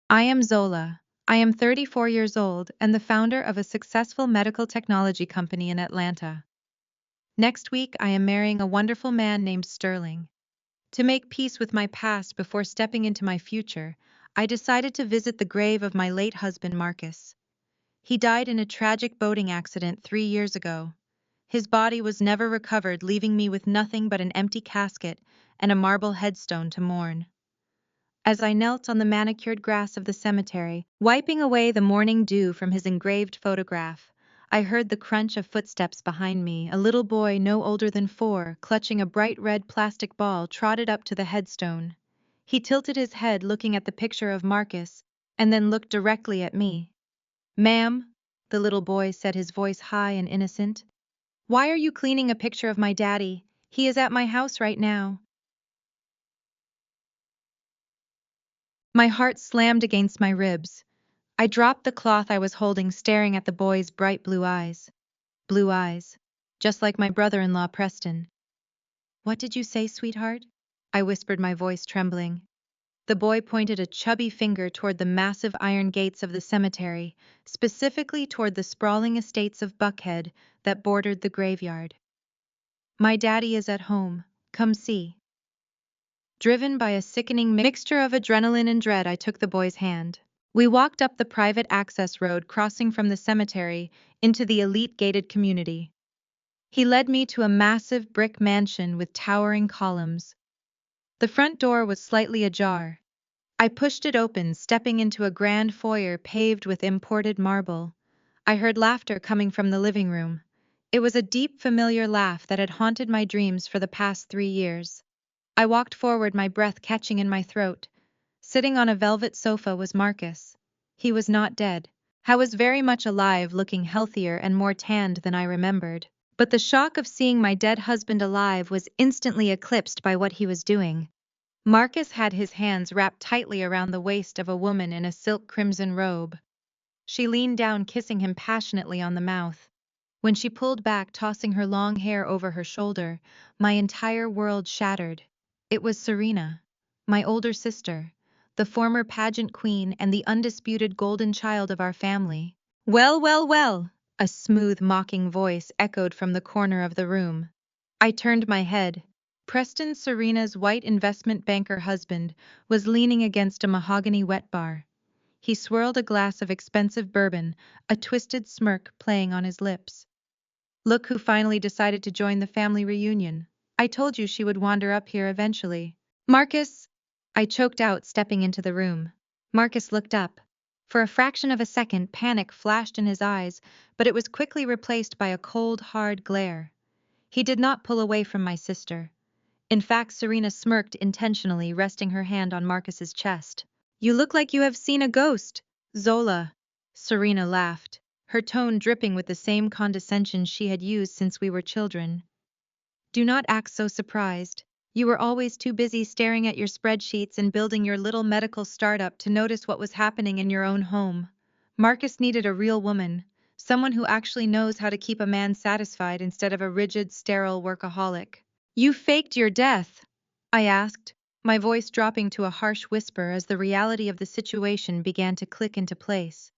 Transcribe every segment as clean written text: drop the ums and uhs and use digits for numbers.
I am Zola. I am 34 years old and the founder of a successful medical technology company in Atlanta. Next week, I am marrying a wonderful man named Sterling. To make peace with my past before stepping into my future, I decided to visit the grave of my late husband, Marcus. He died in a tragic boating accident 3 years ago. His body was never recovered, leaving me with nothing but an empty casket and a marble headstone to mourn. As I knelt on the manicured grass of the cemetery, wiping away the morning dew from his engraved photograph, I heard the crunch of footsteps behind me. A little boy no older than 4, clutching a bright red plastic ball, trotted up to the headstone. He tilted his head, looking at the picture of Marcus, and then looked directly at me. "Ma'am," the little boy said, his voice high and innocent, "why are you cleaning a picture of my daddy? He is at my house right now." My heart slammed against my ribs. I dropped the cloth I was holding, staring at the boy's bright blue eyes. Blue eyes. Just like my brother-in-law, Preston. "What did you say, sweetheart?" I whispered, my voice trembling. The boy pointed a chubby finger toward the massive iron gates of the cemetery, specifically toward the sprawling estates of Buckhead that bordered the graveyard. "My daddy is at home. Come see." Driven by a sickening mixture of adrenaline and dread, I took the boy's hand. We walked up the private access road, crossing from the cemetery into the elite gated community. He led me to a massive brick mansion with towering columns. The front door was slightly ajar. I pushed it open, stepping into a grand foyer paved with imported marble. I heard laughter coming from the living room. It was a deep, familiar laugh that had haunted my dreams for the past 3 years. I walked forward, my breath catching in my throat. Sitting on a velvet sofa was Marcus. He was not dead. I was very much alive, looking healthier and more tanned than I remembered. But the shock of seeing my dead husband alive was instantly eclipsed by what he was doing. Marcus had his hands wrapped tightly around the waist of a woman in a silk crimson robe. She leaned down, kissing him passionately on the mouth. When she pulled back, tossing her long hair over her shoulder, my entire world shattered. It was Serena, my older sister, the former pageant queen and the undisputed golden child of our family. "Well, well, well," a smooth, mocking voice echoed from the corner of the room. I turned my head. Preston, Serena's white investment banker husband, was leaning against a mahogany wet bar. He swirled a glass of expensive bourbon, a twisted smirk playing on his lips. "Look who finally decided to join the family reunion. I told you she would wander up here eventually." "Marcus!" I choked out, stepping into the room. Marcus looked up. For a fraction of a second, panic flashed in his eyes, but it was quickly replaced by a cold, hard glare. He did not pull away from my sister. In fact, Serena smirked intentionally, resting her hand on Marcus's chest. "You look like you have seen a ghost, Zola." Serena laughed, her tone dripping with the same condescension she had used since we were children. "Do not act so surprised. You were always too busy staring at your spreadsheets and building your little medical startup to notice what was happening in your own home. Marcus needed a real woman, someone who actually knows how to keep a man satisfied instead of a rigid, sterile workaholic." "You faked your death?" I asked, my voice dropping to a harsh whisper as the reality of the situation began to click into place.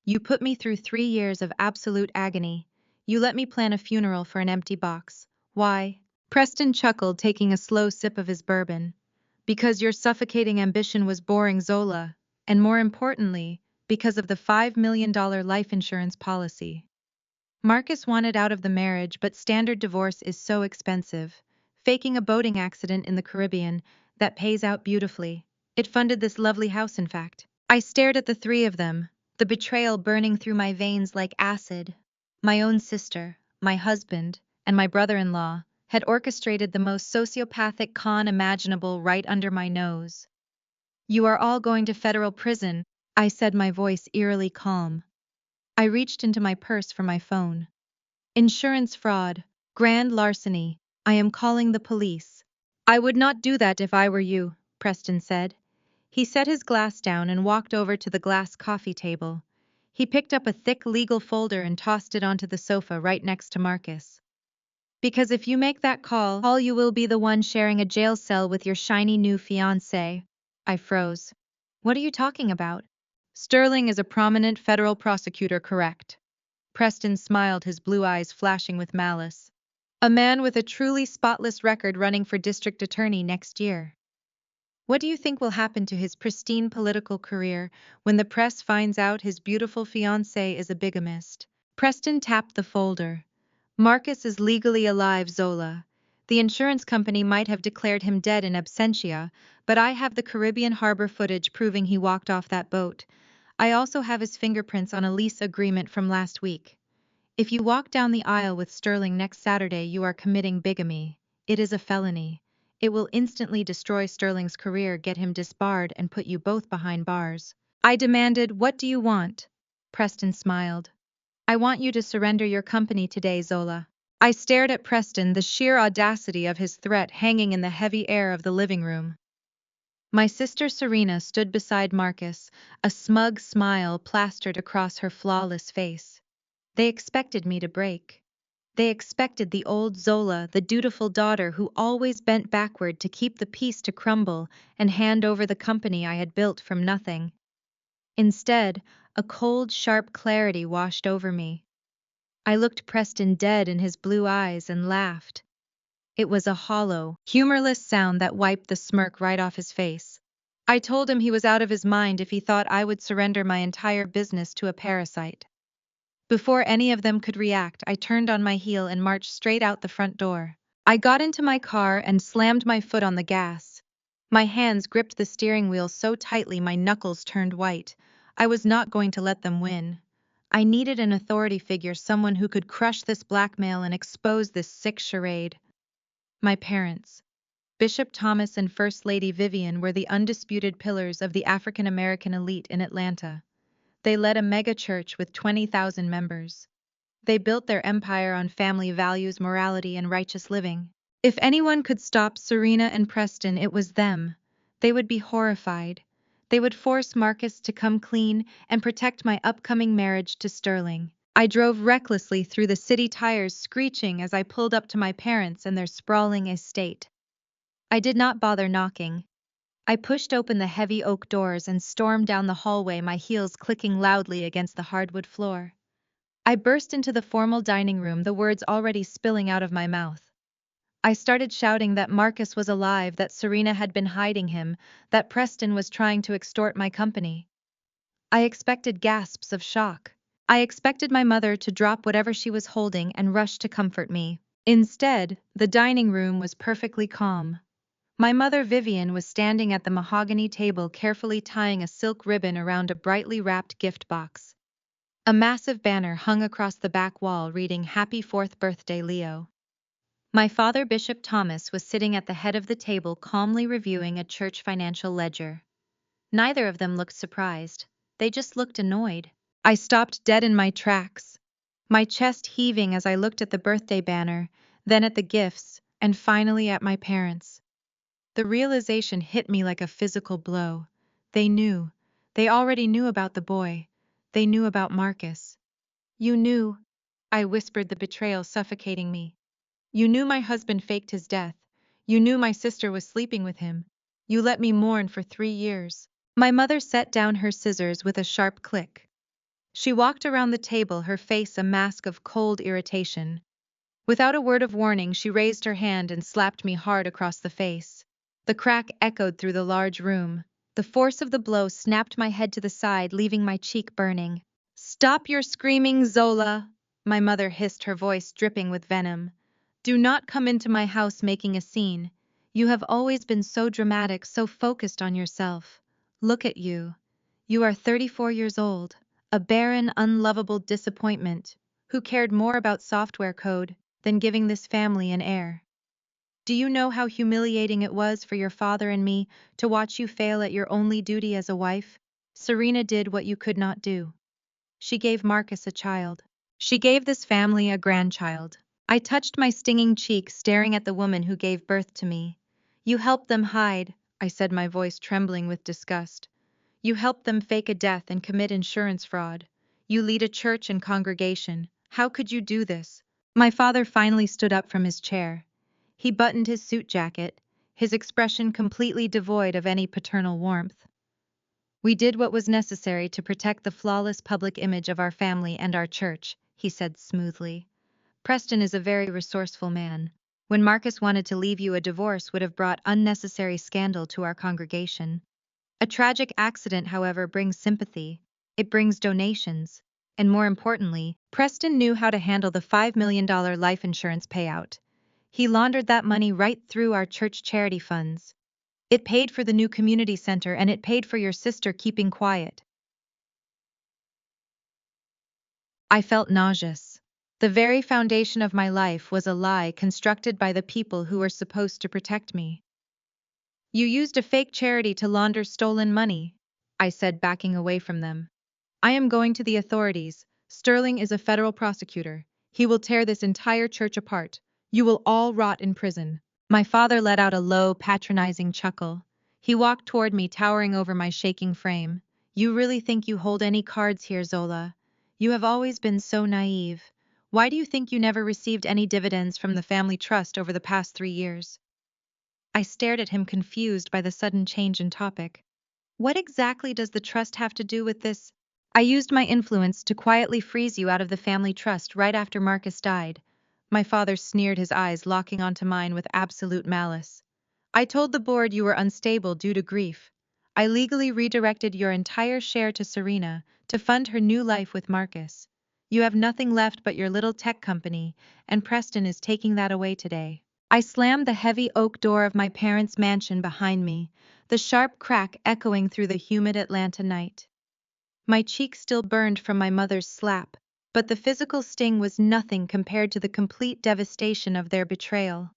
"You put me through 3 years of absolute agony. You let me plan a funeral for an empty box. Why?" Preston chuckled, taking a slow sip of his bourbon. "Because your suffocating ambition was boring, Zola, and more importantly, because of the $5 million life insurance policy. Marcus wanted out of the marriage, but standard divorce is so expensive. Faking a boating accident in the Caribbean, that pays out beautifully. It funded this lovely house, in fact." I stared at the three of them, the betrayal burning through my veins like acid. My own sister, my husband, and my brother-in-law had orchestrated the most sociopathic con imaginable right under my nose. "You are all going to federal prison," I said, my voice eerily calm. I reached into my purse for my phone. "Insurance fraud, grand larceny. I am calling the police." "I would not do that if I were you," Preston said. He set his glass down and walked over to the glass coffee table. He picked up a thick legal folder and tossed it onto the sofa right next to Marcus. "Because if you make that call, you will be the one sharing a jail cell with your shiny new fiancé." I froze. What are you talking about? Sterling is a prominent federal prosecutor, correct? Preston smiled, his blue eyes flashing with malice. A man with a truly spotless record running for district attorney next year. What do you think will happen to his pristine political career when the press finds out his beautiful fiancée is a bigamist? Preston tapped the folder. Marcus is legally alive, Zola. The insurance company might have declared him dead in absentia, but I have the Caribbean harbor footage proving he walked off that boat. I also have his fingerprints on a lease agreement from last week. If you walk down the aisle with Sterling next Saturday, you are committing bigamy. It is a felony. It will instantly destroy Sterling's career, get him disbarred, and put you both behind bars. I demanded, "What do you want?" Preston smiled. "I want you to surrender your company today, Zola." I stared at Preston, the sheer audacity of his threat hanging in the heavy air of the living room. My sister Serena stood beside Marcus, a smug smile plastered across her flawless face. They expected me to break. They expected the old Zola, the dutiful daughter who always bent backward to keep the peace, to crumble and hand over the company I had built from nothing. Instead, a cold, sharp clarity washed over me. I looked Preston dead in his blue eyes and laughed. It was a hollow, humorless sound that wiped the smirk right off his face. I told him he was out of his mind if he thought I would surrender my entire business to a parasite. Before any of them could react, I turned on my heel and marched straight out the front door. I got into my car and slammed my foot on the gas. My hands gripped the steering wheel so tightly my knuckles turned white. I was not going to let them win. I needed an authority figure, someone who could crush this blackmail and expose this sick charade. My parents, Bishop Thomas and First Lady Vivian, were the undisputed pillars of the African American elite in Atlanta. They led a mega church with 20,000 members. They built their empire on family values, morality, and righteous living. If anyone could stop Serena and Preston, it was them. They would be horrified. They would force Marcus to come clean and protect my upcoming marriage to Sterling. I drove recklessly through the city, tires screeching as I pulled up to my parents and their sprawling estate. I did not bother knocking. I pushed open the heavy oak doors and stormed down the hallway, my heels clicking loudly against the hardwood floor. I burst into the formal dining room, the words already spilling out of my mouth. I started shouting that Marcus was alive, that Serena had been hiding him, that Preston was trying to extort my company. I expected gasps of shock. I expected my mother to drop whatever she was holding and rush to comfort me. Instead, the dining room was perfectly calm. My mother Vivian was standing at the mahogany table, carefully tying a silk ribbon around a brightly wrapped gift box. A massive banner hung across the back wall reading, "Happy 4th birthday, Leo." My father, Bishop Thomas, was sitting at the head of the table, calmly reviewing a church financial ledger. Neither of them looked surprised. They just looked annoyed. I stopped dead in my tracks, my chest heaving as I looked at the birthday banner, then at the gifts, and finally at my parents. The realization hit me like a physical blow. They knew. They already knew about the boy. They knew about Marcus. "You knew," I whispered, the betrayal suffocating me. "You knew my husband faked his death. You knew my sister was sleeping with him. You let me mourn for 3 years." My mother set down her scissors with a sharp click. She walked around the table, her face a mask of cold irritation. Without a word of warning, she raised her hand and slapped me hard across the face. The crack echoed through the large room. The force of the blow snapped my head to the side, leaving my cheek burning. "Stop your screaming, Zola," my mother hissed, her voice dripping with venom. "Do not come into my house making a scene. You have always been so dramatic, so focused on yourself. Look at you. You are 34 years old, a barren, unlovable disappointment, who cared more about software code than giving this family an heir. Do you know how humiliating it was for your father and me to watch you fail at your only duty as a wife? Serena did what you could not do. She gave Marcus a child. She gave this family a grandchild." I touched my stinging cheek, staring at the woman who gave birth to me. "You helped them hide," I said, my voice trembling with disgust. "You helped them fake a death and commit insurance fraud. You lead a church and congregation. How could you do this?" My father finally stood up from his chair. He buttoned his suit jacket, his expression completely devoid of any paternal warmth. We did what was necessary to protect the flawless public image of our family and our church, he said smoothly. Preston is a very resourceful man. When Marcus wanted to leave you, a divorce would have brought unnecessary scandal to our congregation. A tragic accident, however, brings sympathy. It brings donations. And more importantly, Preston knew how to handle the $5 million life insurance payout. He laundered that money right through our church charity funds. It paid for the new community center and it paid for your sister keeping quiet. I felt nauseous. The very foundation of my life was a lie constructed by the people who were supposed to protect me. You used a fake charity to launder stolen money, I said, backing away from them. I am going to the authorities. Sterling is a federal prosecutor. He will tear this entire church apart. You will all rot in prison. My father let out a low, patronizing chuckle. He walked toward me, towering over my shaking frame. You really think you hold any cards here, Zola? You have always been so naive. Why do you think you never received any dividends from the family trust over the past 3 years? I stared at him, confused by the sudden change in topic. What exactly does the trust have to do with this? I used my influence to quietly freeze you out of the family trust right after Marcus died. My father sneered, his eyes locking onto mine with absolute malice. I told the board you were unstable due to grief. I legally redirected your entire share to Serena to fund her new life with Marcus. You have nothing left but your little tech company, and Preston is taking that away today. I slammed the heavy oak door of my parents' mansion behind me, the sharp crack echoing through the humid Atlanta night. My cheek still burned from my mother's slap, but the physical sting was nothing compared to the complete devastation of their betrayal.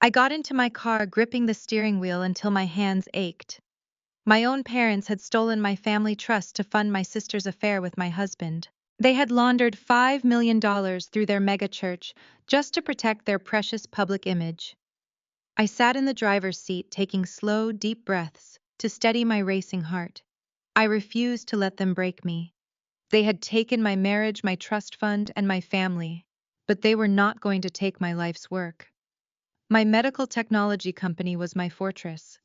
I got into my car, gripping the steering wheel until my hands ached. My own parents had stolen my family trust to fund my sister's affair with my husband. They had laundered $5 million through their megachurch just to protect their precious public image. I sat in the driver's seat, taking slow, deep breaths to steady my racing heart. I refused to let them break me. They had taken my marriage, my trust fund, and my family, but they were not going to take my life's work. My medical technology company was my fortress.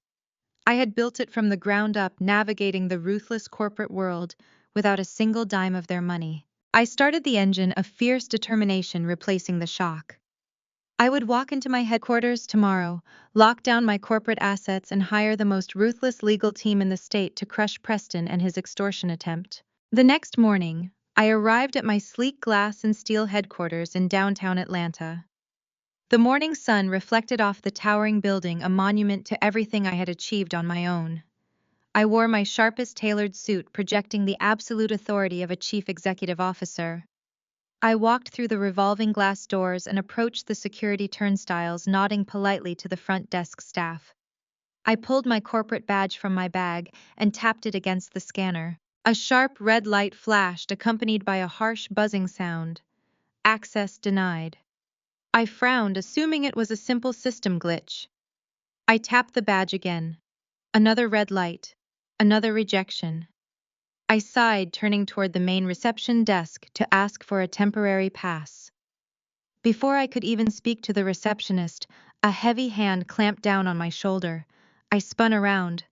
I had built it from the ground up, navigating the ruthless corporate world without a single dime of their money. I started the engine, a fierce determination replacing the shock. I would walk into my headquarters tomorrow, lock down my corporate assets, and hire the most ruthless legal team in the state to crush Preston and his extortion attempt. The next morning, I arrived at my sleek glass and steel headquarters in downtown Atlanta. The morning sun reflected off the towering building, a monument to everything I had achieved on my own. I wore my sharpest tailored suit, projecting the absolute authority of a chief executive officer. I walked through the revolving glass doors and approached the security turnstiles, nodding politely to the front desk staff. I pulled my corporate badge from my bag and tapped it against the scanner. A sharp red light flashed, accompanied by a harsh buzzing sound. Access denied. I frowned, assuming it was a simple system glitch. I tapped the badge again. Another red light. Another rejection. I sighed, turning toward the main reception desk to ask for a temporary pass. Before I could even speak to the receptionist, a heavy hand clamped down on my shoulder. I spun around.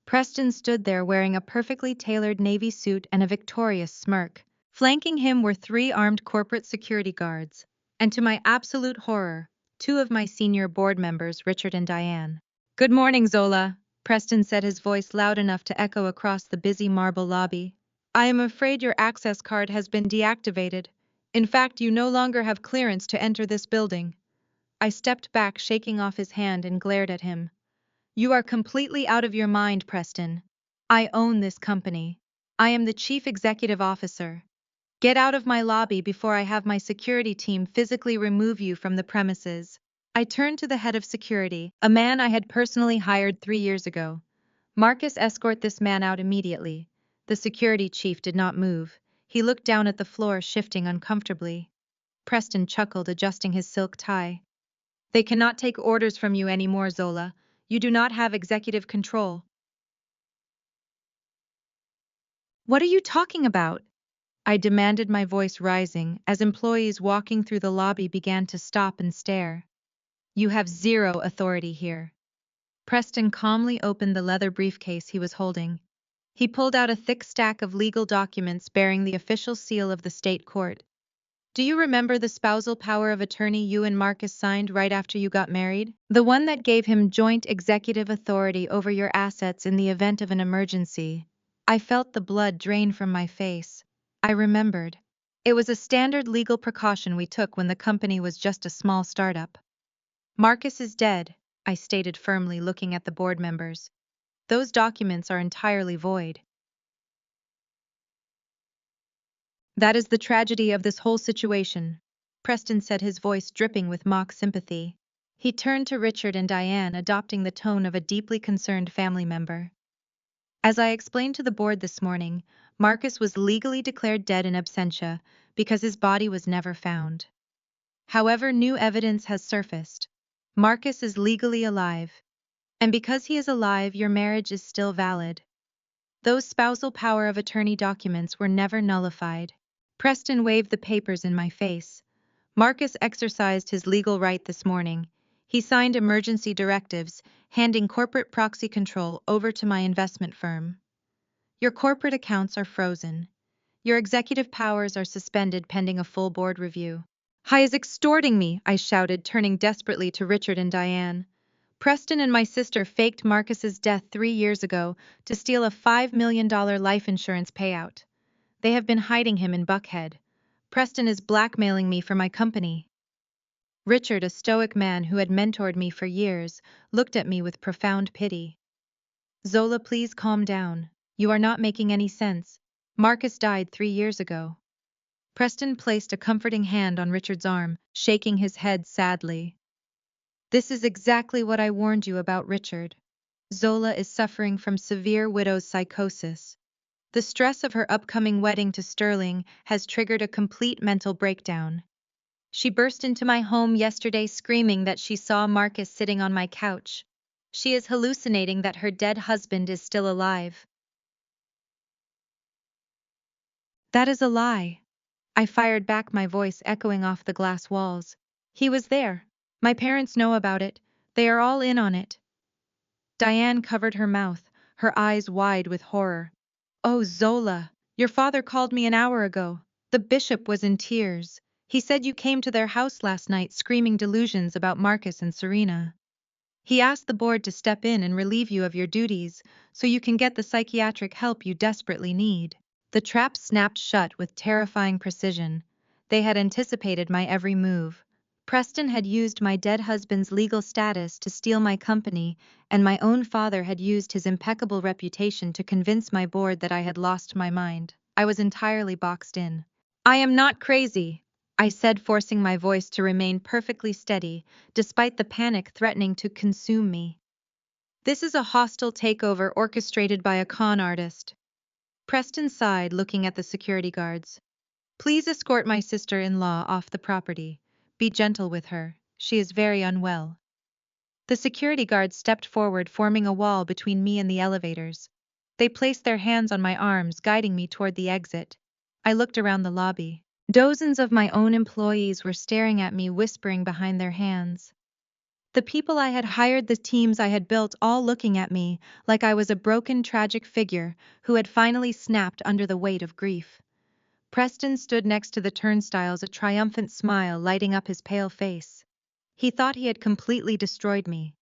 Preston stood there wearing a perfectly tailored navy suit and a victorious smirk. Flanking him were 3 armed corporate security guards, and to my absolute horror, 2 of my senior board members, Richard and Diane. "Good morning, Zola," Preston said, his voice loud enough to echo across the busy marble lobby. "I am afraid your access card has been deactivated. In fact, you no longer have clearance to enter this building." I stepped back, shaking off his hand, and glared at him. "You are completely out of your mind, Preston. I own this company. I am the chief executive officer. Get out of my lobby before I have my security team physically remove you from the premises." I turned to the head of security, a man I had personally hired 3 years ago. "Marcus, escort this man out immediately." The security chief did not move. He looked down at the floor, shifting uncomfortably. Preston chuckled, adjusting his silk tie. "They cannot take orders from you anymore, Zola. You do not have executive control." "What are you talking about?" I demanded, my voice rising, as employees walking through the lobby began to stop and stare. "You have zero authority here." Preston calmly opened the leather briefcase he was holding. He pulled out a thick stack of legal documents bearing the official seal of the state court. Do you remember the spousal power of attorney you and Marcus signed right after you got married? The one that gave him joint executive authority over your assets in the event of an emergency. I felt the blood drain from my face. I remembered. It was a standard legal precaution we took when the company was just a small startup. Marcus is dead, I stated firmly, looking at the board members. Those documents are entirely void. That is the tragedy of this whole situation, Preston said, his voice dripping with mock sympathy. He turned to Richard and Diane, adopting the tone of a deeply concerned family member. As I explained to the board this morning, Marcus was legally declared dead in absentia because his body was never found. However, new evidence has surfaced. Marcus is legally alive. And because he is alive, your marriage is still valid. Those spousal power of attorney documents were never nullified. Preston waved the papers in my face. Marcus exercised his legal right this morning. He signed emergency directives, handing corporate proxy control over to my investment firm. Your corporate accounts are frozen. Your executive powers are suspended pending a full board review. He is extorting me, I shouted, turning desperately to Richard and Diane. Preston and my sister faked Marcus's death 3 years ago to steal a $5 million life insurance payout. They have been hiding him in Buckhead. Preston is blackmailing me for my company. Richard, a stoic man who had mentored me for years, looked at me with profound pity. Zola, please calm down. You are not making any sense. Marcus died 3 years ago. Preston placed a comforting hand on Richard's arm, shaking his head sadly. This is exactly what I warned you about, Richard. Zola is suffering from severe widow's psychosis. The stress of her upcoming wedding to Sterling has triggered a complete mental breakdown. She burst into my home yesterday screaming that she saw Marcus sitting on my couch. She is hallucinating that her dead husband is still alive. That is a lie. I fired back, my voice echoing off the glass walls. He was there. My parents know about it. They are all in on it. Diane covered her mouth, her eyes wide with horror. Oh, Zola, your father called me an hour ago. The bishop was in tears. He said you came to their house last night screaming delusions about Marcus and Serena. He asked the board to step in and relieve you of your duties so you can get the psychiatric help you desperately need. The trap snapped shut with terrifying precision. They had anticipated my every move. Preston had used my dead husband's legal status to steal my company, and my own father had used his impeccable reputation to convince my board that I had lost my mind. I was entirely boxed in. I am not crazy, I said, forcing my voice to remain perfectly steady, despite the panic threatening to consume me. This is a hostile takeover orchestrated by a con artist. Preston sighed, looking at the security guards. Please escort my sister-in-law off the property. Be gentle with her. She is very unwell. The security guards stepped forward, forming a wall between me and the elevators. They placed their hands on my arms, guiding me toward the exit. I looked around the lobby. Dozens of my own employees were staring at me, whispering behind their hands. The people I had hired, the teams I had built, all looking at me like I was a broken, tragic figure who had finally snapped under the weight of grief. Preston stood next to the turnstiles, a triumphant smile lighting up his pale face. He thought he had completely destroyed me.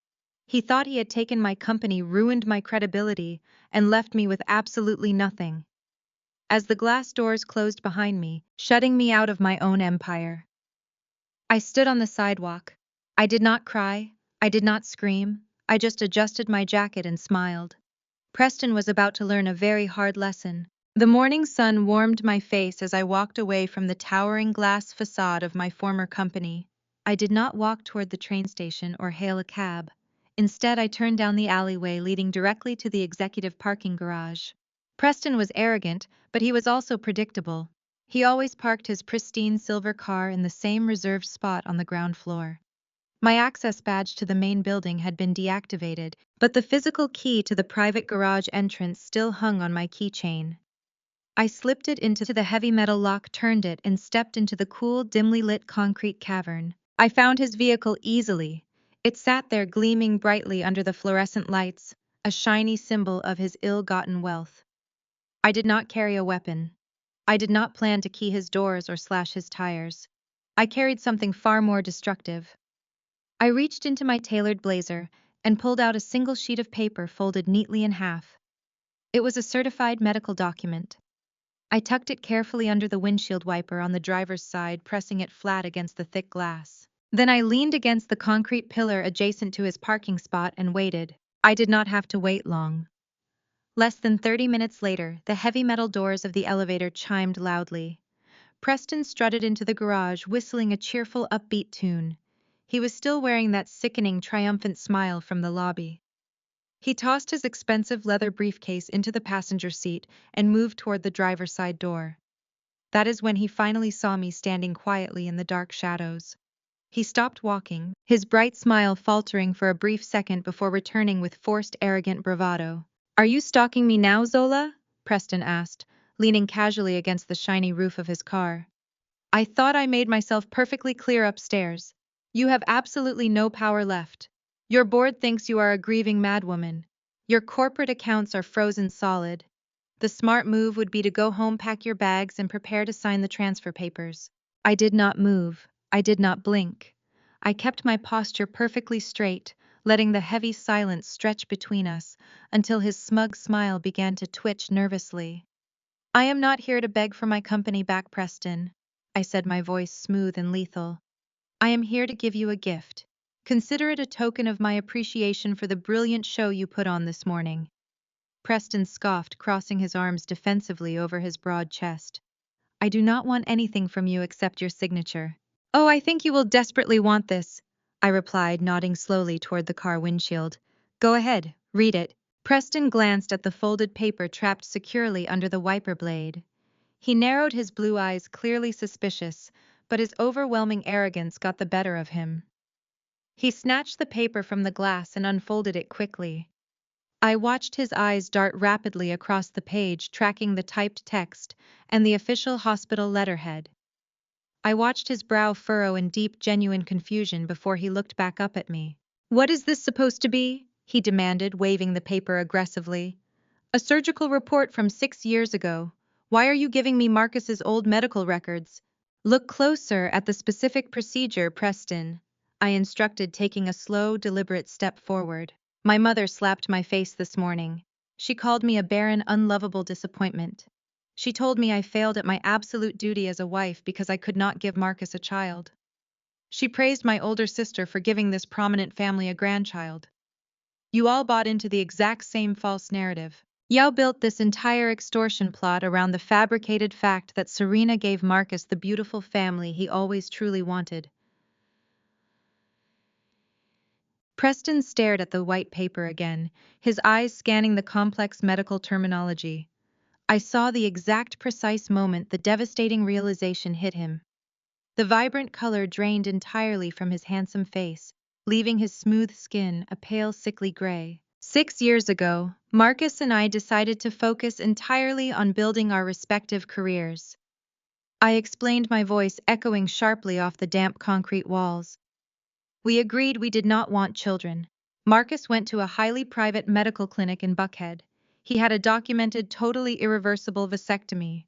He thought he had taken my company, ruined my credibility, and left me with absolutely nothing. As the glass doors closed behind me, shutting me out of my own empire, I stood on the sidewalk. I did not cry. I did not scream. I just adjusted my jacket and smiled. Preston was about to learn a very hard lesson. The morning sun warmed my face as I walked away from the towering glass facade of my former company. I did not walk toward the train station or hail a cab. Instead, I turned down the alleyway leading directly to the executive parking garage. Preston was arrogant, but he was also predictable. He always parked his pristine silver car in the same reserved spot on the ground floor. My access badge to the main building had been deactivated, but the physical key to the private garage entrance still hung on my keychain. I slipped it into the heavy metal lock, turned it, and stepped into the cool, dimly lit concrete cavern. I found his vehicle easily. It sat there gleaming brightly under the fluorescent lights, a shiny symbol of his ill-gotten wealth. I did not carry a weapon. I did not plan to key his doors or slash his tires. I carried something far more destructive. I reached into my tailored blazer and pulled out a single sheet of paper folded neatly in half. It was a certified medical document. I tucked it carefully under the windshield wiper on the driver's side, pressing it flat against the thick glass. Then I leaned against the concrete pillar adjacent to his parking spot and waited. I did not have to wait long. Less than 30 minutes later, the heavy metal doors of the elevator chimed loudly. Preston strutted into the garage, whistling a cheerful, upbeat tune. He was still wearing that sickening, triumphant smile from the lobby. He tossed his expensive leather briefcase into the passenger seat and moved toward the driver's side door. That is when he finally saw me standing quietly in the dark shadows. He stopped walking, his bright smile faltering for a brief second before returning with forced arrogant bravado. "Are you stalking me now, Zola?" Preston asked, leaning casually against the shiny roof of his car. "I thought I made myself perfectly clear upstairs. You have absolutely no power left. Your board thinks you are a grieving madwoman. Your corporate accounts are frozen solid. The smart move would be to go home, pack your bags, and prepare to sign the transfer papers." I did not move. I did not blink. I kept my posture perfectly straight, letting the heavy silence stretch between us until his smug smile began to twitch nervously. "I am not here to beg for my company back, Preston," I said, my voice smooth and lethal. "I am here to give you a gift. Consider it a token of my appreciation for the brilliant show you put on this morning." Preston scoffed, crossing his arms defensively over his broad chest. "I do not want anything from you except your signature." "Oh, I think you will desperately want this," I replied, nodding slowly toward the car windshield. "Go ahead, read it." Preston glanced at the folded paper trapped securely under the wiper blade. He narrowed his blue eyes, clearly suspicious, but his overwhelming arrogance got the better of him. He snatched the paper from the glass and unfolded it quickly. I watched his eyes dart rapidly across the page, tracking the typed text and the official hospital letterhead. I watched his brow furrow in deep, genuine confusion before he looked back up at me. "What is this supposed to be?" he demanded, waving the paper aggressively. "A surgical report from 6 years ago. Why are you giving me Marcus's old medical records?" "Look closer at the specific procedure, Preston," I instructed, taking a slow, deliberate step forward. "My mother slapped my face this morning. She called me a barren, unlovable disappointment. She told me I failed at my absolute duty as a wife because I could not give Marcus a child. She praised my older sister for giving this prominent family a grandchild. You all bought into the exact same false narrative. Yao built this entire extortion plot around the fabricated fact that Serena gave Marcus the beautiful family he always truly wanted." Preston stared at the white paper again, his eyes scanning the complex medical terminology. I saw the exact precise moment the devastating realization hit him. The vibrant color drained entirely from his handsome face, leaving his smooth skin a pale, sickly gray. 6 years ago, Marcus and I decided to focus entirely on building our respective careers. I explained, my voice echoing sharply off the damp concrete walls. We agreed we did not want children. Marcus went to a highly private medical clinic in Buckhead. He had a documented, totally irreversible vasectomy.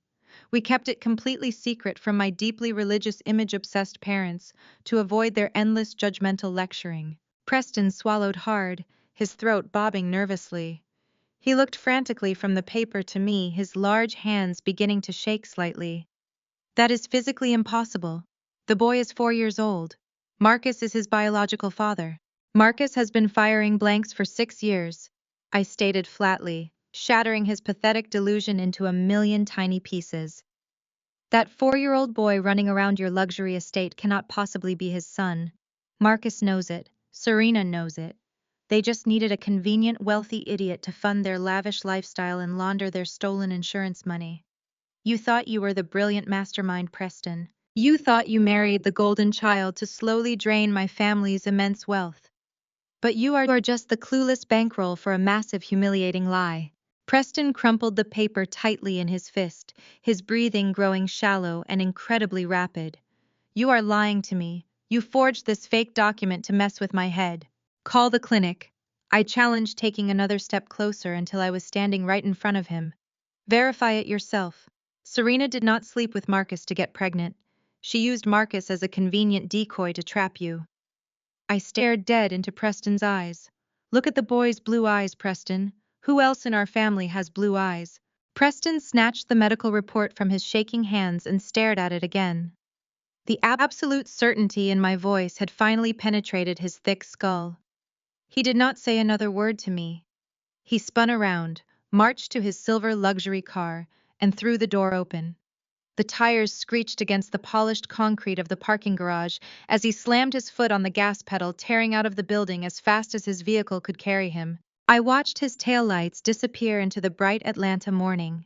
We kept it completely secret from my deeply religious, image-obsessed parents to avoid their endless judgmental lecturing. Preston swallowed hard, his throat bobbing nervously. He looked frantically from the paper to me, his large hands beginning to shake slightly. "That is physically impossible. The boy is 4 years old. Marcus is his biological father. Marcus has been firing blanks for 6 years," I stated flatly, shattering his pathetic delusion into a million tiny pieces. "That 4-year-old boy running around your luxury estate cannot possibly be his son. Marcus knows it. Serena knows it. They just needed a convenient, wealthy idiot to fund their lavish lifestyle and launder their stolen insurance money. You thought you were the brilliant mastermind, Preston. You thought you married the golden child to slowly drain my family's immense wealth. But you are just the clueless bankroll for a massive, humiliating lie." Preston crumpled the paper tightly in his fist, his breathing growing shallow and incredibly rapid. "You are lying to me. You forged this fake document to mess with my head." "Call the clinic," I challenged, taking another step closer until I was standing right in front of him. Verify it yourself. Serena did not sleep with Marcus to get pregnant. She used Marcus as a convenient decoy to trap you. I stared dead into Preston's eyes. Look at the boy's blue eyes, Preston. Who else in our family has blue eyes? Preston snatched the medical report from his shaking hands and stared at it again. The absolute certainty in my voice had finally penetrated his thick skull. He did not say another word to me. He spun around, marched to his silver luxury car, and threw the door open. The tires screeched against the polished concrete of the parking garage as he slammed his foot on the gas pedal, tearing out of the building as fast as his vehicle could carry him. I watched his taillights disappear into the bright Atlanta morning.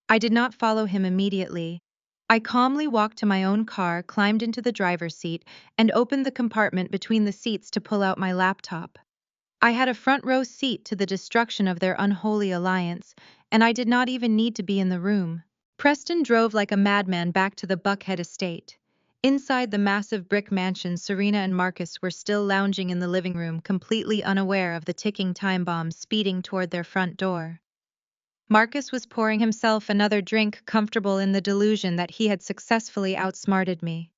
I did not follow him immediately. I calmly walked to my own car, climbed into the driver's seat, and opened the compartment between the seats to pull out my laptop. I had a front row seat to the destruction of their unholy alliance, and I did not even need to be in the room. Preston drove like a madman back to the Buckhead estate. Inside the massive brick mansion, Serena and Marcus were still lounging in the living room, completely unaware of the ticking time bomb speeding toward their front door. Marcus was pouring himself another drink, comfortable in the delusion that he had successfully outsmarted me.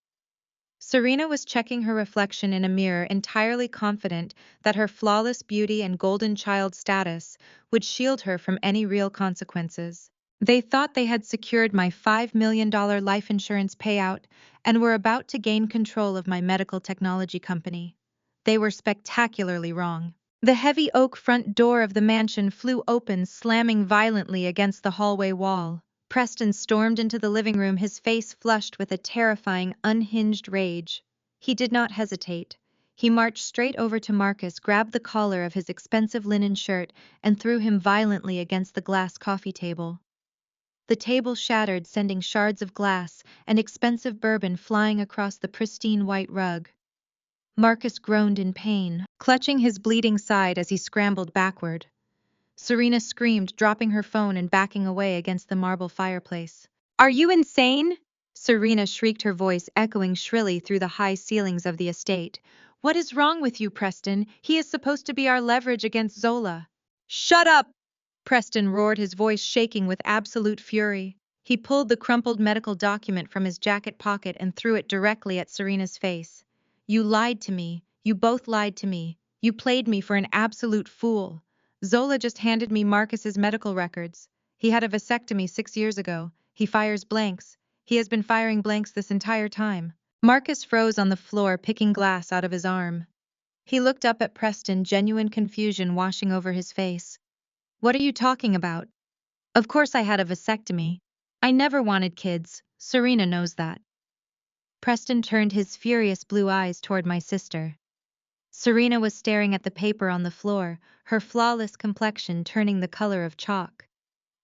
Serena was checking her reflection in a mirror, entirely confident that her flawless beauty and golden child status would shield her from any real consequences. They thought they had secured my $5 million life insurance payout and were about to gain control of my medical technology company. They were spectacularly wrong. The heavy oak front door of the mansion flew open, slamming violently against the hallway wall. Preston stormed into the living room, his face flushed with a terrifying, unhinged rage. He did not hesitate. He marched straight over to Marcus, grabbed the collar of his expensive linen shirt, and threw him violently against the glass coffee table. The table shattered, sending shards of glass and expensive bourbon flying across the pristine white rug. Marcus groaned in pain, clutching his bleeding side as he scrambled backward. Serena screamed, dropping her phone and backing away against the marble fireplace. "Are you insane?" Serena shrieked, her voice echoing shrilly through the high ceilings of the estate. "What is wrong with you, Preston? He is supposed to be our leverage against Zola." "Shut up!" Preston roared, his voice shaking with absolute fury. He pulled the crumpled medical document from his jacket pocket and threw it directly at Serena's face. "You lied to me. You both lied to me. You played me for an absolute fool. Zola just handed me Marcus's medical records. He had a vasectomy 6 years ago. He fires blanks. He has been firing blanks this entire time." Marcus froze on the floor, picking glass out of his arm. He looked up at Preston, genuine confusion washing over his face. "What are you talking about?" "Of course I had a vasectomy. I never wanted kids. Serena knows that." Preston turned his furious blue eyes toward my sister. Serena was staring at the paper on the floor, her flawless complexion turning the color of chalk.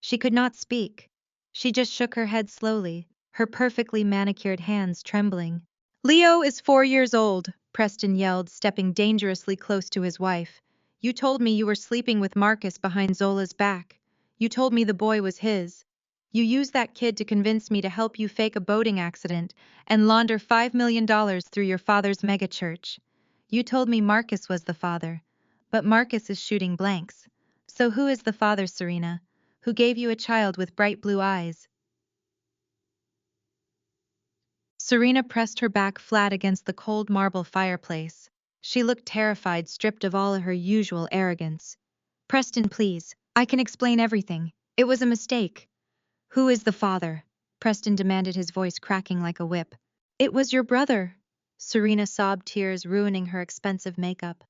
She could not speak. She just shook her head slowly, her perfectly manicured hands trembling. "Leo is 4 years old," Preston yelled, stepping dangerously close to his wife. "You told me you were sleeping with Marcus behind Zola's back. You told me the boy was his. You used that kid to convince me to help you fake a boating accident and launder $5 million through your father's megachurch. You told me Marcus was the father, but Marcus is shooting blanks. So who is the father, Serena? Who gave you a child with bright blue eyes?" Serena pressed her back flat against the cold marble fireplace. She looked terrified, stripped of all her usual arrogance. "Preston, please. I can explain everything. It was a mistake." "Who is the father?" Preston demanded, his voice cracking like a whip. "It was your brother." Serena sobbed, tears ruining her expensive makeup.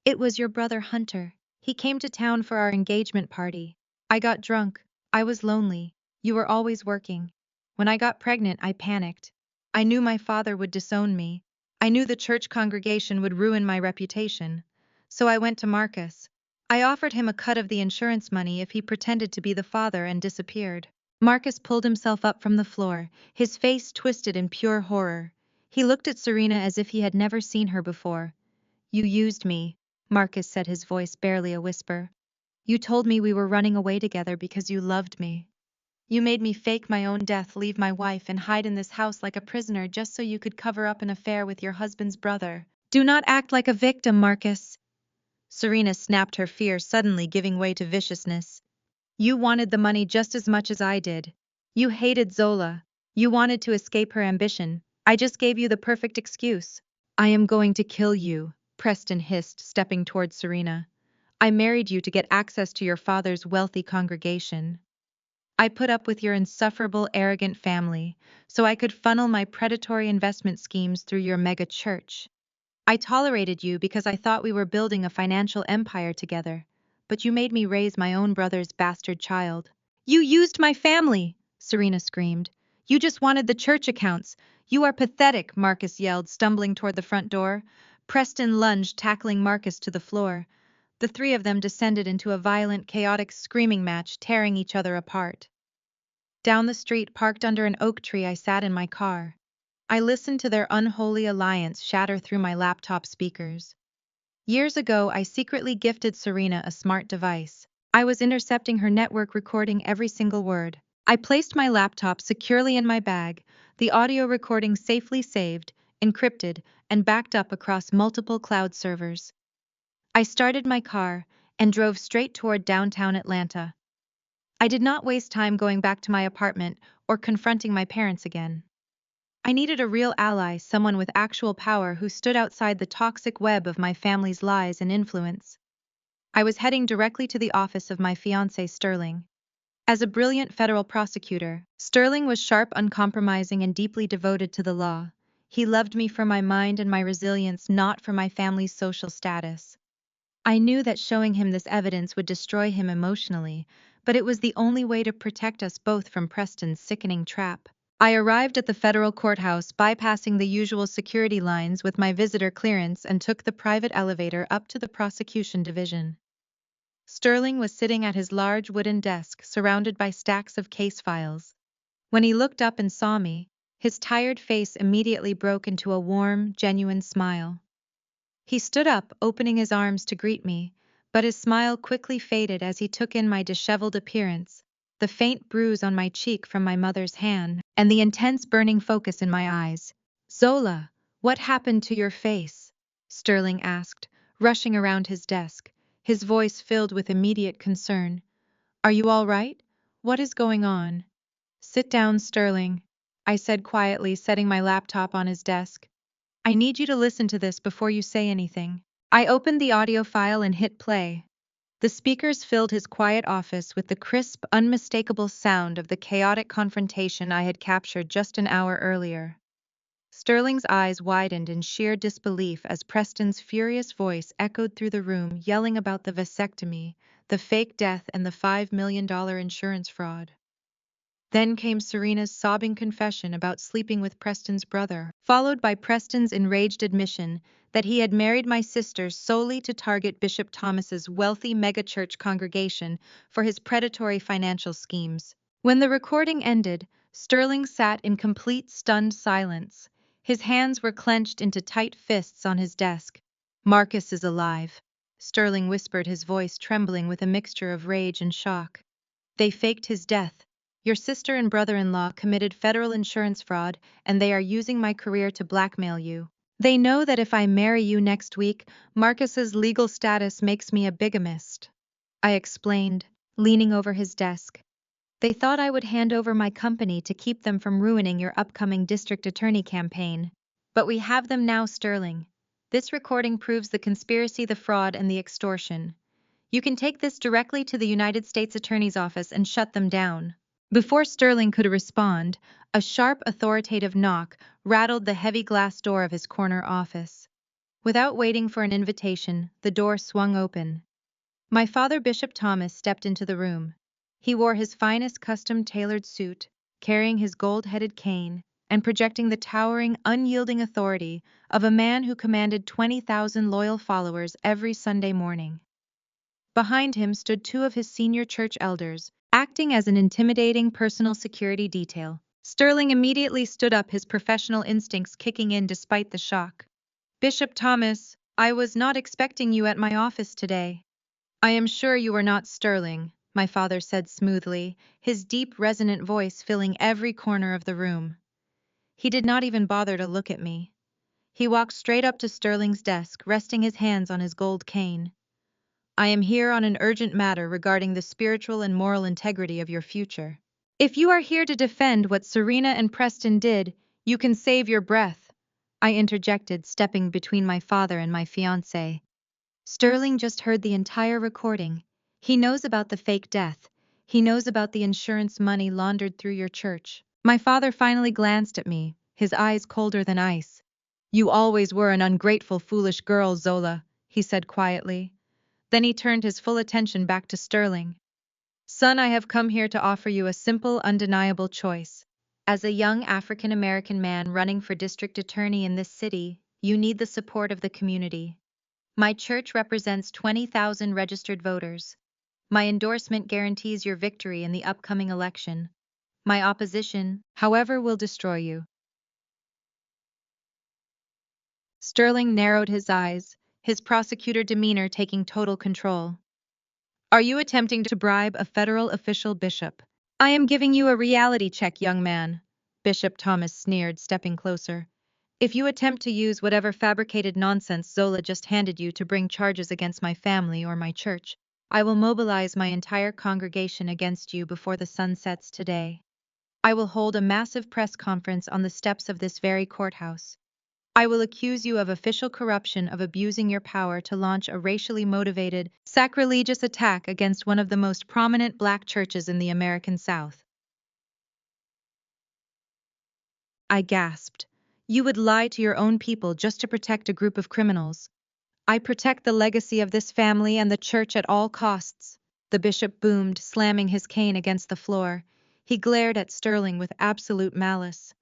"It was your brother Hunter. He came to town for our engagement party. I got drunk. I was lonely. You were always working. When I got pregnant, I panicked. I knew my father would disown me. I knew the church congregation would ruin my reputation. So I went to Marcus. I offered him a cut of the insurance money if he pretended to be the father and disappeared." Marcus pulled himself up from the floor, his face twisted in pure horror. He looked at Serena as if he had never seen her before. "You used me," Marcus said, his voice barely a whisper. "You told me we were running away together because you loved me. You made me fake my own death, leave my wife, and hide in this house like a prisoner just so you could cover up an affair with your husband's brother." "Do not act like a victim, Marcus." Serena snapped, her fear suddenly giving way to viciousness. You wanted the money just as much as I did. You hated Zola. You wanted to escape her ambition. I just gave you the perfect excuse. I am going to kill you, Preston hissed, stepping towards Serena. I married you to get access to your father's wealthy congregation. I put up with your insufferable, arrogant family, so I could funnel my predatory investment schemes through your mega church. I tolerated you because I thought we were building a financial empire together, but you made me raise my own brother's bastard child. You used my family, Serena screamed. You just wanted the church accounts. You are pathetic, Marcus yelled, stumbling toward the front door. Preston lunged, tackling Marcus to the floor. The three of them descended into a violent, chaotic screaming match, tearing each other apart. Down the street, parked under an oak tree, I sat in my car. I listened to their unholy alliance shatter through my laptop speakers. Years ago, I secretly gifted Serena a smart device. I was intercepting her network, recording every single word. I placed my laptop securely in my bag, the audio recording safely saved, encrypted, and backed up across multiple cloud servers. I started my car and drove straight toward downtown Atlanta. I did not waste time going back to my apartment or confronting my parents again. I needed a real ally, someone with actual power who stood outside the toxic web of my family's lies and influence. I was heading directly to the office of my fiancé Sterling. As a brilliant federal prosecutor, Sterling was sharp, uncompromising, and deeply devoted to the law. He loved me for my mind and my resilience, not for my family's social status. I knew that showing him this evidence would destroy him emotionally, but it was the only way to protect us both from Preston's sickening trap. I arrived at the federal courthouse, bypassing the usual security lines with my visitor clearance, and took the private elevator up to the prosecution division. Sterling was sitting at his large wooden desk, surrounded by stacks of case files. When he looked up and saw me, his tired face immediately broke into a warm, genuine smile. He stood up, opening his arms to greet me, but his smile quickly faded as he took in my disheveled appearance, the faint bruise on my cheek from my mother's hand, and the intense burning focus in my eyes. Zola, what happened to your face? Sterling asked, rushing around his desk, his voice filled with immediate concern. Are you all right? What is going on? Sit down, Sterling, I said quietly, setting my laptop on his desk. I need you to listen to this before you say anything. I opened the audio file and hit play. The speakers filled his quiet office with the crisp, unmistakable sound of the chaotic confrontation I had captured just an hour earlier. Sterling's eyes widened in sheer disbelief as Preston's furious voice echoed through the room, yelling about the vasectomy, the fake death, and the $5 million insurance fraud. Then came Serena's sobbing confession about sleeping with Preston's brother, followed by Preston's enraged admission that he had married my sister solely to target Bishop Thomas's wealthy megachurch congregation for his predatory financial schemes. When the recording ended, Sterling sat in complete stunned silence. His hands were clenched into tight fists on his desk. Marcus is alive, Sterling whispered, his voice trembling with a mixture of rage and shock. They faked his death. Your sister and brother-in-law committed federal insurance fraud, and they are using my career to blackmail you. They know that if I marry you next week, Marcus's legal status makes me a bigamist, I explained, leaning over his desk. They thought I would hand over my company to keep them from ruining your upcoming district attorney campaign. But we have them now, Sterling. This recording proves the conspiracy, the fraud, and the extortion. You can take this directly to the United States Attorney's Office and shut them down. Before Sterling could respond, a sharp, authoritative knock rattled the heavy glass door of his corner office. Without waiting for an invitation, the door swung open. My father, Bishop Thomas, stepped into the room. He wore his finest custom-tailored suit, carrying his gold-headed cane, and projecting the towering, unyielding authority of a man who commanded 20,000 loyal followers every Sunday morning. Behind him stood two of his senior church elders, acting as an intimidating personal security detail. Sterling immediately stood up, his professional instincts kicking in despite the shock. Bishop Thomas, I was not expecting you at my office today. I am sure you are not, Sterling, my father said smoothly, his deep, resonant voice filling every corner of the room. He did not even bother to look at me. He walked straight up to Sterling's desk, resting his hands on his gold cane. I am here on an urgent matter regarding the spiritual and moral integrity of your future. If you are here to defend what Serena and Preston did, you can save your breath, I interjected, stepping between my father and my fiancée. Sterling just heard the entire recording. He knows about the fake death. He knows about the insurance money laundered through your church. My father finally glanced at me, his eyes colder than ice. You always were an ungrateful, foolish girl, Zola, he said quietly. Then he turned his full attention back to Sterling. Son, I have come here to offer you a simple, undeniable choice. As a young African American man running for district attorney in this city, you need the support of the community. My church represents 20,000 registered voters. My endorsement guarantees your victory in the upcoming election. My opposition, however, will destroy you. Sterling narrowed his eyes, his prosecutor demeanor taking total control. Are you attempting to bribe a federal official, Bishop? I am giving you a reality check, young man, Bishop Thomas sneered, stepping closer. If you attempt to use whatever fabricated nonsense Zola just handed you to bring charges against my family or my church, I will mobilize my entire congregation against you before the sun sets today. I will hold a massive press conference on the steps of this very courthouse. I will accuse you of official corruption, of abusing your power to launch a racially motivated, sacrilegious attack against one of the most prominent black churches in the American South. I gasped. You would lie to your own people just to protect a group of criminals. I protect the legacy of this family and the church at all costs, the bishop boomed, slamming his cane against the floor. He glared at Sterling with absolute malice.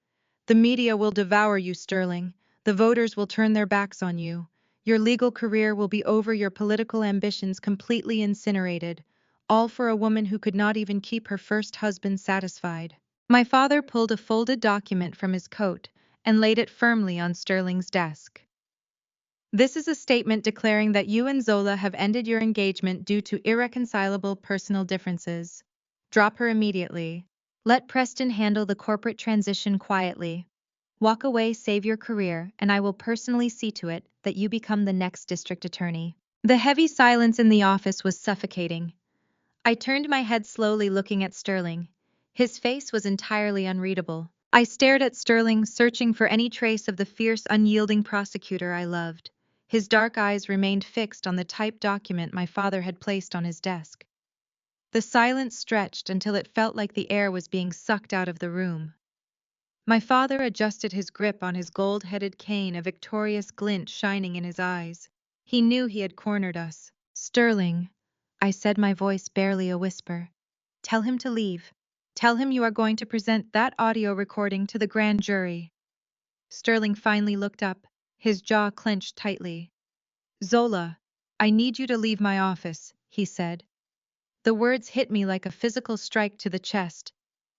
The media will devour you, Sterling. The voters will turn their backs on you. Your legal career will be over, your political ambitions completely incinerated, all for a woman who could not even keep her first husband satisfied. My father pulled a folded document from his coat and laid it firmly on Sterling's desk. This is a statement declaring that you and Zola have ended your engagement due to irreconcilable personal differences. Drop her immediately. Let Preston handle the corporate transition quietly. Walk away, save your career, and I will personally see to it that you become the next district attorney. The heavy silence in the office was suffocating. I turned my head slowly, looking at Sterling. His face was entirely unreadable. I stared at Sterling, searching for any trace of the fierce, unyielding prosecutor I loved. His dark eyes remained fixed on the typed document my father had placed on his desk. The silence stretched until it felt like the air was being sucked out of the room. My father adjusted his grip on his gold-headed cane, a victorious glint shining in his eyes. He knew he had cornered us. Sterling, I said, my voice barely a whisper. Tell him to leave. Tell him you are going to present that audio recording to the grand jury. Sterling finally looked up, his jaw clenched tightly. Zola, I need you to leave my office, he said. The words hit me like a physical strike to the chest.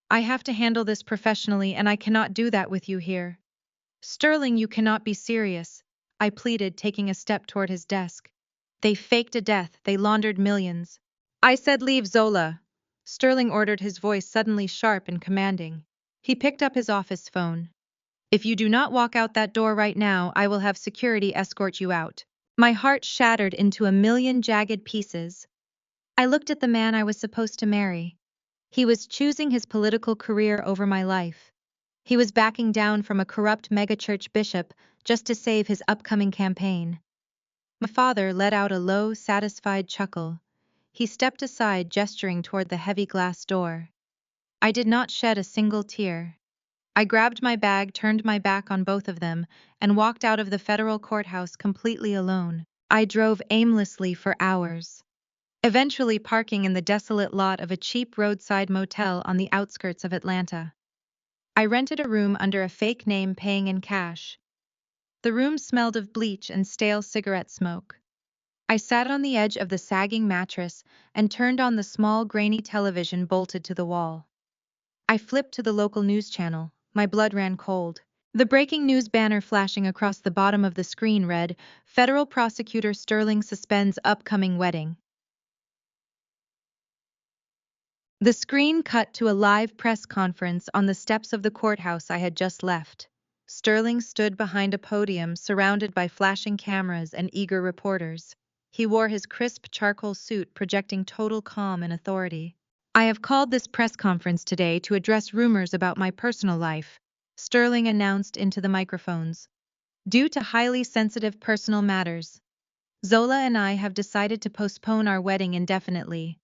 I have to handle this professionally, and I cannot do that with you here. Sterling, you cannot be serious, I pleaded, taking a step toward his desk. They faked a death, they laundered millions. I said leave, Zola. Sterling ordered, his voice suddenly sharp and commanding. He picked up his office phone. If you do not walk out that door right now, I will have security escort you out. My heart shattered into a million jagged pieces. I looked at the man I was supposed to marry. He was choosing his political career over my life. He was backing down from a corrupt megachurch bishop just to save his upcoming campaign. My father let out a low, satisfied chuckle. He stepped aside, gesturing toward the heavy glass door. I did not shed a single tear. I grabbed my bag, turned my back on both of them, and walked out of the federal courthouse completely alone. I drove aimlessly for hours, eventually parking in the desolate lot of a cheap roadside motel on the outskirts of Atlanta. I rented a room under a fake name, paying in cash. The room smelled of bleach and stale cigarette smoke. I sat on the edge of the sagging mattress and turned on the small, grainy television bolted to the wall. I flipped to the local news channel. My blood ran cold. The breaking news banner flashing across the bottom of the screen read, Federal Prosecutor Sterling suspends upcoming wedding. The screen cut to a live press conference on the steps of the courthouse I had just left. Sterling stood behind a podium surrounded by flashing cameras and eager reporters. He wore his crisp charcoal suit, projecting total calm and authority. I have called this press conference today to address rumors about my personal life, Sterling announced into the microphones. Due to highly sensitive personal matters, Zola and I have decided to postpone our wedding indefinitely.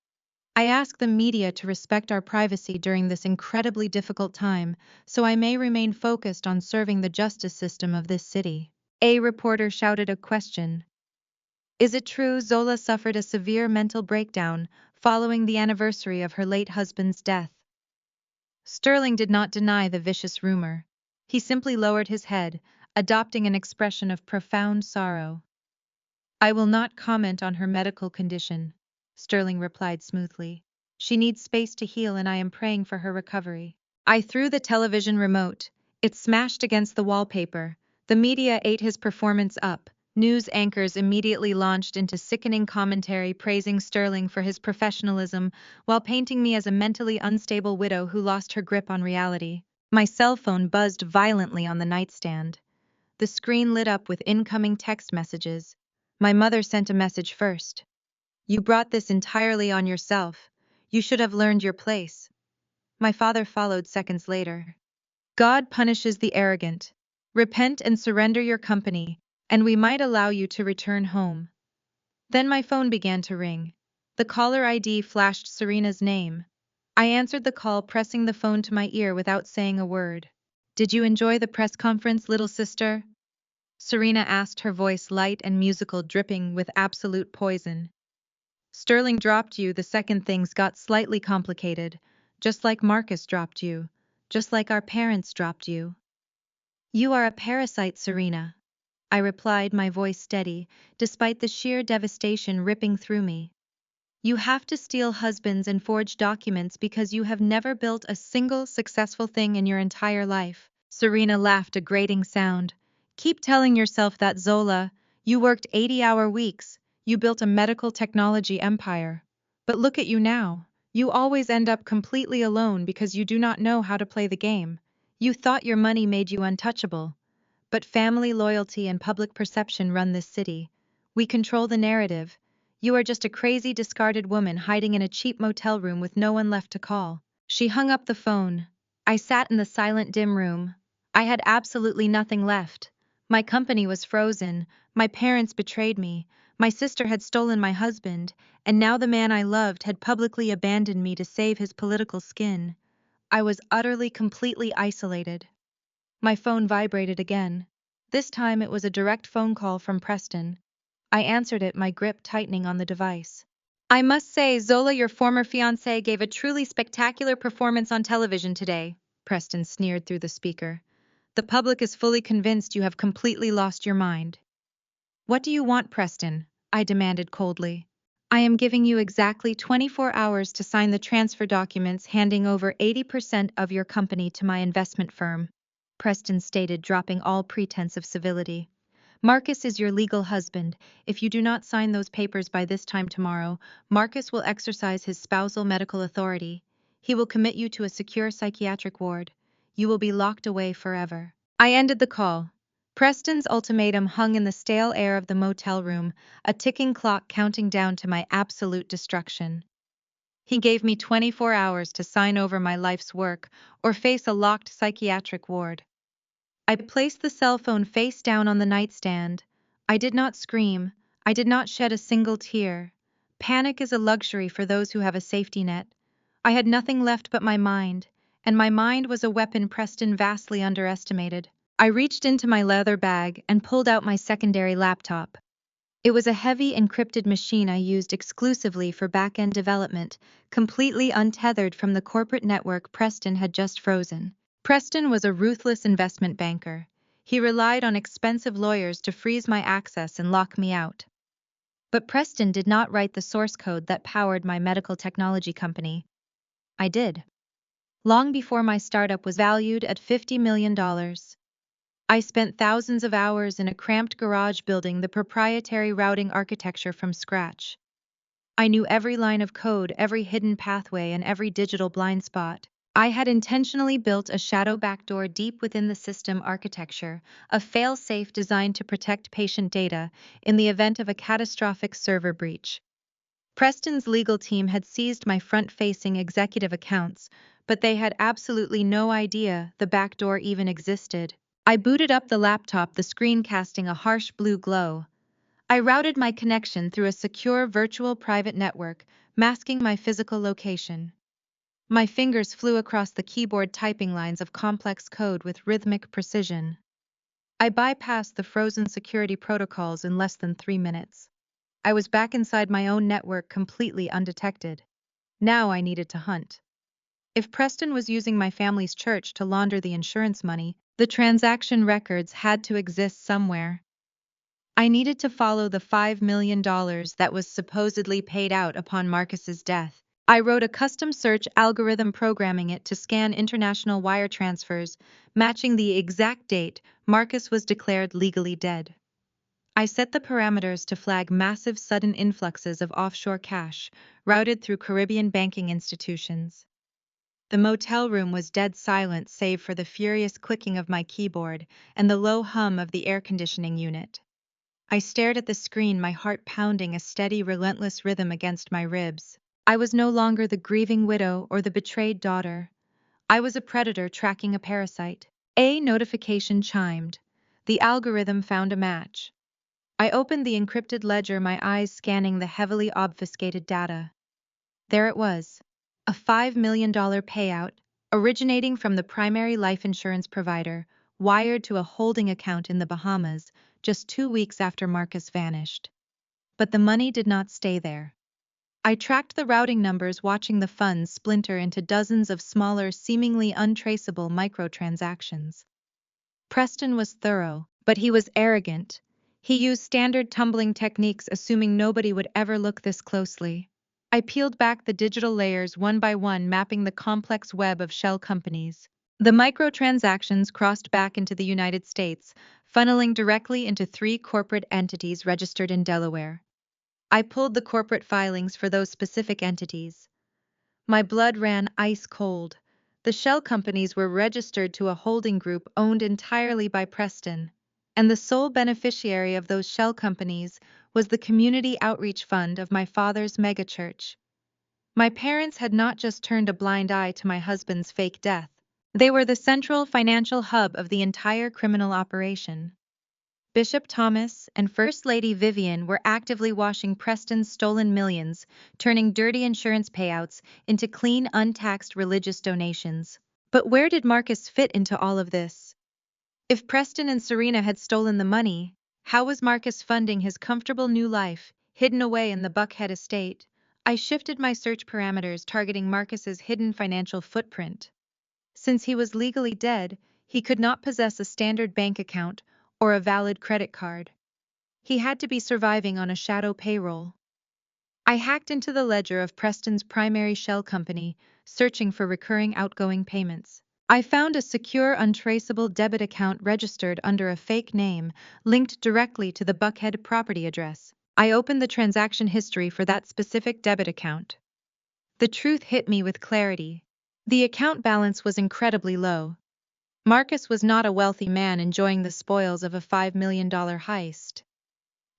I ask the media to respect our privacy during this incredibly difficult time, so I may remain focused on serving the justice system of this city. A reporter shouted a question. Is it true Zola suffered a severe mental breakdown following the anniversary of her late husband's death? Sterling did not deny the vicious rumor. He simply lowered his head, adopting an expression of profound sorrow. I will not comment on her medical condition, Sterling replied smoothly. She needs space to heal and I am praying for her recovery. I threw the television remote. It smashed against the wallpaper. The media ate his performance up. News anchors immediately launched into sickening commentary praising Sterling for his professionalism while painting me as a mentally unstable widow who lost her grip on reality. My cell phone buzzed violently on the nightstand. The screen lit up with incoming text messages. My mother sent a message first. You brought this entirely on yourself. You should have learned your place. My father followed seconds later. God punishes the arrogant. Repent and surrender your company, and we might allow you to return home. Then my phone began to ring. The caller ID flashed Serena's name. I answered the call, pressing the phone to my ear without saying a word. Did you enjoy the press conference, little sister? Serena asked, her voice light and musical, dripping with absolute poison. Sterling dropped you the second things got slightly complicated, just like Marcus dropped you, just like our parents dropped you. You are a parasite, Serena, I replied, my voice steady, despite the sheer devastation ripping through me. You have to steal husbands and forge documents because you have never built a single successful thing in your entire life. Serena laughed, a grating sound. Keep telling yourself that, Zola. You worked 80-hour weeks. You built a medical technology empire. But look at you now. You always end up completely alone because you do not know how to play the game. You thought your money made you untouchable. But family loyalty and public perception run this city. We control the narrative. You are just a crazy, discarded woman hiding in a cheap motel room with no one left to call. She hung up the phone. I sat in the silent, dim room. I had absolutely nothing left. My company was frozen. My parents betrayed me. My sister had stolen my husband, and now the man I loved had publicly abandoned me to save his political skin. I was utterly, completely isolated. My phone vibrated again. This time it was a direct phone call from Preston. I answered it, my grip tightening on the device. I must say, Zola, your former fiancé gave a truly spectacular performance on television today, Preston sneered through the speaker. The public is fully convinced you have completely lost your mind. What do you want, Preston? I demanded coldly. I am giving you exactly 24 hours to sign the transfer documents handing over 80% of your company to my investment firm, Preston stated, dropping all pretense of civility. Marcus is your legal husband. If you do not sign those papers by this time tomorrow, Marcus will exercise his spousal medical authority. He will commit you to a secure psychiatric ward. You will be locked away forever. I ended the call. Preston's ultimatum hung in the stale air of the motel room, a ticking clock counting down to my absolute destruction. He gave me 24 hours to sign over my life's work or face a locked psychiatric ward. I placed the cell phone face down on the nightstand. I did not scream. I did not shed a single tear. Panic is a luxury for those who have a safety net. I had nothing left but my mind, and my mind was a weapon Preston vastly underestimated. I reached into my leather bag and pulled out my secondary laptop. It was a heavy encrypted machine I used exclusively for back-end development, completely untethered from the corporate network Preston had just frozen. Preston was a ruthless investment banker. He relied on expensive lawyers to freeze my access and lock me out. But Preston did not write the source code that powered my medical technology company. I did. Long before my startup was valued at $50 million. I spent thousands of hours in a cramped garage building the proprietary routing architecture from scratch. I knew every line of code, every hidden pathway, and every digital blind spot. I had intentionally built a shadow backdoor deep within the system architecture, a fail-safe designed to protect patient data in the event of a catastrophic server breach. Preston's legal team had seized my front-facing executive accounts, but they had absolutely no idea the backdoor even existed. I booted up the laptop, the screen casting a harsh blue glow. I routed my connection through a secure virtual private network, masking my physical location. My fingers flew across the keyboard, typing lines of complex code with rhythmic precision. I bypassed the frozen security protocols in less than 3 minutes. I was back inside my own network, completely undetected. Now I needed to hunt. If Preston was using my family's church to launder the insurance money, the transaction records had to exist somewhere. I needed to follow the $5 million that was supposedly paid out upon Marcus's death. I wrote a custom search algorithm, programming it to scan international wire transfers, matching the exact date Marcus was declared legally dead. I set the parameters to flag massive sudden influxes of offshore cash, routed through Caribbean banking institutions. The motel room was dead silent save for the furious clicking of my keyboard and the low hum of the air conditioning unit. I stared at the screen, my heart pounding a steady, relentless rhythm against my ribs. I was no longer the grieving widow or the betrayed daughter. I was a predator tracking a parasite. A notification chimed. The algorithm found a match. I opened the encrypted ledger, my eyes scanning the heavily obfuscated data. There it was, a $5 million payout, originating from the primary life insurance provider, wired to a holding account in the Bahamas just 2 weeks after Marcus vanished. But the money did not stay there. I tracked the routing numbers, watching the funds splinter into dozens of smaller, seemingly untraceable microtransactions. Preston was thorough, but he was arrogant. He used standard tumbling techniques, assuming nobody would ever look this closely. I peeled back the digital layers one by one, mapping the complex web of shell companies. The microtransactions crossed back into the United States, funneling directly into 3 corporate entities registered in Delaware. I pulled the corporate filings for those specific entities. My blood ran ice cold. The shell companies were registered to a holding group owned entirely by Preston, and the sole beneficiary of those shell companies was the community outreach fund of my father's megachurch. My parents had not just turned a blind eye to my husband's fake death. They were the central financial hub of the entire criminal operation. Bishop Thomas and First Lady Vivian were actively washing Preston's stolen millions, turning dirty insurance payouts into clean, untaxed religious donations. But where did Marcus fit into all of this? If Preston and Serena had stolen the money, how was Marcus funding his comfortable new life, hidden away in the Buckhead estate? I shifted my search parameters, targeting Marcus's hidden financial footprint. Since he was legally dead, he could not possess a standard bank account or a valid credit card. He had to be surviving on a shadow payroll. I hacked into the ledger of Preston's primary shell company, searching for recurring outgoing payments. I found a secure, untraceable debit account registered under a fake name, linked directly to the Buckhead property address. I opened the transaction history for that specific debit account. The truth hit me with clarity. The account balance was incredibly low. Marcus was not a wealthy man enjoying the spoils of a $5 million heist.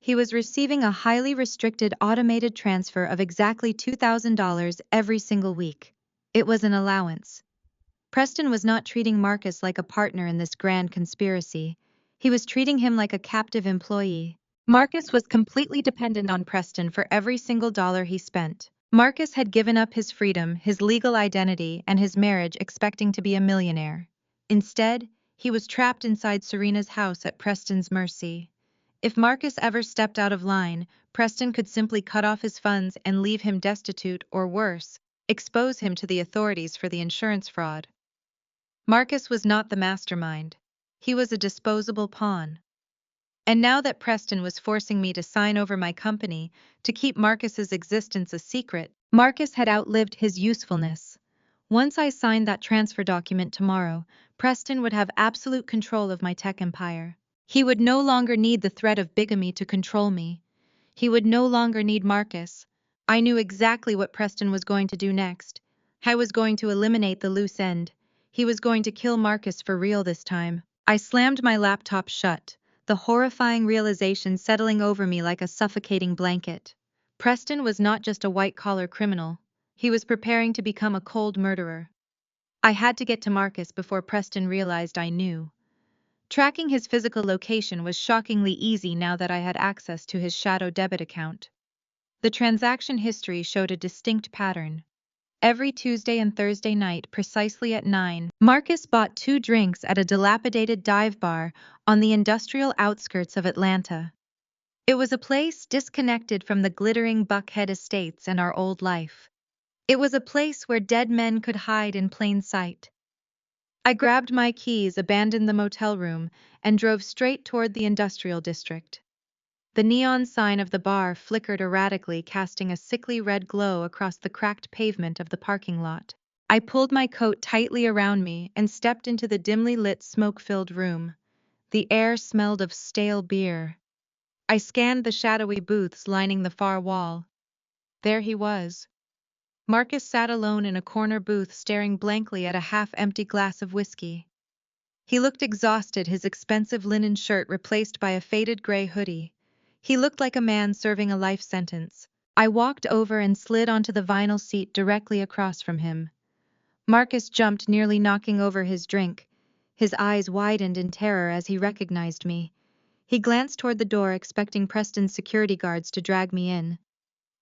He was receiving a highly restricted automated transfer of exactly $2,000 every single week. It was an allowance. Preston was not treating Marcus like a partner in this grand conspiracy. He was treating him like a captive employee. Marcus was completely dependent on Preston for every single dollar he spent. Marcus had given up his freedom, his legal identity, and his marriage, expecting to be a millionaire. Instead, he was trapped inside Serena's house at Preston's mercy. If Marcus ever stepped out of line, Preston could simply cut off his funds and leave him destitute, or worse, expose him to the authorities for the insurance fraud. Marcus was not the mastermind. He was a disposable pawn. And now that Preston was forcing me to sign over my company to keep Marcus's existence a secret, Marcus had outlived his usefulness. Once I signed that transfer document tomorrow, Preston would have absolute control of my tech empire. He would no longer need the threat of bigamy to control me. He would no longer need Marcus. I knew exactly what Preston was going to do next. I was going to eliminate the loose end. He was going to kill Marcus for real this time. I slammed my laptop shut, the horrifying realization settling over me like a suffocating blanket. Preston was not just a white-collar criminal. He was preparing to become a cold murderer. I had to get to Marcus before Preston realized I knew. Tracking his physical location was shockingly easy now that I had access to his shadow debit account. The transaction history showed a distinct pattern. Every Tuesday and Thursday night, precisely at 9, Marcus bought 2 drinks at a dilapidated dive bar on the industrial outskirts of Atlanta. It was a place disconnected from the glittering Buckhead estates and our old life. It was a place where dead men could hide in plain sight. I grabbed my keys, abandoned the motel room, and drove straight toward the industrial district. The neon sign of the bar flickered erratically, casting a sickly red glow across the cracked pavement of the parking lot. I pulled my coat tightly around me and stepped into the dimly lit, smoke-filled room. The air smelled of stale beer. I scanned the shadowy booths lining the far wall. There he was. Marcus sat alone in a corner booth, staring blankly at a half-empty glass of whiskey. He looked exhausted, his expensive linen shirt replaced by a faded gray hoodie. He looked like a man serving a life sentence. I walked over and slid onto the vinyl seat directly across from him. Marcus jumped, nearly knocking over his drink. His eyes widened in terror as he recognized me. He glanced toward the door, expecting Preston's security guards to drag me in.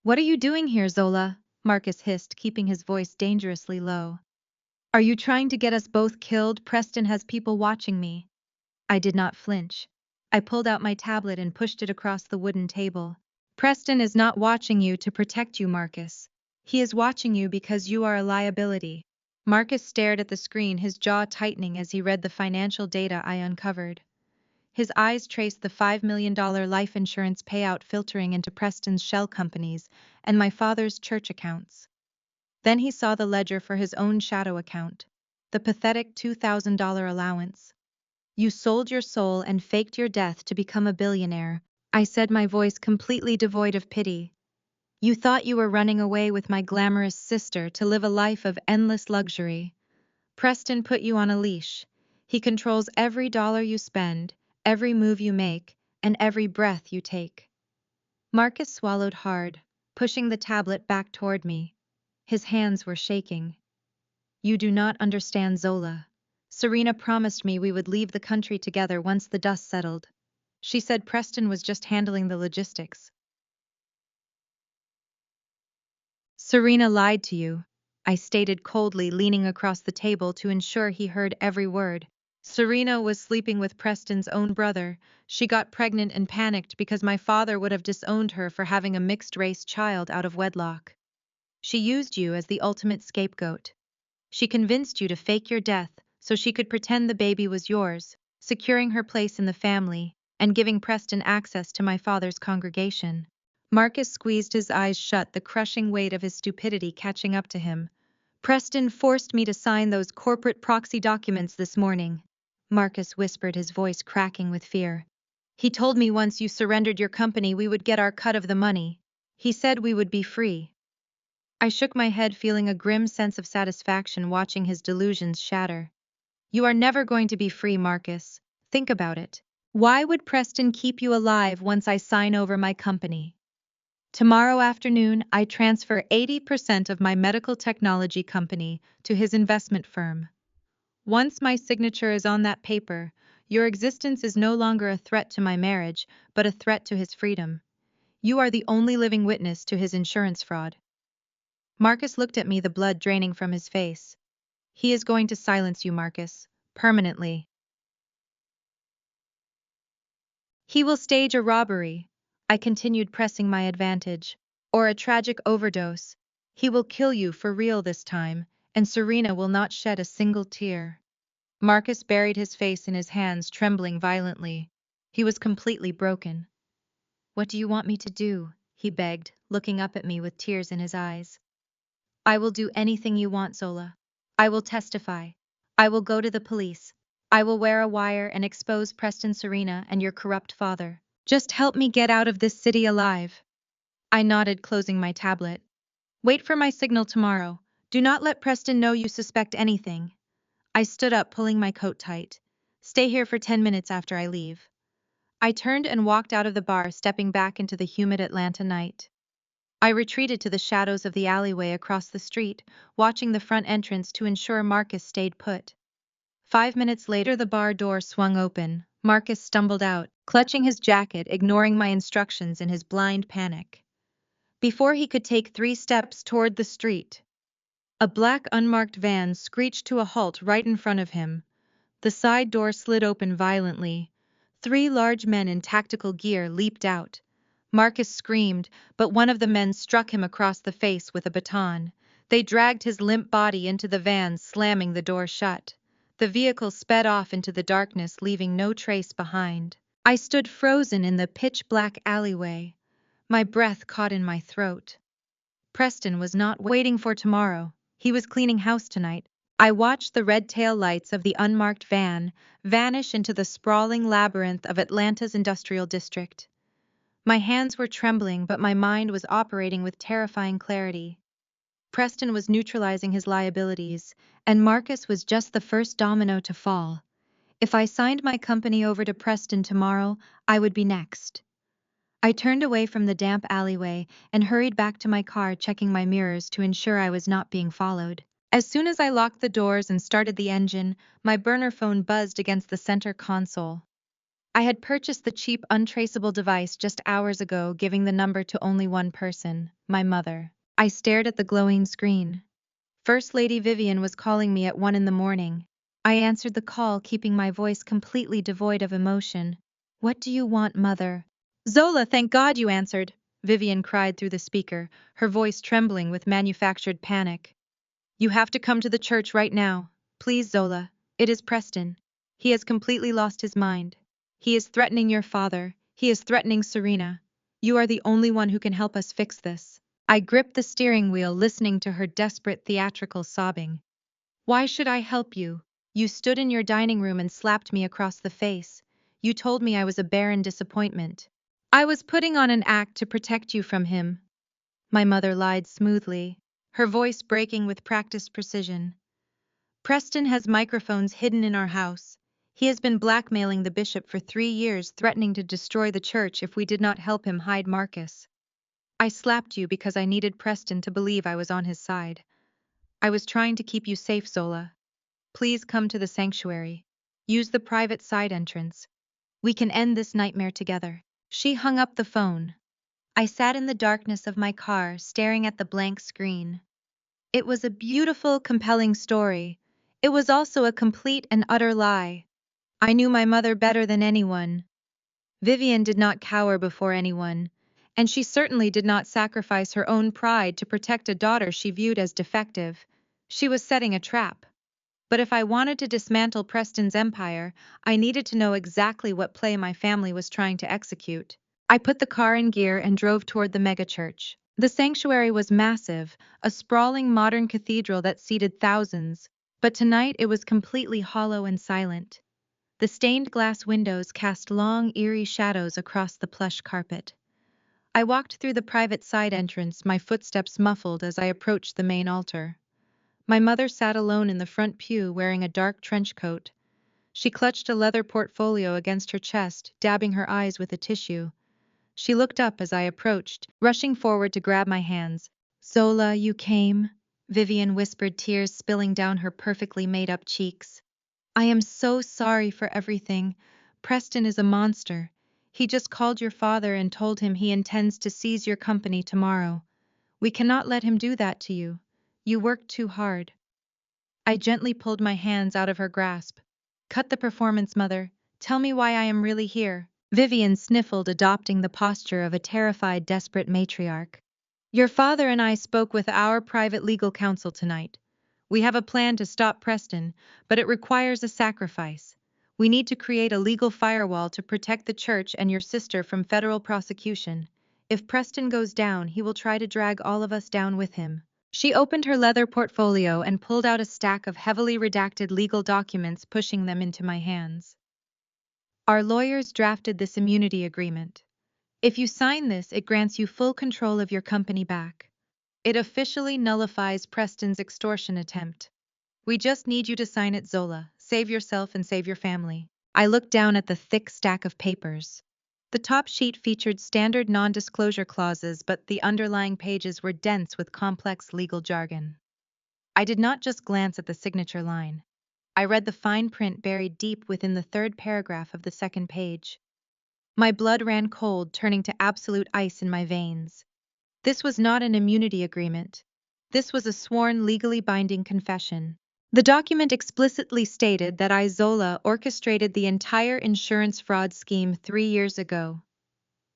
"What are you doing here, Zola?" Marcus hissed, keeping his voice dangerously low. "Are you trying to get us both killed? Preston has people watching me." I did not flinch. I pulled out my tablet and pushed it across the wooden table. "Preston is not watching you to protect you, Marcus. He is watching you because you are a liability." Marcus stared at the screen, his jaw tightening as he read the financial data I uncovered. His eyes traced the $5 million life insurance payout filtering into Preston's shell companies and my father's church accounts. Then he saw the ledger for his own shadow account, the pathetic $2,000 allowance. "You sold your soul and faked your death to become a billionaire," I said, my voice completely devoid of pity. "You thought you were running away with my glamorous sister to live a life of endless luxury. Preston put you on a leash. He controls every dollar you spend, every move you make, and every breath you take." Marcus swallowed hard, pushing the tablet back toward me. His hands were shaking. "You do not understand, Zola. Serena promised me we would leave the country together once the dust settled. She said Preston was just handling the logistics." "Serena lied to you," I stated coldly, leaning across the table to ensure he heard every word. "Serena was sleeping with Preston's own brother. She got pregnant and panicked because my father would have disowned her for having a mixed-race child out of wedlock. She used you as the ultimate scapegoat. She convinced you to fake your death so she could pretend the baby was yours, securing her place in the family and giving Preston access to my father's congregation." Marcus squeezed his eyes shut, the crushing weight of his stupidity catching up to him. "Preston forced me to sign those corporate proxy documents this morning," Marcus whispered, his voice cracking with fear. "He told me once you surrendered your company we would get our cut of the money. He said we would be free." I shook my head, feeling a grim sense of satisfaction watching his delusions shatter. "You are never going to be free, Marcus. Think about it. Why would Preston keep you alive once I sign over my company? Tomorrow afternoon, I transfer 80% of my medical technology company to his investment firm. Once my signature is on that paper, your existence is no longer a threat to my marriage, but a threat to his freedom. You are the only living witness to his insurance fraud." Marcus looked at me, the blood draining from his face. "He is going to silence you, Marcus, permanently. He will stage a robbery," I continued, pressing my advantage, "or a tragic overdose. He will kill you for real this time, and Serena will not shed a single tear." Marcus buried his face in his hands, trembling violently. He was completely broken. "What do you want me to do?" he begged, looking up at me with tears in his eyes. "I will do anything you want, Zola. I will testify. I will go to the police. I will wear a wire and expose Preston, Serena, and your corrupt father. Just help me get out of this city alive." I nodded, closing my tablet. "Wait for my signal tomorrow. Do not let Preston know you suspect anything. I stood up, pulling my coat tight. Stay here for 10 minutes after I leave. I turned and walked out of the bar, stepping back into the humid Atlanta night. I retreated to the shadows of the alleyway across the street, watching the front entrance to ensure Marcus stayed put. 5 minutes later, the bar door swung open. Marcus stumbled out, clutching his jacket, ignoring my instructions in his blind panic. Before he could take 3 steps toward the street, a black unmarked van screeched to a halt right in front of him. The side door slid open violently. 3 large men in tactical gear leaped out. Marcus screamed, but one of the men struck him across the face with a baton. They dragged his limp body into the van, slamming the door shut. The vehicle sped off into the darkness, leaving no trace behind. I stood frozen in the pitch-black alleyway, my breath caught in my throat. Preston was not waiting for tomorrow. He was cleaning house tonight. I watched the red tail lights of the unmarked van vanish into the sprawling labyrinth of Atlanta's industrial district. My hands were trembling, but my mind was operating with terrifying clarity. Preston was neutralizing his liabilities, and Marcus was just the first domino to fall. If I signed my company over to Preston tomorrow, I would be next. I turned away from the damp alleyway and hurried back to my car, checking my mirrors to ensure I was not being followed. As soon as I locked the doors and started the engine, my burner phone buzzed against the center console. I had purchased the cheap, untraceable device just hours ago, giving the number to only one person, my mother. I stared at the glowing screen. First Lady Vivian was calling me at 1 in the morning. I answered the call, keeping my voice completely devoid of emotion. "What do you want, Mother?" "Zola, thank God you answered," Vivian cried through the speaker, her voice trembling with manufactured panic. "You have to come to the church right now. Please, Zola. It is Preston. He has completely lost his mind. He is threatening your father. He is threatening Serena. You are the only one who can help us fix this." I gripped the steering wheel, listening to her desperate theatrical sobbing. "Why should I help you? You stood in your dining room and slapped me across the face. You told me I was a barren disappointment. I was putting on an act to protect you from him." My mother lied smoothly, her voice breaking with practiced precision. "Preston has microphones hidden in our house. He has been blackmailing the bishop for 3 years, threatening to destroy the church if we did not help him hide Marcus. I slapped you because I needed Preston to believe I was on his side. I was trying to keep you safe, Zola. Please come to the sanctuary. Use the private side entrance. We can end this nightmare together." She hung up the phone. I sat in the darkness of my car, staring at the blank screen. It was a beautiful, compelling story. It was also a complete and utter lie. I knew my mother better than anyone. Vivian did not cower before anyone, and she certainly did not sacrifice her own pride to protect a daughter she viewed as defective. She was setting a trap. But if I wanted to dismantle Preston's empire, I needed to know exactly what play my family was trying to execute. I put the car in gear and drove toward the megachurch. The sanctuary was massive, a sprawling modern cathedral that seated thousands, but tonight it was completely hollow and silent. The stained glass windows cast long, eerie shadows across the plush carpet. I walked through the private side entrance, my footsteps muffled as I approached the main altar. My mother sat alone in the front pew, wearing a dark trench coat. She clutched a leather portfolio against her chest, dabbing her eyes with a tissue. She looked up as I approached, rushing forward to grab my hands. "Zola, you came," Vivian whispered, tears spilling down her perfectly made-up cheeks. "I am so sorry for everything. Preston is a monster. He just called your father and told him he intends to seize your company tomorrow. We cannot let him do that to you. You worked too hard." I gently pulled my hands out of her grasp. "Cut the performance, Mother. Tell me why I am really here." Vivian sniffled, adopting the posture of a terrified, desperate matriarch. "Your father and I spoke with our private legal counsel tonight. We have a plan to stop Preston, but it requires a sacrifice. We need to create a legal firewall to protect the church and your sister from federal prosecution. If Preston goes down, he will try to drag all of us down with him." She opened her leather portfolio and pulled out a stack of heavily redacted legal documents, pushing them into my hands. "Our lawyers drafted this immunity agreement. If you sign this, it grants you full control of your company back. It officially nullifies Preston's extortion attempt. We just need you to sign it, Zola. Save yourself and save your family. I looked down at the thick stack of papers. The top sheet featured standard non-disclosure clauses, but the underlying pages were dense with complex legal jargon. I did not just glance at the signature line. I read the fine print buried deep within the third paragraph of the second page. My blood ran cold, turning to absolute ice in my veins. This was not an immunity agreement. This was a sworn, legally binding confession. The document explicitly stated that I, Zola, orchestrated the entire insurance fraud scheme 3 years ago.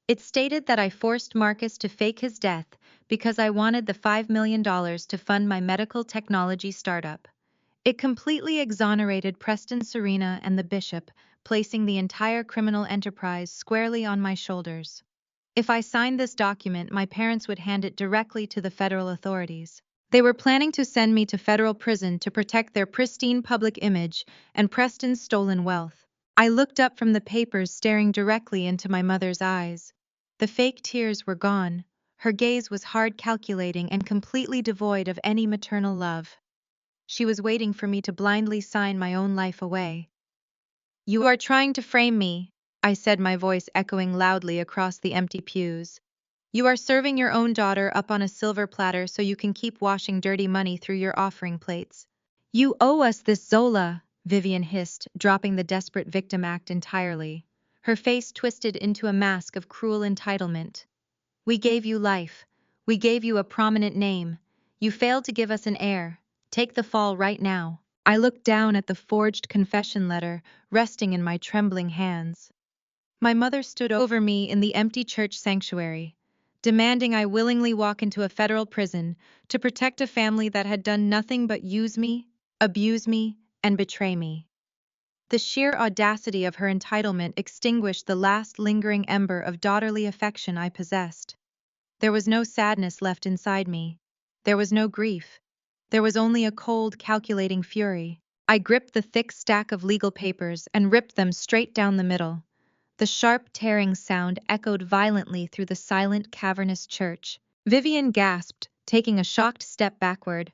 It stated that I forced Marcus to fake his death because I wanted the $5 million to fund my medical technology startup. It completely exonerated Preston, Serena, and the bishop, placing the entire criminal enterprise squarely on my shoulders. If I signed this document, my parents would hand it directly to the federal authorities. They were planning to send me to federal prison to protect their pristine public image and Preston's stolen wealth. I looked up from the papers, staring directly into my mother's eyes. The fake tears were gone. Her gaze was hard, calculating, and completely devoid of any maternal love. She was waiting for me to blindly sign my own life away. "You are trying to frame me," I said, my voice echoing loudly across the empty pews. "You are serving your own daughter up on a silver platter so you can keep washing dirty money through your offering plates." "You owe us this, Zola," Vivian hissed, dropping the desperate victim act entirely. Her face twisted into a mask of cruel entitlement. "We gave you life. We gave you a prominent name. You failed to give us an heir. Take the fall right now." I looked down at the forged confession letter, resting in my trembling hands. My mother stood over me in the empty church sanctuary, demanding I willingly walk into a federal prison to protect a family that had done nothing but use me, abuse me, and betray me. The sheer audacity of her entitlement extinguished the last lingering ember of daughterly affection I possessed. There was no sadness left inside me. There was no grief. There was only a cold, calculating fury. I gripped the thick stack of legal papers and ripped them straight down the middle. The sharp, tearing sound echoed violently through the silent, cavernous church. Vivian gasped, taking a shocked step backward.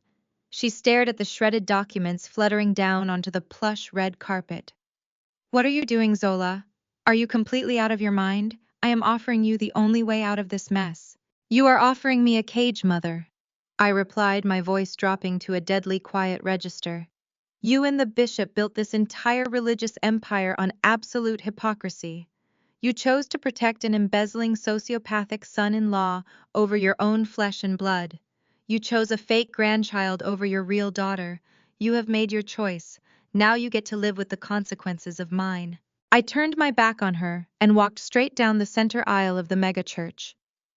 She stared at the shredded documents fluttering down onto the plush red carpet. "What are you doing, Zola? Are you completely out of your mind? I am offering you the only way out of this mess." "You are offering me a cage, Mother," I replied, my voice dropping to a deadly quiet register. "You and the bishop built this entire religious empire on absolute hypocrisy. You chose to protect an embezzling sociopathic son-in-law over your own flesh and blood. You chose a fake grandchild over your real daughter. You have made your choice. Now you get to live with the consequences of mine." I turned my back on her and walked straight down the center aisle of the megachurch.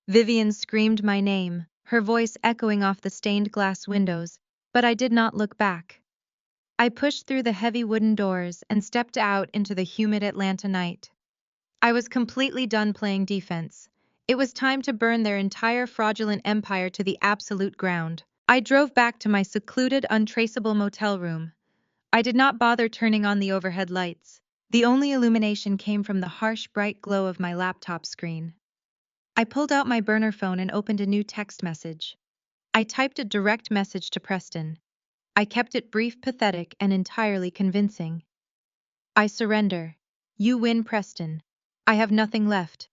Vivian screamed my name, her voice echoing off the stained glass windows, but I did not look back. I pushed through the heavy wooden doors and stepped out into the humid Atlanta night. I was completely done playing defense. It was time to burn their entire fraudulent empire to the absolute ground. I drove back to my secluded, untraceable motel room. I did not bother turning on the overhead lights. The only illumination came from the harsh, bright glow of my laptop screen. I pulled out my burner phone and opened a new text message. I typed a direct message to Preston. I kept it brief, pathetic, and entirely convincing. "I surrender. You win, Preston. I have nothing left.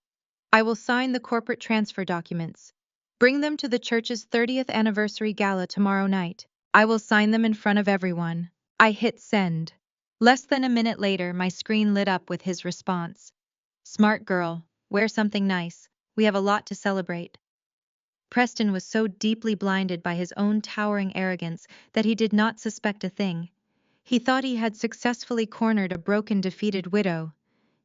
I will sign the corporate transfer documents. Bring them to the church's 30th anniversary gala tomorrow night. I will sign them in front of everyone." I hit send. Less than a minute later, my screen lit up with his response. "Smart girl. Wear something nice. We have a lot to celebrate." Preston was so deeply blinded by his own towering arrogance that he did not suspect a thing. He thought he had successfully cornered a broken, defeated widow.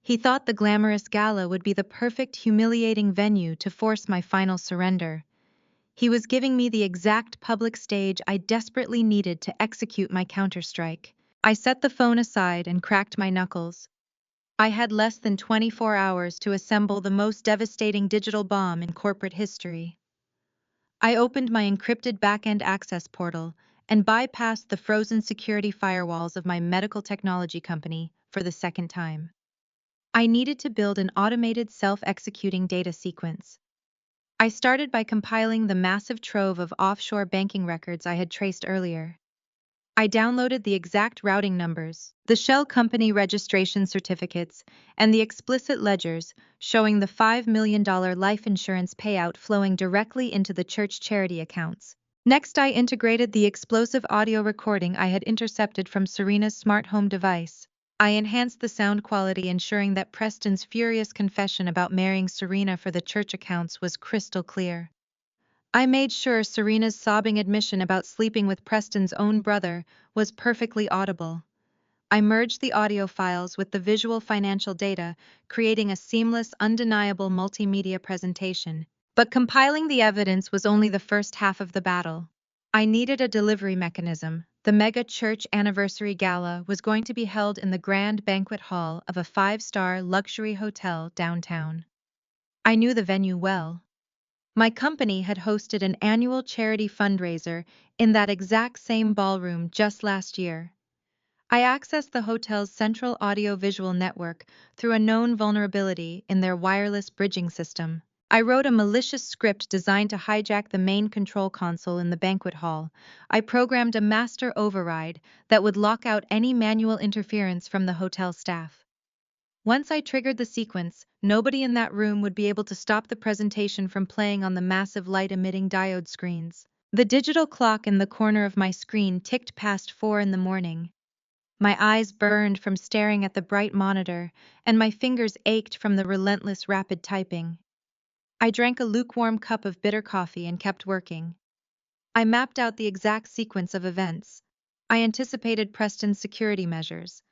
He thought the glamorous gala would be the perfect, humiliating venue to force my final surrender. He was giving me the exact public stage I desperately needed to execute my counterstrike. I set the phone aside and cracked my knuckles. I had less than 24 hours to assemble the most devastating digital bomb in corporate history. I opened my encrypted back-end access portal and bypassed the frozen security firewalls of my medical technology company for the second time. I needed to build an automated self-executing data sequence. I started by compiling the massive trove of offshore banking records I had traced earlier. I downloaded the exact routing numbers, the shell company registration certificates, and the explicit ledgers showing the $5 million life insurance payout flowing directly into the church charity accounts. Next, I integrated the explosive audio recording I had intercepted from Serena's smart home device. I enhanced the sound quality, ensuring that Preston's furious confession about marrying Serena for the church accounts was crystal clear. I made sure Serena's sobbing admission about sleeping with Preston's own brother was perfectly audible. I merged the audio files with the visual financial data, creating a seamless, undeniable multimedia presentation. But compiling the evidence was only the first half of the battle. I needed a delivery mechanism. The mega church anniversary gala was going to be held in the grand banquet hall of a five-star luxury hotel downtown. I knew the venue well. My company had hosted an annual charity fundraiser in that exact same ballroom just last year. I accessed the hotel's central audio-visual network through a known vulnerability in their wireless bridging system. I wrote a malicious script designed to hijack the main control console in the banquet hall. I programmed a master override that would lock out any manual interference from the hotel staff. Once I triggered the sequence, nobody in that room would be able to stop the presentation from playing on the massive light-emitting diode screens. The digital clock in the corner of my screen ticked past 4 in the morning. My eyes burned from staring at the bright monitor, and my fingers ached from the relentless rapid typing. I drank a lukewarm cup of bitter coffee and kept working. I mapped out the exact sequence of events. I anticipated Preston's security measures.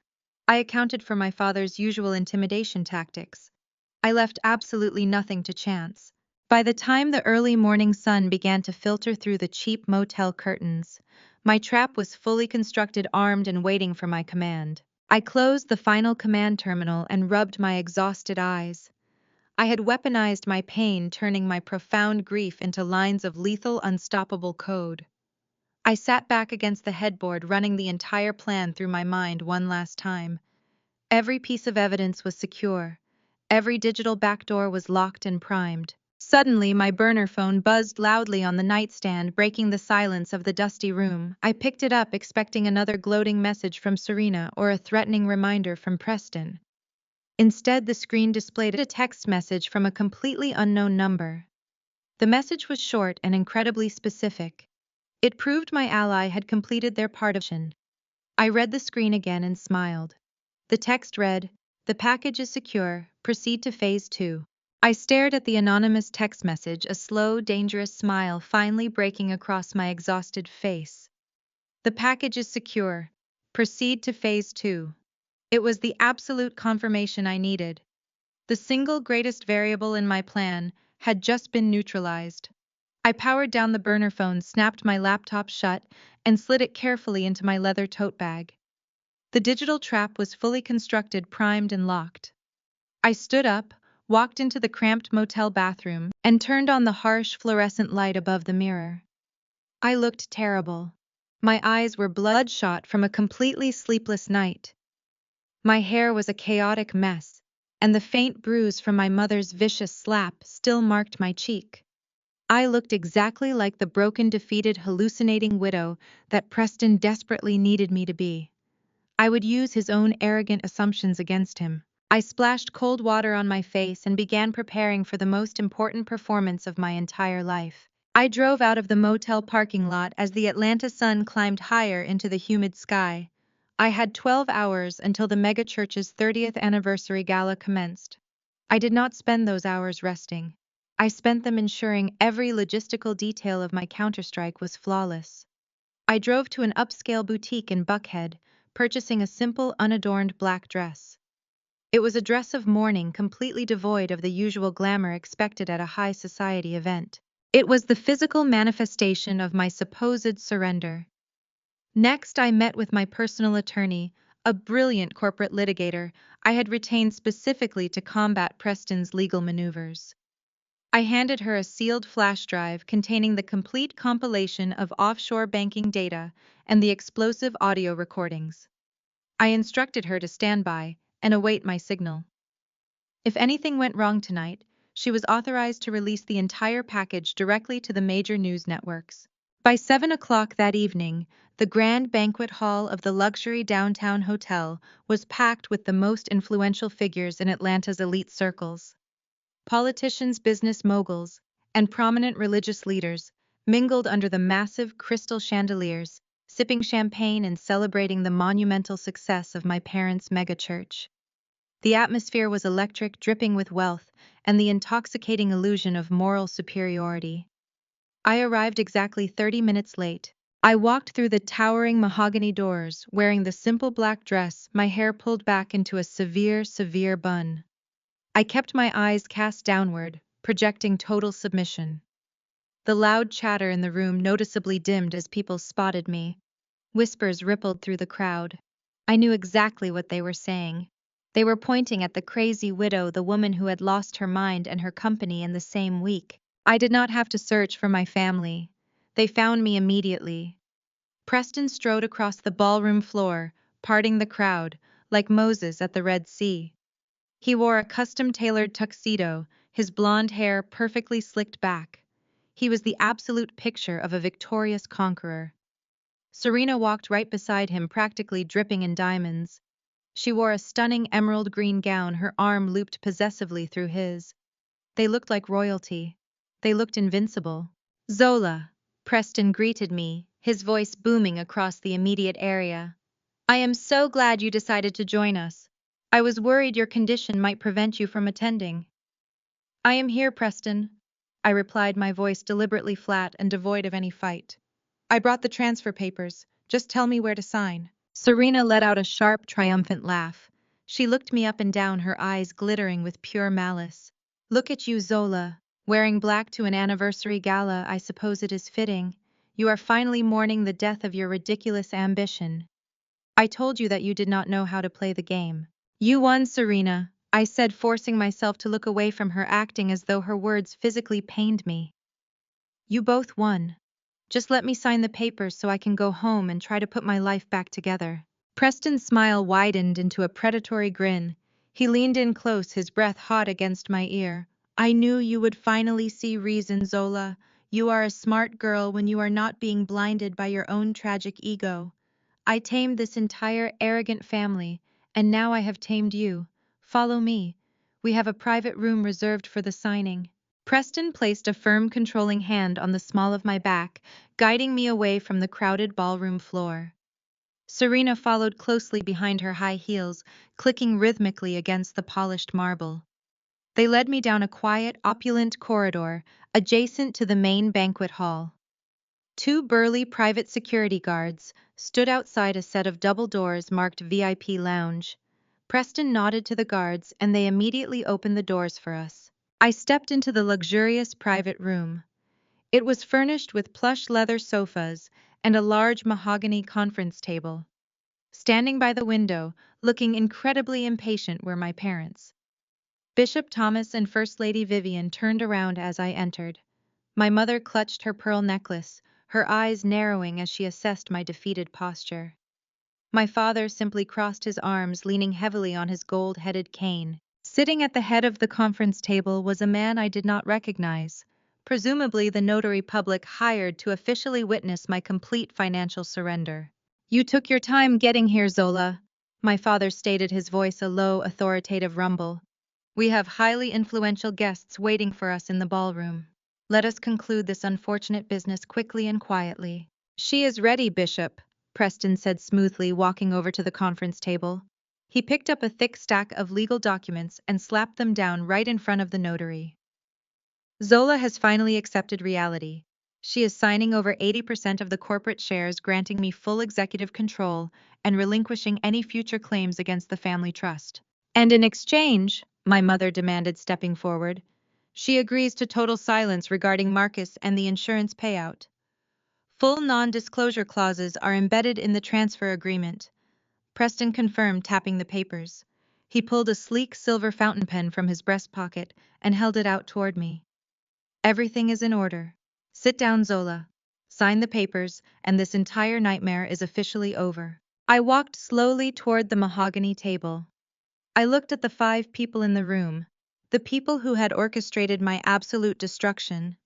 I accounted for my father's usual intimidation tactics. I left absolutely nothing to chance. By the time the early morning sun began to filter through the cheap motel curtains, my trap was fully constructed, armed, and waiting for my command. I closed the final command terminal and rubbed my exhausted eyes. I had weaponized my pain, turning my profound grief into lines of lethal, unstoppable code. I sat back against the headboard, running the entire plan through my mind one last time. Every piece of evidence was secure. Every digital backdoor was locked and primed. Suddenly, my burner phone buzzed loudly on the nightstand, breaking the silence of the dusty room. I picked it up, expecting another gloating message from Serena or a threatening reminder from Preston. Instead, the screen displayed a text message from a completely unknown number. The message was short and incredibly specific. It proved my ally had completed their part of the mission. I read the screen again and smiled. The text read, "The package is secure, proceed to phase 2. I stared at the anonymous text message, a slow, dangerous smile finally breaking across my exhausted face. The package is secure. Proceed to phase 2. It was the absolute confirmation I needed. The single greatest variable in my plan had just been neutralized. I powered down the burner phone, snapped my laptop shut, and slid it carefully into my leather tote bag. The digital trap was fully constructed, primed, and locked. I stood up, walked into the cramped motel bathroom, and turned on the harsh fluorescent light above the mirror. I looked terrible. My eyes were bloodshot from a completely sleepless night. My hair was a chaotic mess, and the faint bruise from my mother's vicious slap still marked my cheek. I looked exactly like the broken, defeated, hallucinating widow that Preston desperately needed me to be. I would use his own arrogant assumptions against him. I splashed cold water on my face and began preparing for the most important performance of my entire life. I drove out of the motel parking lot as the Atlanta sun climbed higher into the humid sky. I had 12 hours until the megachurch's 30th anniversary gala commenced. I did not spend those hours resting. I spent them ensuring every logistical detail of my counterstrike was flawless. I drove to an upscale boutique in Buckhead, purchasing a simple, unadorned black dress. It was a dress of mourning, completely devoid of the usual glamour expected at a high society event. It was the physical manifestation of my supposed surrender. Next, I met with my personal attorney, a brilliant corporate litigator I had retained specifically to combat Preston's legal maneuvers. I handed her a sealed flash drive containing the complete compilation of offshore banking data and the explosive audio recordings. I instructed her to stand by and await my signal. If anything went wrong tonight, she was authorized to release the entire package directly to the major news networks. By 7 o'clock that evening, the grand banquet hall of the luxury downtown hotel was packed with the most influential figures in Atlanta's elite circles. Politicians, business moguls, and prominent religious leaders mingled under the massive crystal chandeliers, sipping champagne and celebrating the monumental success of my parents' megachurch. The atmosphere was electric, dripping with wealth, and the intoxicating illusion of moral superiority. I arrived exactly 30 minutes late. I walked through the towering mahogany doors, wearing the simple black dress, my hair pulled back into a severe bun. I kept my eyes cast downward, projecting total submission. The loud chatter in the room noticeably dimmed as people spotted me. Whispers rippled through the crowd. I knew exactly what they were saying. They were pointing at the crazy widow, the woman who had lost her mind and her company in the same week. I did not have to search for my family. They found me immediately. Preston strode across the ballroom floor, parting the crowd, like Moses at the Red Sea. He wore a custom-tailored tuxedo, his blonde hair perfectly slicked back. He was the absolute picture of a victorious conqueror. Serena walked right beside him, practically dripping in diamonds. She wore a stunning emerald green gown, her arm looped possessively through his. They looked like royalty. They looked invincible. Zola, Preston greeted me, his voice booming across the immediate area. I am so glad you decided to join us. I was worried your condition might prevent you from attending. I am here, Preston, I replied, my voice deliberately flat and devoid of any fight. I brought the transfer papers. Just tell me where to sign. Serena let out a sharp, triumphant laugh. She looked me up and down, her eyes glittering with pure malice. Look at you, Zola. Wearing black to an anniversary gala, I suppose it is fitting. You are finally mourning the death of your ridiculous ambition. I told you that you did not know how to play the game. You won, Serena, I said, forcing myself to look away from her, acting as though her words physically pained me. You both won. Just let me sign the papers so I can go home and try to put my life back together. Preston's smile widened into a predatory grin. He leaned in close, his breath hot against my ear. I knew you would finally see reason, Zola. You are a smart girl when you are not being blinded by your own tragic ego. I tamed this entire arrogant family, and now I have tamed you. Follow me. We have a private room reserved for the signing. Preston placed a firm, controlling hand on the small of my back, guiding me away from the crowded ballroom floor. Serena followed closely behind, her high heels clicking rhythmically against the polished marble. They led me down a quiet, opulent corridor adjacent to the main banquet hall. Two burly private security guards stood outside a set of double doors marked VIP Lounge. Preston nodded to the guards, and they immediately opened the doors for us. I stepped into the luxurious private room. It was furnished with plush leather sofas and a large mahogany conference table. Standing by the window, looking incredibly impatient, were my parents. Bishop Thomas and First Lady Vivian turned around as I entered. My mother clutched her pearl necklace, her eyes narrowing as she assessed my defeated posture. My father simply crossed his arms, leaning heavily on his gold-headed cane. Sitting at the head of the conference table was a man I did not recognize, presumably the notary public hired to officially witness my complete financial surrender. You took your time getting here, Zola, my father stated, his voice a low, authoritative rumble. We have highly influential guests waiting for us in the ballroom. Let us conclude this unfortunate business quickly and quietly. She is ready, Bishop, Preston said smoothly, walking over to the conference table. He picked up a thick stack of legal documents and slapped them down right in front of the notary. Zola has finally accepted reality. She is signing over 80% of the corporate shares, granting me full executive control and relinquishing any future claims against the family trust. And in exchange, my mother demanded, stepping forward, she agrees to total silence regarding Marcus and the insurance payout. Full non-disclosure clauses are embedded in the transfer agreement. Preston confirmed, tapping the papers. He pulled a sleek silver fountain pen from his breast pocket and held it out toward me. Everything is in order. Sit down, Zola. Sign the papers, and this entire nightmare is officially over. I walked slowly toward the mahogany table. I looked at the 5 people in the room, The people who had orchestrated my absolute destruction.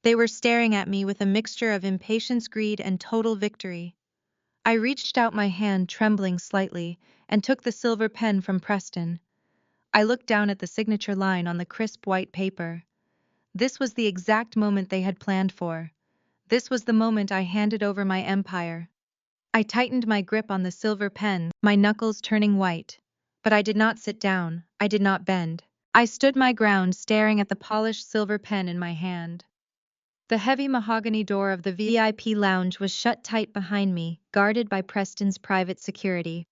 They were staring at me with a mixture of impatience, greed, and total victory. I reached out my hand, trembling slightly, and took the silver pen from Preston. I looked down at the signature line on the crisp white paper. This was the exact moment they had planned for. This was the moment I handed over my empire. I tightened my grip on the silver pen, my knuckles turning white. But I did not sit down, I did not bend. I stood my ground, staring at the polished silver pen in my hand. The heavy mahogany door of the VIP lounge was shut tight behind me, guarded by Preston's private security.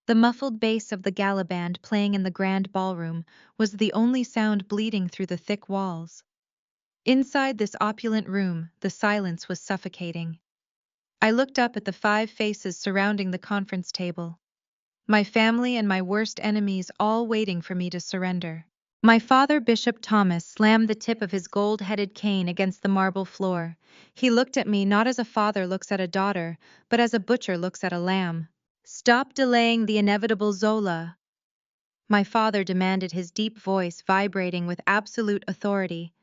The muffled bass of the gala band playing in the grand ballroom was the only sound bleeding through the thick walls. Inside this opulent room, the silence was suffocating. I looked up at the 5 faces surrounding the conference table. My family and my worst enemies all waiting for me to surrender. My father, Bishop Thomas, slammed the tip of his gold-headed cane against the marble floor. He looked at me not as a father looks at a daughter, but as a butcher looks at a lamb. "Stop delaying the inevitable, Zola," my father demanded, his deep voice vibrating with absolute authority.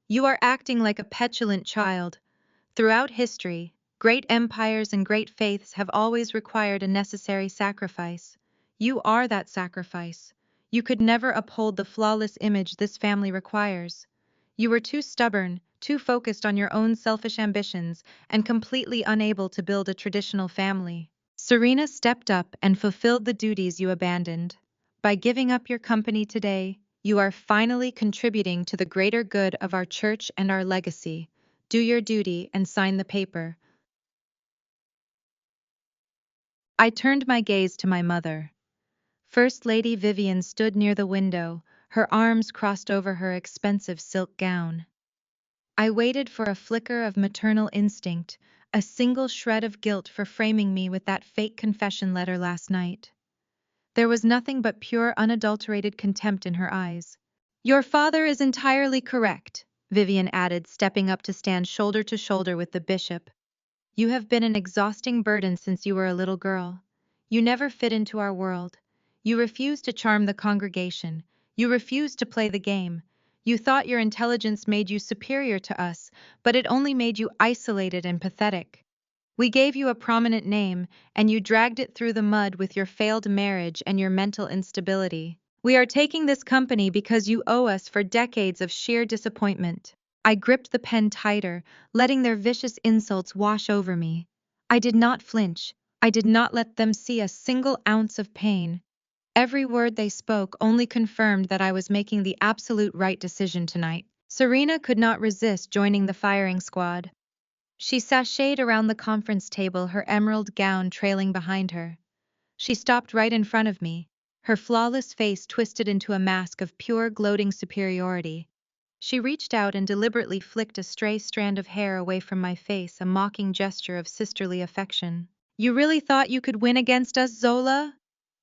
"You are acting like a petulant child. Throughout history, great empires and great faiths have always required a necessary sacrifice. You are that sacrifice. You could never uphold the flawless image this family requires. You were too stubborn, too focused on your own selfish ambitions, and completely unable to build a traditional family. Serena stepped up and fulfilled the duties you abandoned. By giving up your company today, you are finally contributing to the greater good of our church and our legacy. Do your duty and sign the paper." I turned my gaze to my mother. First Lady Vivian stood near the window, her arms crossed over her expensive silk gown. I waited for a flicker of maternal instinct, a single shred of guilt for framing me with that fake confession letter last night. There was nothing but pure, unadulterated contempt in her eyes. "Your father is entirely correct," Vivian added, stepping up to stand shoulder to shoulder with the bishop. "You have been an exhausting burden since you were a little girl. You never fit into our world. You refused to charm the congregation. You refused to play the game. You thought your intelligence made you superior to us, but it only made you isolated and pathetic. We gave you a prominent name, and you dragged it through the mud with your failed marriage and your mental instability. We are taking this company because you owe us for decades of sheer disappointment." I gripped the pen tighter, letting their vicious insults wash over me. I did not flinch. I did not let them see a single ounce of pain. Every word they spoke only confirmed that I was making the absolute right decision tonight. Serena could not resist joining the firing squad. She sashayed around the conference table, her emerald gown trailing behind her. She stopped right in front of me, her flawless face twisted into a mask of pure, gloating superiority. She reached out and deliberately flicked a stray strand of hair away from my face, a mocking gesture of sisterly affection. "You really thought you could win against us, Zola?"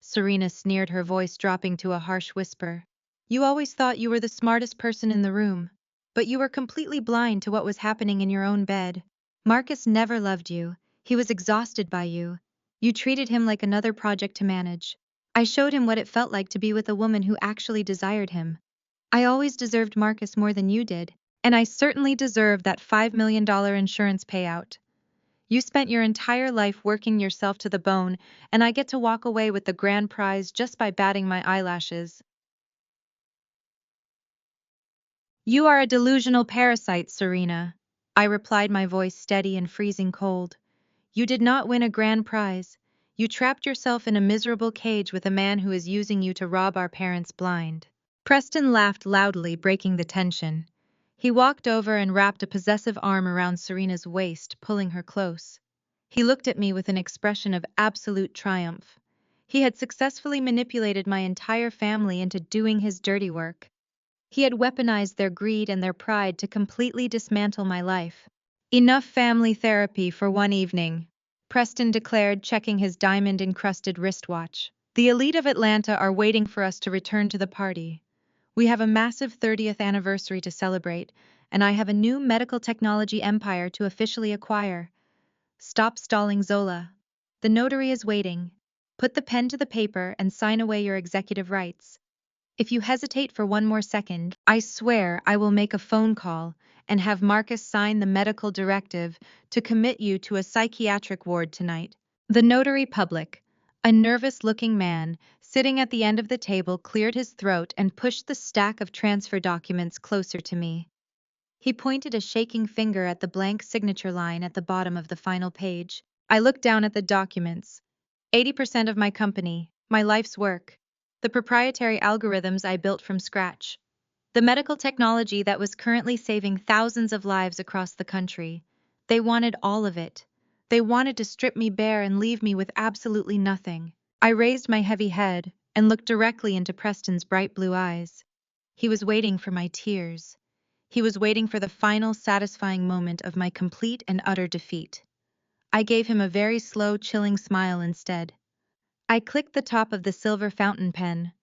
Serena sneered, her voice dropping to a harsh whisper. "You always thought you were the smartest person in the room, but you were completely blind to what was happening in your own bed. Marcus never loved you. He was exhausted by you. You treated him like another project to manage. I showed him what it felt like to be with a woman who actually desired him. I always deserved Marcus more than you did, and I certainly deserved that $5 million insurance payout. You spent your entire life working yourself to the bone, and I get to walk away with the grand prize just by batting my eyelashes." "You are a delusional parasite, Serena," I replied, my voice steady and freezing cold. "You did not win a grand prize. You trapped yourself in a miserable cage with a man who is using you to rob our parents blind." Preston laughed loudly, breaking the tension. He walked over and wrapped a possessive arm around Serena's waist, pulling her close. He looked at me with an expression of absolute triumph. He had successfully manipulated my entire family into doing his dirty work. He had weaponized their greed and their pride to completely dismantle my life. "Enough family therapy for one evening," Preston declared, checking his diamond-encrusted wristwatch. "The elite of Atlanta are waiting for us to return to the party. We have a massive 30th anniversary to celebrate, and I have a new medical technology empire to officially acquire. Stop stalling, Zola. The notary is waiting. Put the pen to the paper and sign away your executive rights." If you hesitate for one more second, I swear I will make a phone call and have Marcus sign the medical directive to commit you to a psychiatric ward tonight. The notary public, a nervous-looking man, sitting at the end of the table, cleared his throat and pushed the stack of transfer documents closer to me. He pointed a shaking finger at the blank signature line at the bottom of the final page. I looked down at the documents. 80% of my company, my life's work, the proprietary algorithms I built from scratch, the medical technology that was currently saving thousands of lives across the country. They wanted all of it. They wanted to strip me bare and leave me with absolutely nothing. I raised my heavy head and looked directly into Preston's bright blue eyes. He was waiting for my tears. He was waiting for the final satisfying moment of my complete and utter defeat. I gave him a very slow, chilling smile instead. I clicked the top of the silver fountain pen.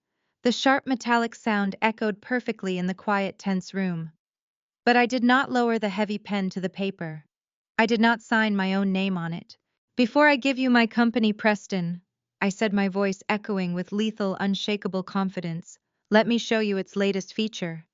The sharp metallic sound echoed perfectly in the quiet, tense room. But I did not lower the heavy pen to the paper. I did not sign my own name on it. Before I give you my company, Preston, I said, my voice echoing with lethal, unshakable confidence, let me show you its latest feature.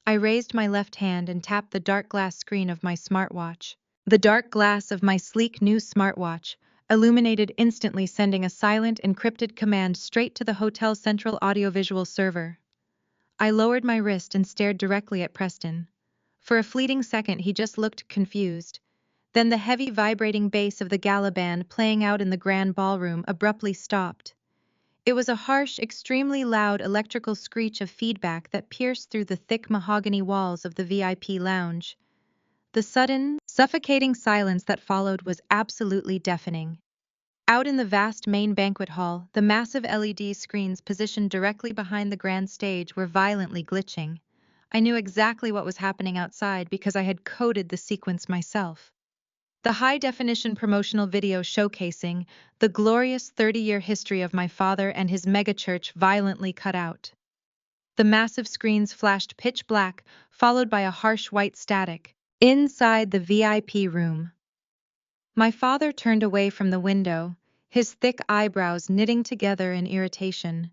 I raised my left hand and tapped the dark glass screen of my smartwatch. The dark glass of my sleek new smartwatch illuminated instantly, sending a silent, encrypted command straight to the hotel's central audiovisual server. I lowered my wrist and stared directly at Preston. For a fleeting second, he just looked confused. Then the heavy, vibrating bass of the gala band playing out in the grand ballroom abruptly stopped. It was a harsh, extremely loud electrical screech of feedback that pierced through the thick mahogany walls of the VIP lounge. The sudden, suffocating silence that followed was absolutely deafening. Out in the vast main banquet hall, the massive LED screens positioned directly behind the grand stage were violently glitching. I knew exactly what was happening outside because I had coded the sequence myself. The high-definition promotional video showcasing the glorious 30-year history of my father and his megachurch violently cut out. The massive screens flashed pitch black, followed by a harsh white static. Inside the VIP room, my father turned away from the window, his thick eyebrows knitting together in irritation.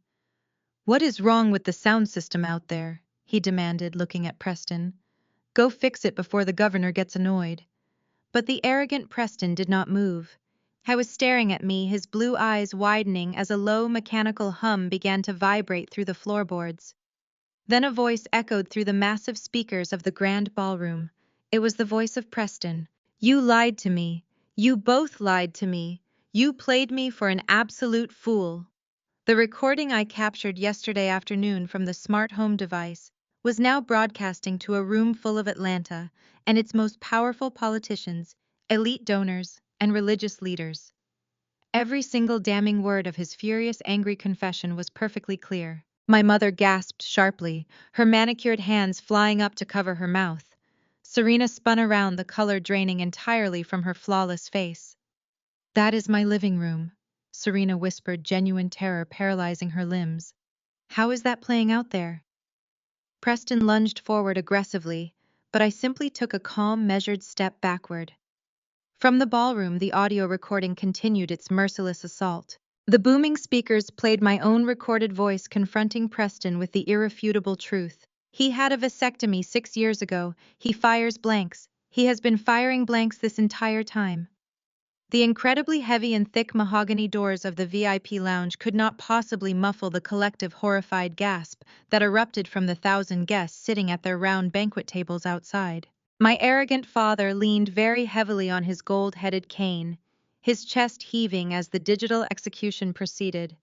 "What is wrong with the sound system out there?" he demanded, looking at Preston. "Go fix it before the governor gets annoyed." But the arrogant Preston did not move. He was staring at me, his blue eyes widening as a low mechanical hum began to vibrate through the floorboards. Then a voice echoed through the massive speakers of the grand ballroom. It was the voice of Preston. "You lied to me. You both lied to me. You played me for an absolute fool." The recording I captured yesterday afternoon from the smart home device was now broadcasting to a room full of Atlanta and its most powerful politicians, elite donors, and religious leaders. Every single damning word of his furious, angry confession was perfectly clear. My mother gasped sharply, her manicured hands flying up to cover her mouth. Serena spun around, the color draining entirely from her flawless face. "That is my living room," Serena whispered, genuine terror paralyzing her limbs. "How is that playing out there?" Preston lunged forward aggressively, but I simply took a calm, measured step backward. From the ballroom, the audio recording continued its merciless assault. The booming speakers played my own recorded voice confronting Preston with the irrefutable truth. "He had a vasectomy 6 years ago. He fires blanks. He has been firing blanks this entire time." The incredibly heavy and thick mahogany doors of the VIP lounge could not possibly muffle the collective horrified gasp that erupted from the 1,000 guests sitting at their round banquet tables outside. My arrogant father leaned very heavily on his gold-headed cane, his chest heaving as the digital execution proceeded.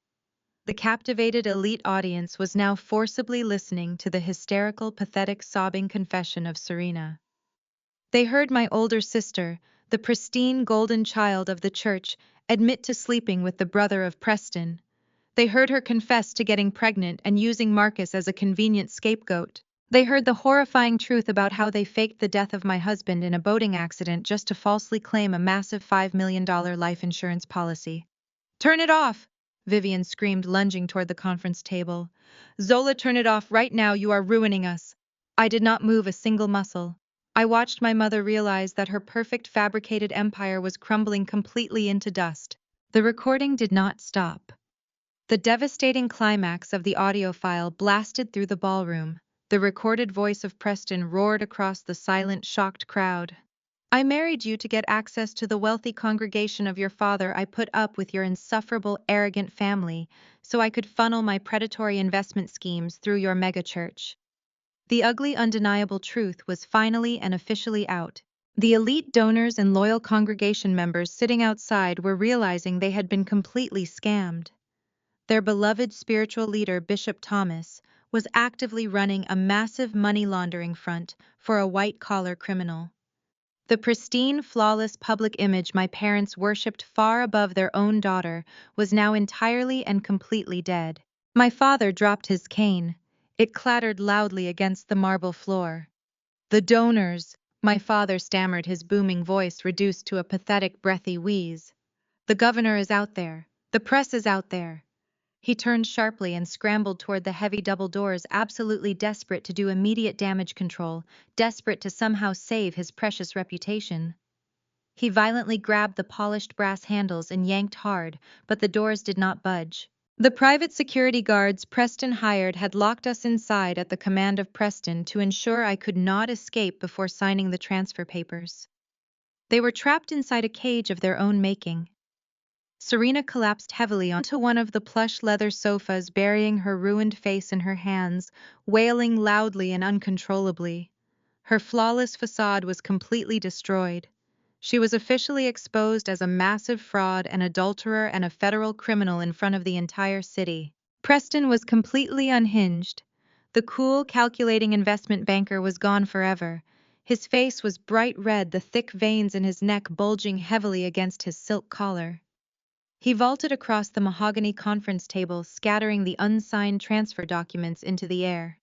The captivated elite audience was now forcibly listening to the hysterical, pathetic, sobbing confession of Serena. They heard my older sister, the pristine golden child of the church, admit to sleeping with the brother of Preston. They heard her confess to getting pregnant and using Marcus as a convenient scapegoat. They heard the horrifying truth about how they faked the death of my husband in a boating accident just to falsely claim a massive $5 million life insurance policy. "Turn it off!" Vivian screamed, lunging toward the conference table. "Zola, turn it off right now, you are ruining us." I did not move a single muscle. I watched my mother realize that her perfect fabricated empire was crumbling completely into dust. The recording did not stop. The devastating climax of the audio file blasted through the ballroom. The recorded voice of Preston roared across the silent, shocked crowd. I married you to get access to the wealthy congregation of your father. I put up with your insufferable, arrogant family so I could funnel my predatory investment schemes through your megachurch. The ugly, undeniable truth was finally and officially out. The elite donors and loyal congregation members sitting outside were realizing they had been completely scammed. Their beloved spiritual leader, Bishop Thomas, was actively running a massive money laundering front for a white-collar criminal. The pristine, flawless public image my parents worshipped far above their own daughter was now entirely and completely dead. My father dropped his cane. It clattered loudly against the marble floor. The donors, my father stammered, his booming voice reduced to a pathetic, breathy wheeze. The governor is out there. The press is out there. He turned sharply and scrambled toward the heavy double doors, absolutely desperate to do immediate damage control, desperate to somehow save his precious reputation. He violently grabbed the polished brass handles and yanked hard, but the doors did not budge. The private security guards Preston hired had locked us inside at the command of Preston to ensure I could not escape before signing the transfer papers. They were trapped inside a cage of their own making. Serena collapsed heavily onto one of the plush leather sofas, burying her ruined face in her hands, wailing loudly and uncontrollably. Her flawless facade was completely destroyed. She was officially exposed as a massive fraud, an adulterer, and a federal criminal in front of the entire city. Preston was completely unhinged. The cool, calculating investment banker was gone forever. His face was bright red, the thick veins in his neck bulging heavily against his silk collar. He vaulted across the mahogany conference table, scattering the unsigned transfer documents into the air.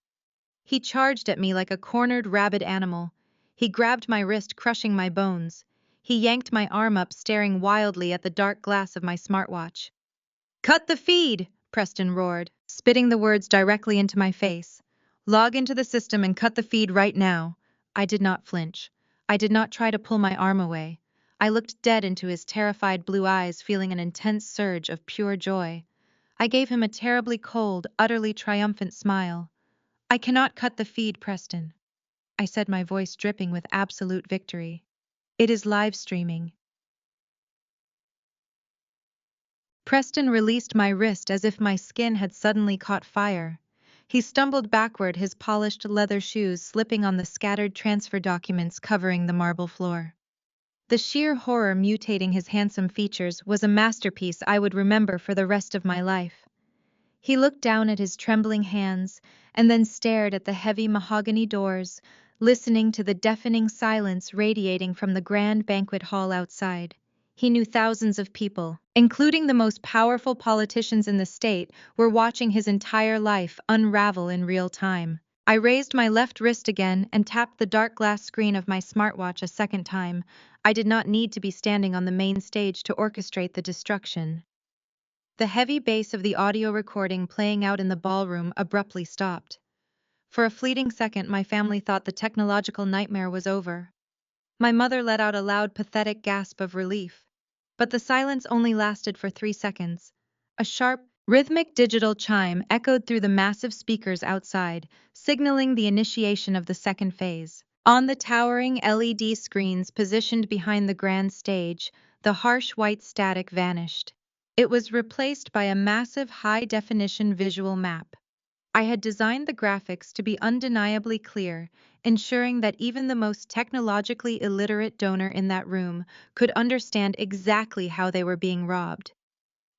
He charged at me like a cornered, rabid animal. He grabbed my wrist, crushing my bones. He yanked my arm up, staring wildly at the dark glass of my smartwatch. "Cut the feed!" Preston roared, spitting the words directly into my face. "Log into the system and cut the feed right now." I did not flinch. I did not try to pull my arm away. I looked dead into his terrified blue eyes, feeling an intense surge of pure joy. I gave him a terribly cold, utterly triumphant smile. "I cannot cut the feed, Preston," I said, my voice dripping with absolute victory. "It is live streaming." Preston released my wrist as if my skin had suddenly caught fire. He stumbled backward, his polished leather shoes slipping on the scattered transfer documents covering the marble floor. The sheer horror mutating his handsome features was a masterpiece I would remember for the rest of my life. He looked down at his trembling hands and then stared at the heavy mahogany doors, listening to the deafening silence radiating from the grand banquet hall outside. He knew thousands of people, including the most powerful politicians in the state, were watching his entire life unravel in real time. I raised my left wrist again and tapped the dark glass screen of my smartwatch a second time. I did not need to be standing on the main stage to orchestrate the destruction. The heavy bass of the audio recording playing out in the ballroom abruptly stopped. For a fleeting second, my family thought the technological nightmare was over. My mother let out a loud, pathetic gasp of relief. But the silence only lasted for 3 seconds. A sharp, rhythmic digital chime echoed through the massive speakers outside, signaling the initiation of the second phase. On the towering LED screens positioned behind the grand stage, the harsh white static vanished. It was replaced by a massive high-definition visual map. I had designed the graphics to be undeniably clear, ensuring that even the most technologically illiterate donor in that room could understand exactly how they were being robbed.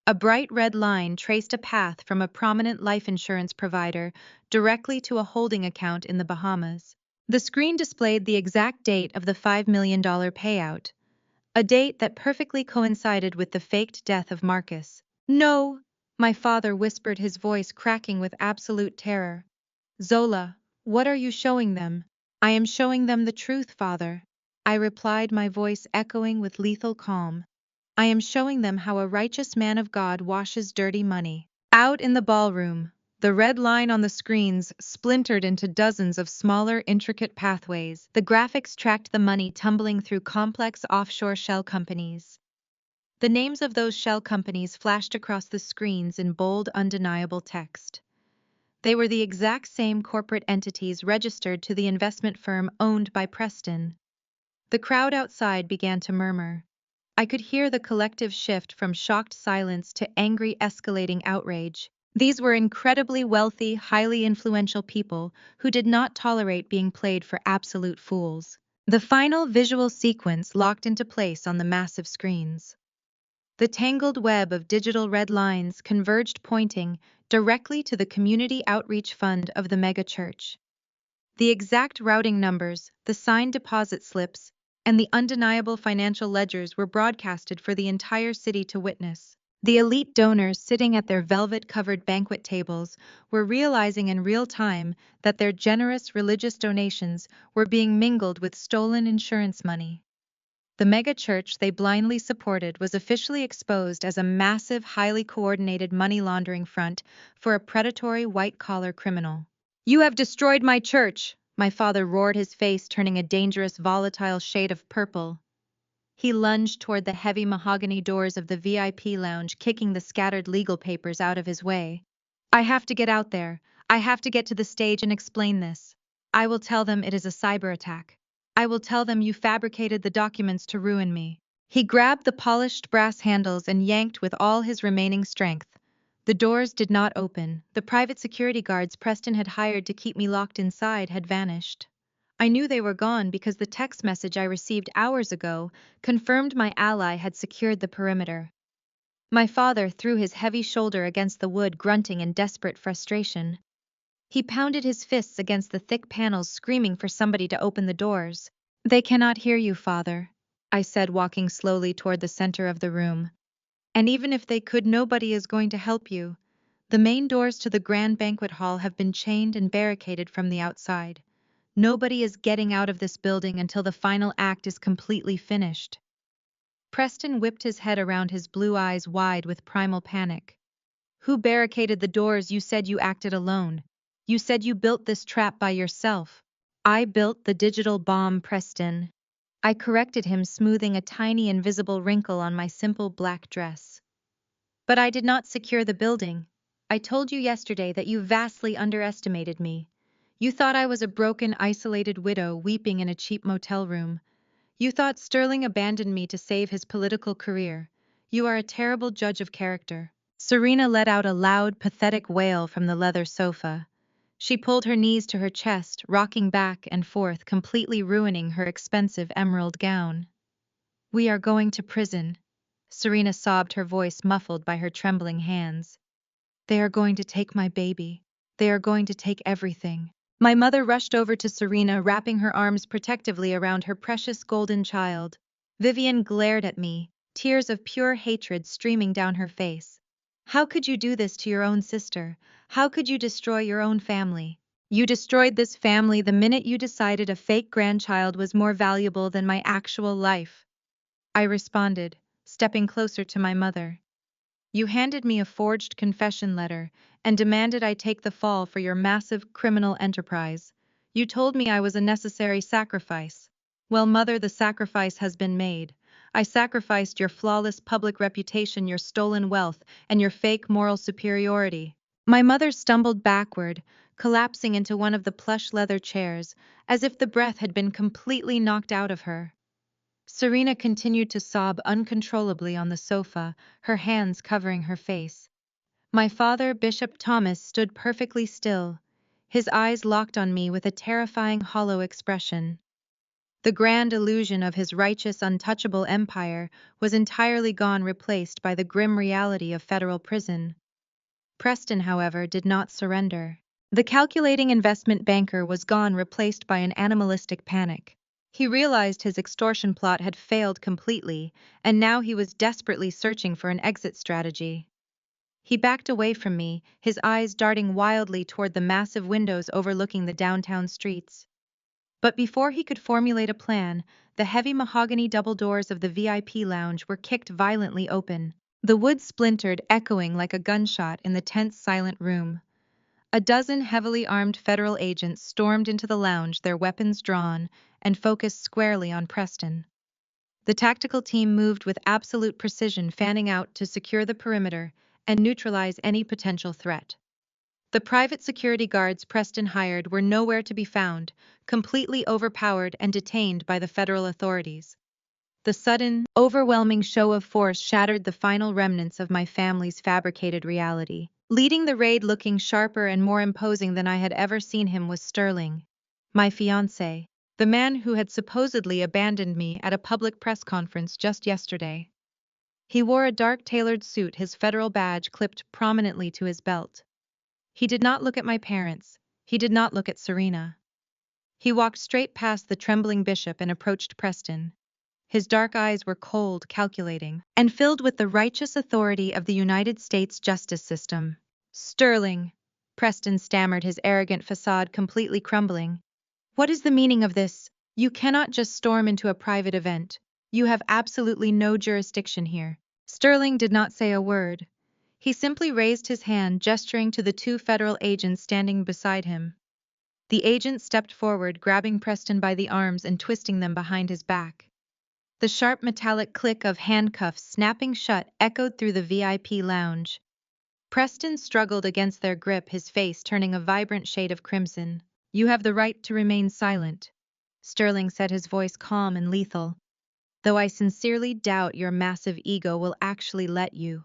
A bright red line traced a path from a prominent life insurance provider directly to a holding account in the Bahamas. The screen displayed the exact date of the $5 million payout, a date that perfectly coincided with the faked death of Marcus. "No!" my father whispered, his voice cracking with absolute terror. "Zola, what are you showing them?" "I am showing them the truth, father," I replied, my voice echoing with lethal calm. "I am showing them how a righteous man of God washes dirty money." Out in the ballroom, the red line on the screens splintered into dozens of smaller, intricate pathways. The graphics tracked the money tumbling through complex offshore shell companies. The names of those shell companies flashed across the screens in bold, undeniable text. They were the exact same corporate entities registered to the investment firm owned by Preston. The crowd outside began to murmur. I could hear the collective shift from shocked silence to angry, escalating outrage. These were incredibly wealthy, highly influential people who did not tolerate being played for absolute fools. The final visual sequence locked into place on the massive screens. The tangled web of digital red lines converged, pointing directly to the Community Outreach Fund of the megachurch. The exact routing numbers, the signed deposit slips, and the undeniable financial ledgers were broadcasted for the entire city to witness. The elite donors sitting at their velvet-covered banquet tables were realizing in real time that their generous religious donations were being mingled with stolen insurance money. The mega-church they blindly supported was officially exposed as a massive, highly coordinated money laundering front for a predatory white-collar criminal. "You have destroyed my church!" My father roared, his face turning a dangerous, volatile shade of purple. He lunged toward the heavy mahogany doors of the VIP lounge, kicking the scattered legal papers out of his way. "I have to get out there. I have to get to the stage and explain this. I will tell them it is a cyber attack. I will tell them you fabricated the documents to ruin me." He grabbed the polished brass handles and yanked with all his remaining strength. The doors did not open. The private security guards Preston had hired to keep me locked inside had vanished. I knew they were gone because the text message I received hours ago confirmed my ally had secured the perimeter. My father threw his heavy shoulder against the wood, grunting in desperate frustration. He pounded his fists against the thick panels, screaming for somebody to open the doors. "They cannot hear you, father," I said, walking slowly toward the center of the room. "And even if they could, nobody is going to help you. The main doors to the grand banquet hall have been chained and barricaded from the outside. Nobody is getting out of this building until the final act is completely finished." Preston whipped his head around, his blue eyes wide with primal panic. "Who barricaded the doors? You said you acted alone. You said you built this trap by yourself." "I built the digital bomb, Preston." I corrected him, smoothing a tiny invisible wrinkle on my simple black dress. "But I did not secure the building. I told you yesterday that you vastly underestimated me. You thought I was a broken, isolated widow weeping in a cheap motel room. You thought Sterling abandoned me to save his political career. You are a terrible judge of character." Serena let out a loud, pathetic wail from the leather sofa. She pulled her knees to her chest, rocking back and forth, completely ruining her expensive emerald gown. "We are going to prison," Serena sobbed, her voice muffled by her trembling hands. "They are going to take my baby. They are going to take everything." My mother rushed over to Serena, wrapping her arms protectively around her precious golden child. Vivian glared at me, tears of pure hatred streaming down her face. "How could you do this to your own sister? How could you destroy your own family? You destroyed this family the minute you decided a fake grandchild was more valuable than my actual life," I responded, stepping closer to my mother. "You handed me a forged confession letter and demanded I take the fall for your massive criminal enterprise. You told me I was a necessary sacrifice. Well, mother, the sacrifice has been made. I sacrificed your flawless public reputation, your stolen wealth, and your fake moral superiority." My mother stumbled backward, collapsing into one of the plush leather chairs, as if the breath had been completely knocked out of her. Serena continued to sob uncontrollably on the sofa, her hands covering her face. My father, Bishop Thomas, stood perfectly still, his eyes locked on me with a terrifying, hollow expression. The grand illusion of his righteous, untouchable empire was entirely gone, replaced by the grim reality of federal prison. Preston, however, did not surrender. The calculating investment banker was gone, replaced by an animalistic panic. He realized his extortion plot had failed completely, and now he was desperately searching for an exit strategy. He backed away from me, his eyes darting wildly toward the massive windows overlooking the downtown streets. But before he could formulate a plan, the heavy mahogany double doors of the VIP lounge were kicked violently open. The wood splintered, echoing like a gunshot in the tense, silent room. A dozen heavily armed federal agents stormed into the lounge, their weapons drawn, and focused squarely on Preston. The tactical team moved with absolute precision, fanning out to secure the perimeter and neutralize any potential threat. The private security guards Preston hired were nowhere to be found, completely overpowered and detained by the federal authorities. The sudden, overwhelming show of force shattered the final remnants of my family's fabricated reality. Leading the raid, looking sharper and more imposing than I had ever seen him, was Sterling, my fiancé, the man who had supposedly abandoned me at a public press conference just yesterday. He wore a dark tailored suit, his federal badge clipped prominently to his belt. He did not look at my parents. He did not look at Serena. He walked straight past the trembling bishop and approached Preston. His dark eyes were cold, calculating, and filled with the righteous authority of the United States justice system. "Sterling," Preston stammered, his arrogant facade completely crumbling. "What is the meaning of this? You cannot just storm into a private event. You have absolutely no jurisdiction here." Sterling did not say a word. He simply raised his hand, gesturing to the two federal agents standing beside him. The agent stepped forward, grabbing Preston by the arms and twisting them behind his back. The sharp metallic click of handcuffs snapping shut echoed through the VIP lounge. Preston struggled against their grip, his face turning a vibrant shade of crimson. "You have the right to remain silent," Sterling said, his voice calm and lethal, "though I sincerely doubt your massive ego will actually let you."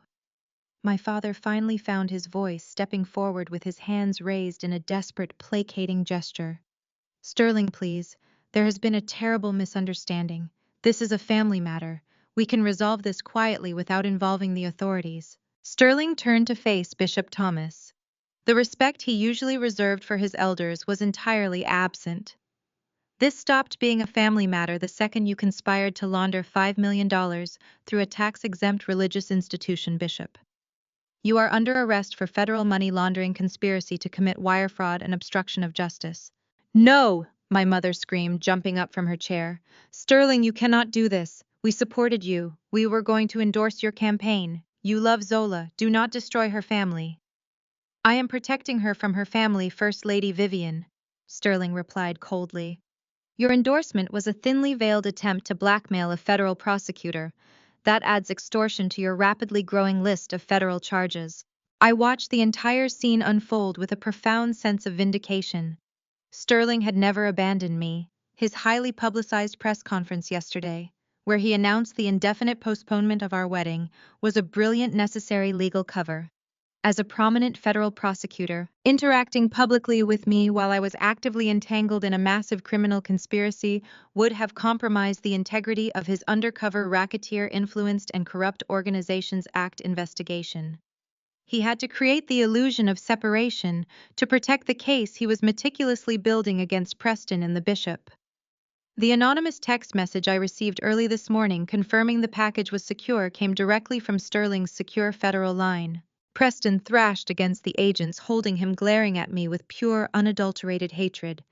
My father finally found his voice, stepping forward with his hands raised in a desperate, placating gesture. "Sterling, please. There has been a terrible misunderstanding. This is a family matter. We can resolve this quietly without involving the authorities." Sterling turned to face Bishop Thomas. The respect he usually reserved for his elders was entirely absent. "This stopped being a family matter the second you conspired to launder $5 million through a tax-exempt religious institution, Bishop. You are under arrest for federal money laundering, conspiracy to commit wire fraud, and obstruction of justice." "No!" my mother screamed, jumping up from her chair. "Sterling, you cannot do this. We supported you. We were going to endorse your campaign. You love Zola. Do not destroy her family." "I am protecting her from her family, First Lady Vivian," Sterling replied coldly. "Your endorsement was a thinly veiled attempt to blackmail a federal prosecutor. That adds extortion to your rapidly growing list of federal charges." I watched the entire scene unfold with a profound sense of vindication. Sterling had never abandoned me. His highly publicized press conference yesterday, where he announced the indefinite postponement of our wedding, was a brilliant, necessary legal cover. As a prominent federal prosecutor, interacting publicly with me while I was actively entangled in a massive criminal conspiracy would have compromised the integrity of his undercover racketeer-influenced and corrupt Organizations Act investigation. He had to create the illusion of separation to protect the case he was meticulously building against Preston and the bishop. The anonymous text message I received early this morning confirming the package was secure came directly from Sterling's secure federal line. Preston thrashed against the agents holding him, glaring at me with pure, unadulterated hatred.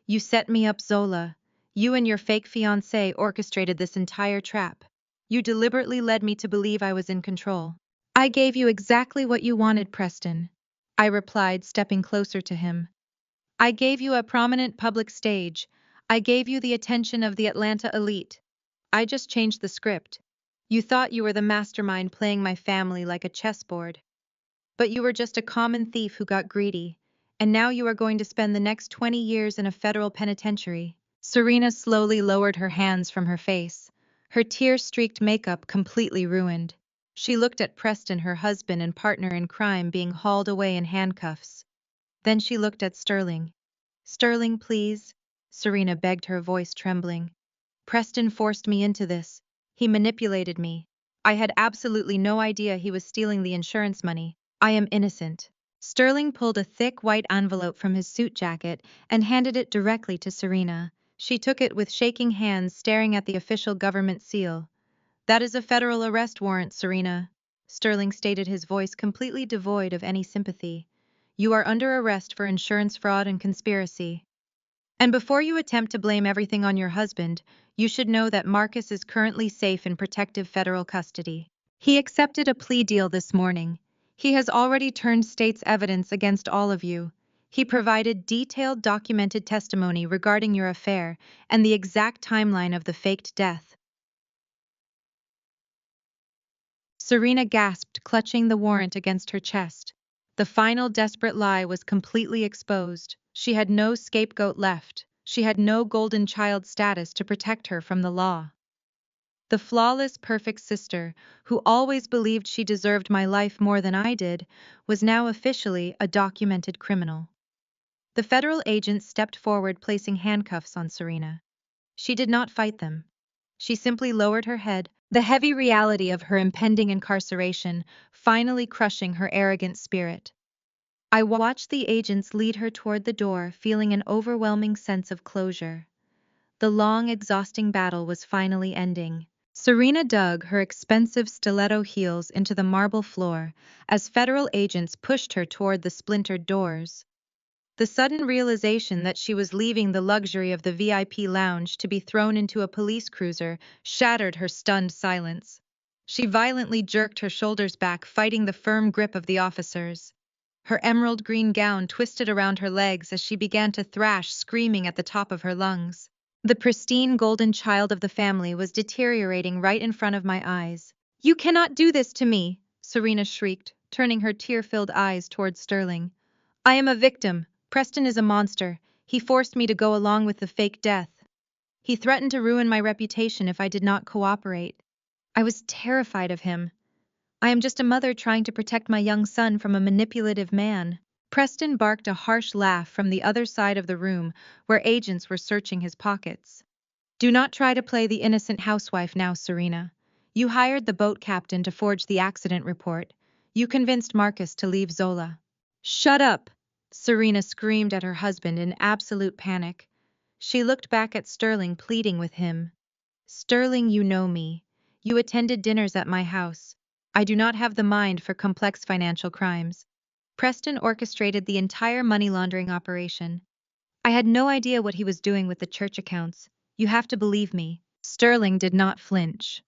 "You set me up, Zola. You and your fake fiancé orchestrated this entire trap. You deliberately led me to believe I was in control." "I gave you exactly what you wanted, Preston," I replied, stepping closer to him. "I gave you a prominent public stage. I gave you the attention of the Atlanta elite. I just changed the script. You thought you were the mastermind playing my family like a chessboard. But you were just a common thief who got greedy, and now you are going to spend the next 20 years in a federal penitentiary." Serena slowly lowered her hands from her face, her tear-streaked makeup completely ruined. She looked at Preston, her husband and partner in crime, being hauled away in handcuffs. Then she looked at Sterling. "Sterling, please," Serena begged, her voice trembling. "Preston forced me into this. He manipulated me. I had absolutely no idea he was stealing the insurance money. I am innocent." Sterling pulled a thick white envelope from his suit jacket and handed it directly to Serena. She took it with shaking hands, staring at the official government seal. "That is a federal arrest warrant, Serena," Sterling stated, his voice completely devoid of any sympathy. "You are under arrest for insurance fraud and conspiracy. And before you attempt to blame everything on your husband, you should know that Marcus is currently safe in protective federal custody. He accepted a plea deal this morning. He has already turned state's evidence against all of you. He provided detailed documented testimony regarding your affair and the exact timeline of the faked death." Serena gasped, clutching the warrant against her chest. The final desperate lie was completely exposed. She had no scapegoat left. She had no golden child status to protect her from the law. The flawless, perfect sister, who always believed she deserved my life more than I did, was now officially a documented criminal. The federal agent stepped forward, placing handcuffs on Serena. She did not fight them. She simply lowered her head, the heavy reality of her impending incarceration finally crushing her arrogant spirit. I watched the agents lead her toward the door, feeling an overwhelming sense of closure. The long, exhausting battle was finally ending. Serena dug her expensive stiletto heels into the marble floor as federal agents pushed her toward the splintered doors. The sudden realization that she was leaving the luxury of the VIP lounge to be thrown into a police cruiser shattered her stunned silence. She violently jerked her shoulders back, fighting the firm grip of the officers. Her emerald green gown twisted around her legs as she began to thrash, screaming at the top of her lungs. The pristine golden child of the family was deteriorating right in front of my eyes. "You cannot do this to me!" Serena shrieked, turning her tear-filled eyes toward Sterling. "I am a victim. Preston is a monster. He forced me to go along with the fake death. He threatened to ruin my reputation if I did not cooperate. I was terrified of him. I am just a mother trying to protect my young son from a manipulative man." Preston barked a harsh laugh from the other side of the room, where agents were searching his pockets. "Do not try to play the innocent housewife now, Serena. You hired the boat captain to forge the accident report. You convinced Marcus to leave Zola." "Shut up!" Serena screamed at her husband in absolute panic. She looked back at Sterling, pleading with him. "Sterling, you know me. You attended dinners at my house. I do not have the mind for complex financial crimes." Preston orchestrated the entire money laundering operation. "I had no idea what he was doing with the church accounts. You have to believe me." Sterling did not flinch.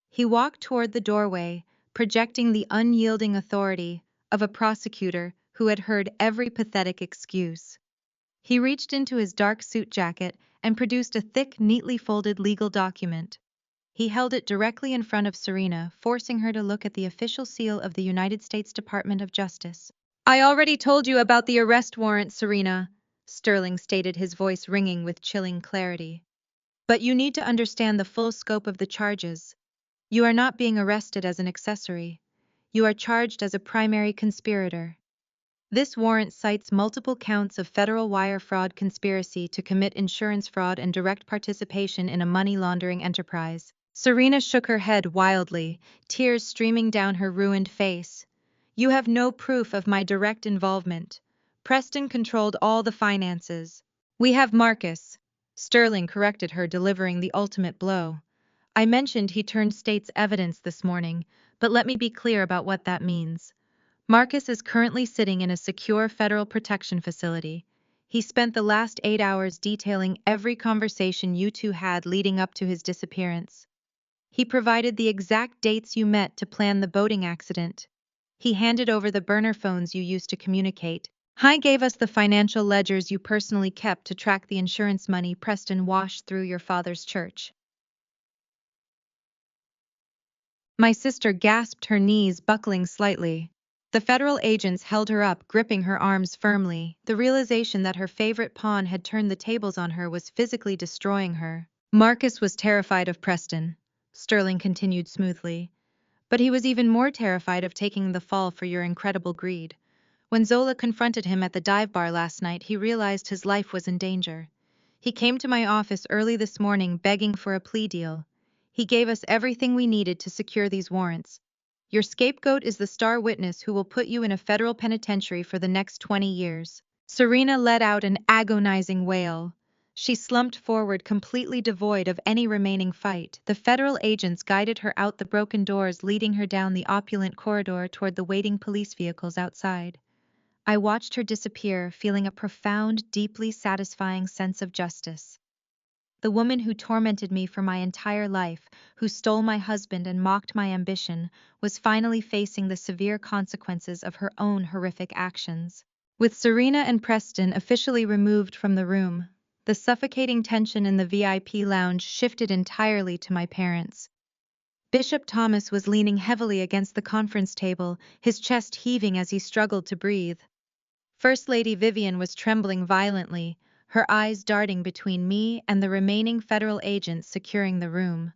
He walked toward the doorway, projecting the unyielding authority of a prosecutor who had heard every pathetic excuse. He reached into his dark suit jacket and produced a thick, neatly folded legal document. He held it directly in front of Serena, forcing her to look at the official seal of the United States Department of Justice. "I already told you about the arrest warrant, Serena," Sterling stated, his voice ringing with chilling clarity. "But you need to understand the full scope of the charges. You are not being arrested as an accessory. You are charged as a primary conspirator. This warrant cites multiple counts of federal wire fraud conspiracy to commit insurance fraud and direct participation in a money laundering enterprise." Serena shook her head wildly, tears streaming down her ruined face. "You have no proof of my direct involvement. Preston controlled all the finances." "We have Marcus," Sterling corrected her, delivering the ultimate blow. "I mentioned he turned state's evidence this morning, but let me be clear about what that means. Marcus is currently sitting in a secure federal protection facility. He spent the last 8 hours detailing every conversation you two had leading up to his disappearance. He provided the exact dates you met to plan the boating accident. He handed over the burner phones you used to communicate. He gave us the financial ledgers you personally kept to track the insurance money Preston washed through your father's church." My sister gasped, her knees buckling slightly. The federal agents held her up, gripping her arms firmly. The realization that her favorite pawn had turned the tables on her was physically destroying her. "Marcus was terrified of Preston," Sterling continued smoothly. "But he was even more terrified of taking the fall for your incredible greed. When Zola confronted him at the dive bar last night, he realized his life was in danger. He came to my office early this morning begging for a plea deal. He gave us everything we needed to secure these warrants. Your scapegoat is the star witness who will put you in a federal penitentiary for the next 20 years." Serena let out an agonizing wail. She slumped forward, completely devoid of any remaining fight. The federal agents guided her out the broken doors, leading her down the opulent corridor toward the waiting police vehicles outside. I watched her disappear, feeling a profound, deeply satisfying sense of justice. The woman who tormented me for my entire life, who stole my husband and mocked my ambition, was finally facing the severe consequences of her own horrific actions. With Serena and Preston officially removed from the room, the suffocating tension in the VIP lounge shifted entirely to my parents. Bishop Thomas was leaning heavily against the conference table, his chest heaving as he struggled to breathe. First Lady Vivian was trembling violently, her eyes darting between me and the remaining federal agents securing the room.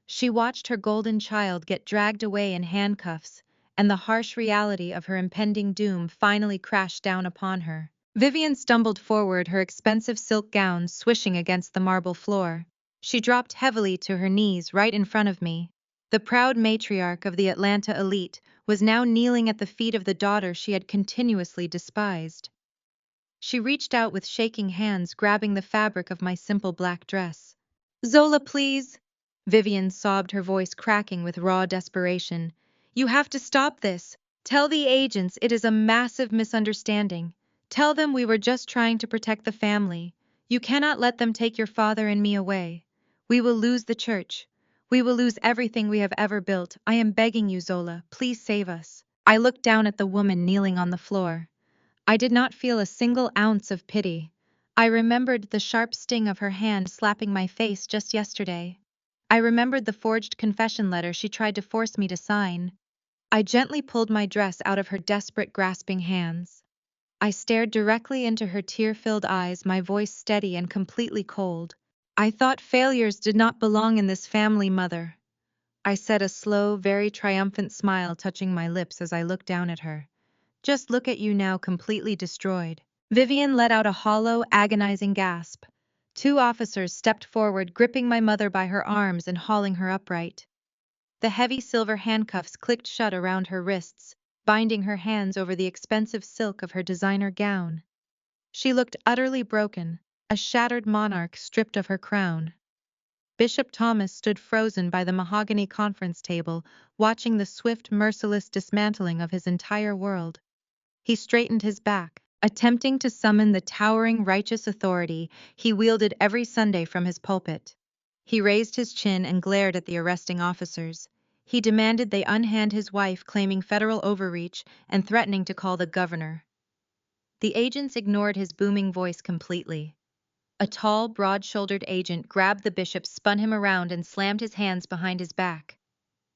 She watched her golden child get dragged away in handcuffs, and the harsh reality of her impending doom finally crashed down upon her. Vivian stumbled forward, her expensive silk gown swishing against the marble floor. She dropped heavily to her knees right in front of me. The proud matriarch of the Atlanta elite was now kneeling at the feet of the daughter she had continuously despised. She reached out with shaking hands, grabbing the fabric of my simple black dress. "Zola, please!" Vivian sobbed, her voice cracking with raw desperation. "You have to stop this. Tell the agents it is a massive misunderstanding. Tell them we were just trying to protect the family. You cannot let them take your father and me away. We will lose the church. We will lose everything we have ever built. I am begging you, Zola, please save us." I looked down at the woman kneeling on the floor. I did not feel a single ounce of pity. I remembered the sharp sting of her hand slapping my face just yesterday. I remembered the forged confession letter she tried to force me to sign. I gently pulled my dress out of her desperate, grasping hands. I stared directly into her tear-filled eyes, my voice steady and completely cold. "I thought failures did not belong in this family, Mother," I said, a slow, very triumphant smile touching my lips as I looked down at her. "Just look at you now, completely destroyed." Vivian let out a hollow, agonizing gasp. Two officers stepped forward, gripping my mother by her arms and hauling her upright. The heavy silver handcuffs clicked shut around her wrists, binding her hands over the expensive silk of her designer gown. She looked utterly broken, a shattered monarch stripped of her crown. Bishop Thomas stood frozen by the mahogany conference table, watching the swift, merciless dismantling of his entire world. He straightened his back, attempting to summon the towering righteous authority he wielded every Sunday from his pulpit. He raised his chin and glared at the arresting officers. He demanded they unhand his wife, claiming federal overreach and threatening to call the governor. The agents ignored his booming voice completely. A tall, broad-shouldered agent grabbed the bishop, spun him around, and slammed his hands behind his back.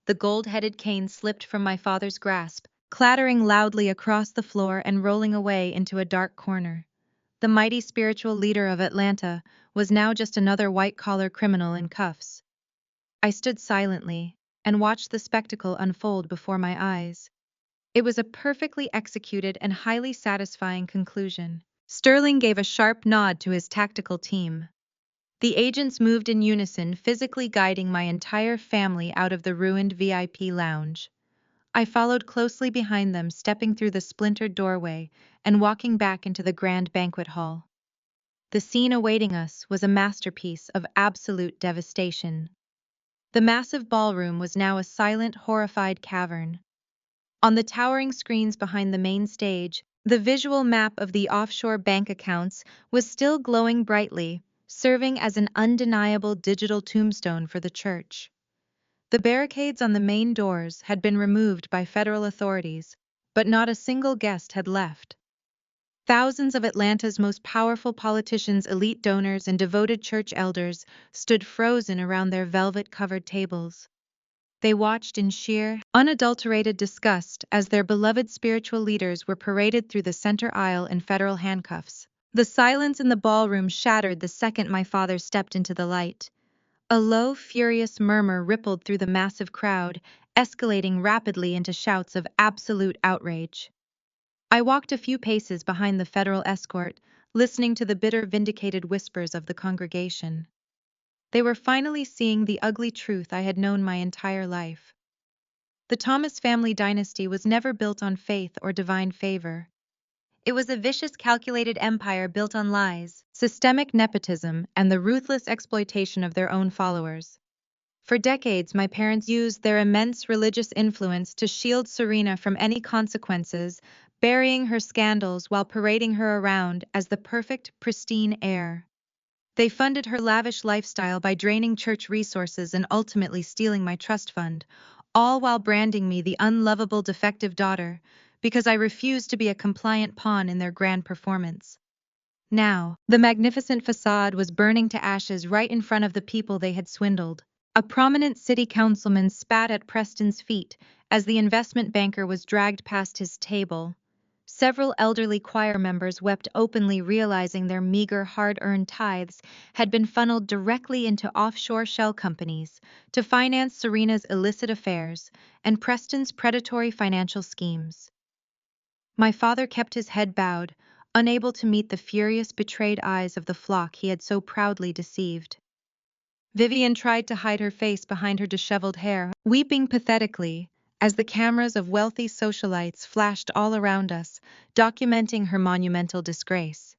The gold-headed cane slipped from my father's grasp, clattering loudly across the floor and rolling away into a dark corner. The mighty spiritual leader of Atlanta was now just another white-collar criminal in cuffs. I stood silently and watched the spectacle unfold before my eyes. It was a perfectly executed and highly satisfying conclusion. Sterling gave a sharp nod to his tactical team. The agents moved in unison, physically guiding my entire family out of the ruined VIP lounge. I followed closely behind them, stepping through the splintered doorway and walking back into the grand banquet hall. The scene awaiting us was a masterpiece of absolute devastation. The massive ballroom was now a silent, horrified cavern. On the towering screens behind the main stage, the visual map of the offshore bank accounts was still glowing brightly, serving as an undeniable digital tombstone for the church. The barricades on the main doors had been removed by federal authorities, but not a single guest had left. Thousands of Atlanta's most powerful politicians, elite donors, and devoted church elders stood frozen around their velvet-covered tables. They watched in sheer, unadulterated disgust as their beloved spiritual leaders were paraded through the center aisle in federal handcuffs. The silence in the ballroom shattered the second my father stepped into the light. A low, furious murmur rippled through the massive crowd, escalating rapidly into shouts of absolute outrage. I walked a few paces behind the federal escort, listening to the bitter, vindicated whispers of the congregation. They were finally seeing the ugly truth I had known my entire life. The Thomas family dynasty was never built on faith or divine favor. It was a vicious, calculated empire built on lies, systemic nepotism, and the ruthless exploitation of their own followers. For decades, my parents used their immense religious influence to shield Serena from any consequences, burying her scandals while parading her around as the perfect, pristine heir. They funded her lavish lifestyle by draining church resources and ultimately stealing my trust fund, all while branding me the unlovable, defective daughter, because I refused to be a compliant pawn in their grand performance. Now, the magnificent facade was burning to ashes right in front of the people they had swindled. A prominent city councilman spat at Preston's feet as the investment banker was dragged past his table. Several elderly choir members wept openly, realizing their meager, hard-earned tithes had been funneled directly into offshore shell companies to finance Serena's illicit affairs and Preston's predatory financial schemes. My father kept his head bowed, unable to meet the furious, betrayed eyes of the flock he had so proudly deceived. Vivian tried to hide her face behind her disheveled hair, weeping pathetically as the cameras of wealthy socialites flashed all around us, documenting her monumental disgrace.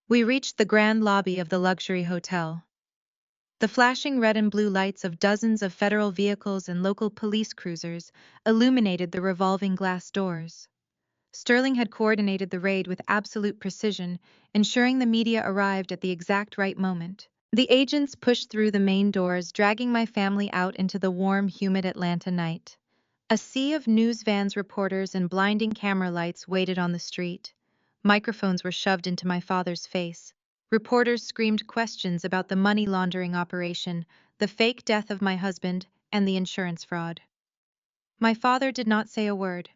We reached the grand lobby of the luxury hotel. The flashing red and blue lights of dozens of federal vehicles and local police cruisers illuminated the revolving glass doors. Sterling had coordinated the raid with absolute precision, ensuring the media arrived at the exact right moment. The agents pushed through the main doors, dragging my family out into the warm, humid Atlanta night. A sea of news vans, reporters, and blinding camera lights waited on the street. Microphones were shoved into my father's face. Reporters screamed questions about the money laundering operation, the fake death of my husband, and the insurance fraud. My father did not say a word.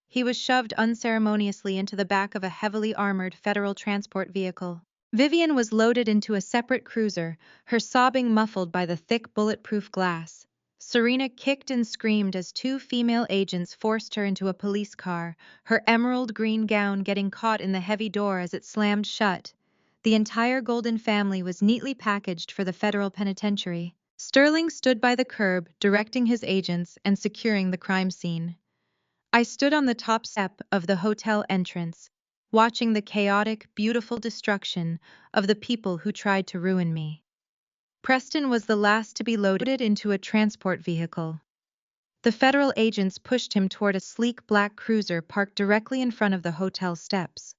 He was shoved unceremoniously into the back of a heavily armored federal transport vehicle. Vivian was loaded into a separate cruiser, her sobbing muffled by the thick bulletproof glass. Serena kicked and screamed as two female agents forced her into a police car, her emerald green gown getting caught in the heavy door as it slammed shut. The entire Golden family was neatly packaged for the federal penitentiary. Sterling stood by the curb, directing his agents and securing the crime scene. I stood on the top step of the hotel entrance, watching the chaotic, beautiful destruction of the people who tried to ruin me. Preston was the last to be loaded into a transport vehicle. The federal agents pushed him toward a sleek black cruiser parked directly in front of the hotel steps.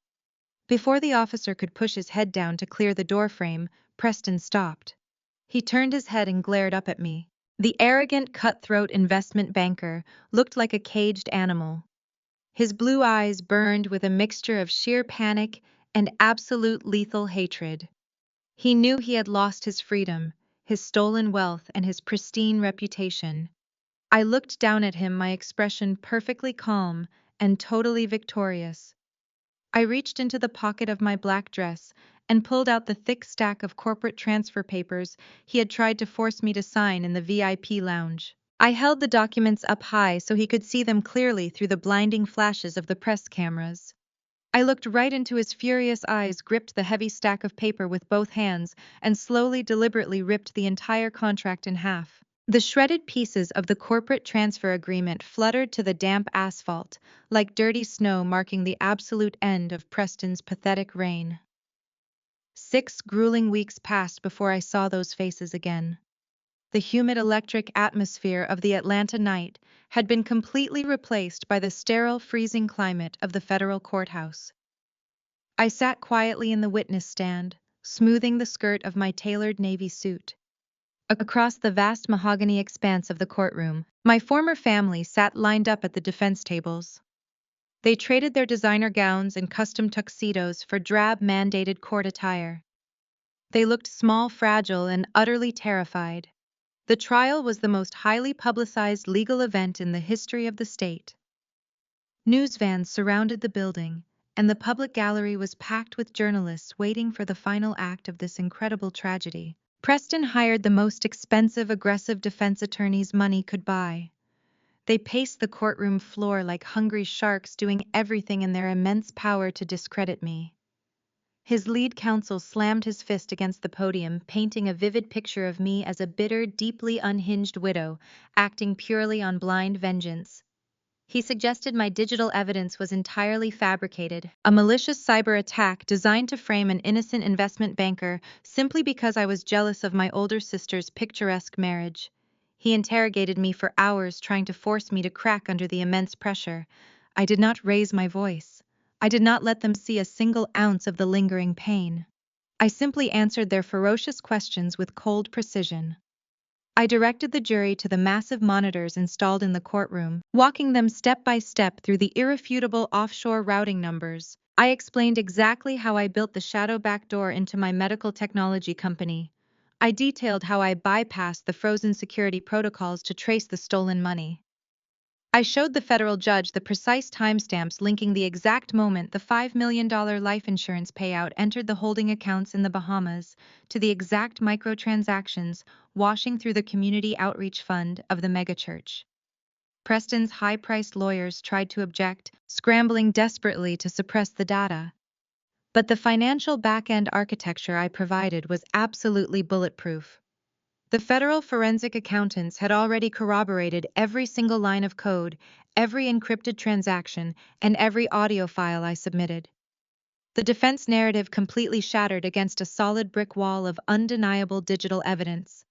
Before the officer could push his head down to clear the doorframe, Preston stopped. He turned his head and glared up at me. The arrogant, cutthroat investment banker looked like a caged animal. His blue eyes burned with a mixture of sheer panic and absolute lethal hatred. He knew he had lost his freedom, his stolen wealth, and his pristine reputation. I looked down at him, my expression perfectly calm and totally victorious. I reached into the pocket of my black dress and pulled out the thick stack of corporate transfer papers he had tried to force me to sign in the VIP lounge. I held the documents up high so he could see them clearly through the blinding flashes of the press cameras. I looked right into his furious eyes, gripped the heavy stack of paper with both hands, and slowly, deliberately ripped the entire contract in half. The shredded pieces of the corporate transfer agreement fluttered to the damp asphalt, like dirty snow, marking the absolute end of Preston's pathetic reign. 6 grueling weeks passed before I saw those faces again. The humid electric atmosphere of the Atlanta night had been completely replaced by the sterile, freezing climate of the federal courthouse. I sat quietly in the witness stand, smoothing the skirt of my tailored navy suit. Across the vast mahogany expanse of the courtroom, my former family sat lined up at the defense tables. They traded their designer gowns and custom tuxedos for drab, mandated court attire. They looked small, fragile, and utterly terrified. The trial was the most highly publicized legal event in the history of the state. News vans surrounded the building, and the public gallery was packed with journalists waiting for the final act of this incredible tragedy. Preston hired the most expensive, aggressive defense attorneys money could buy. They paced the courtroom floor like hungry sharks, doing everything in their immense power to discredit me. His lead counsel slammed his fist against the podium, painting a vivid picture of me as a bitter, deeply unhinged widow, acting purely on blind vengeance. He suggested my digital evidence was entirely fabricated, a malicious cyber attack designed to frame an innocent investment banker simply because I was jealous of my older sister's picturesque marriage. He interrogated me for hours, trying to force me to crack under the immense pressure. I did not raise my voice. I did not let them see a single ounce of the lingering pain. I simply answered their ferocious questions with cold precision. I directed the jury to the massive monitors installed in the courtroom, walking them step by step through the irrefutable offshore routing numbers. I explained exactly how I built the shadow backdoor into my medical technology company, I detailed how I bypassed the frozen security protocols to trace the stolen money. I showed the federal judge the precise timestamps linking the exact moment the $5 million life insurance payout entered the holding accounts in the Bahamas to the exact microtransactions washing through the community outreach fund of the megachurch. Preston's high-priced lawyers tried to object, scrambling desperately to suppress the data. But the financial back-end architecture I provided was absolutely bulletproof. The federal forensic accountants had already corroborated every single line of code, every encrypted transaction, and every audio file I submitted. The defense narrative completely shattered against a solid brick wall of undeniable digital evidence.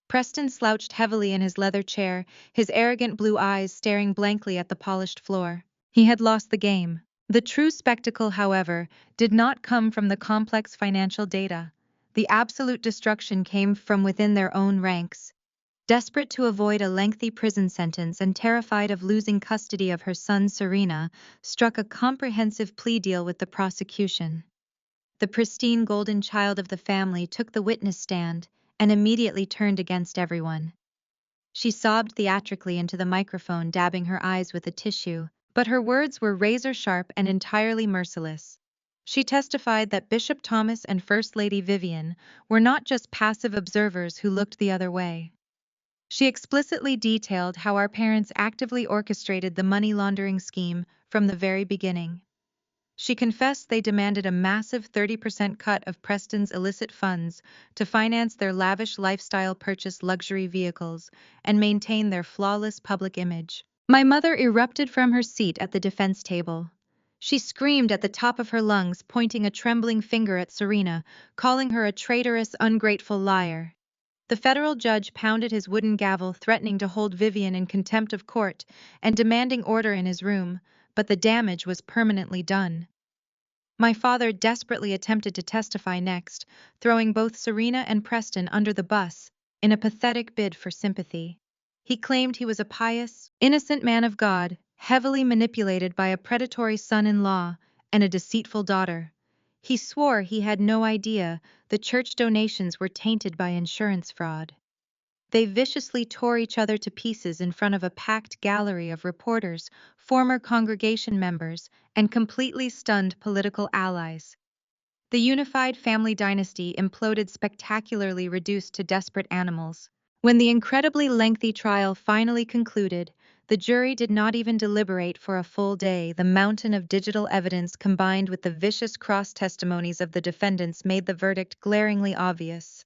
Preston slouched heavily in his leather chair, his arrogant blue eyes staring blankly at the polished floor. He had lost the game. The true spectacle, however, did not come from the complex financial data. The absolute destruction came from within their own ranks. Desperate to avoid a lengthy prison sentence and terrified of losing custody of her son Serena, struck a comprehensive plea deal with the prosecution. The pristine golden child of the family took the witness stand and immediately turned against everyone. She sobbed theatrically into the microphone, dabbing her eyes with a tissue, but her words were razor-sharp and entirely merciless. She testified that Bishop Thomas and First Lady Vivian were not just passive observers who looked the other way. She explicitly detailed how our parents actively orchestrated the money laundering scheme from the very beginning. She confessed they demanded a massive 30% cut of Preston's illicit funds to finance their lavish lifestyle, purchase luxury vehicles, and maintain their flawless public image. My mother erupted from her seat at the defense table. She screamed at the top of her lungs, pointing a trembling finger at Serena, calling her a traitorous, ungrateful liar. The federal judge pounded his wooden gavel, threatening to hold Vivian in contempt of court and demanding order in his room, but the damage was permanently done. My father desperately attempted to testify next, throwing both Serena and Preston under the bus in a pathetic bid for sympathy. He claimed he was a pious, innocent man of God, heavily manipulated by a predatory son-in-law and a deceitful daughter. He swore he had no idea the church donations were tainted by insurance fraud. They viciously tore each other to pieces in front of a packed gallery of reporters, former congregation members, and completely stunned political allies. The unified family dynasty imploded, spectacularly reduced to desperate animals. When the incredibly lengthy trial finally concluded, the jury did not even deliberate for a full day. The mountain of digital evidence combined with the vicious cross-testimonies of the defendants made the verdict glaringly obvious.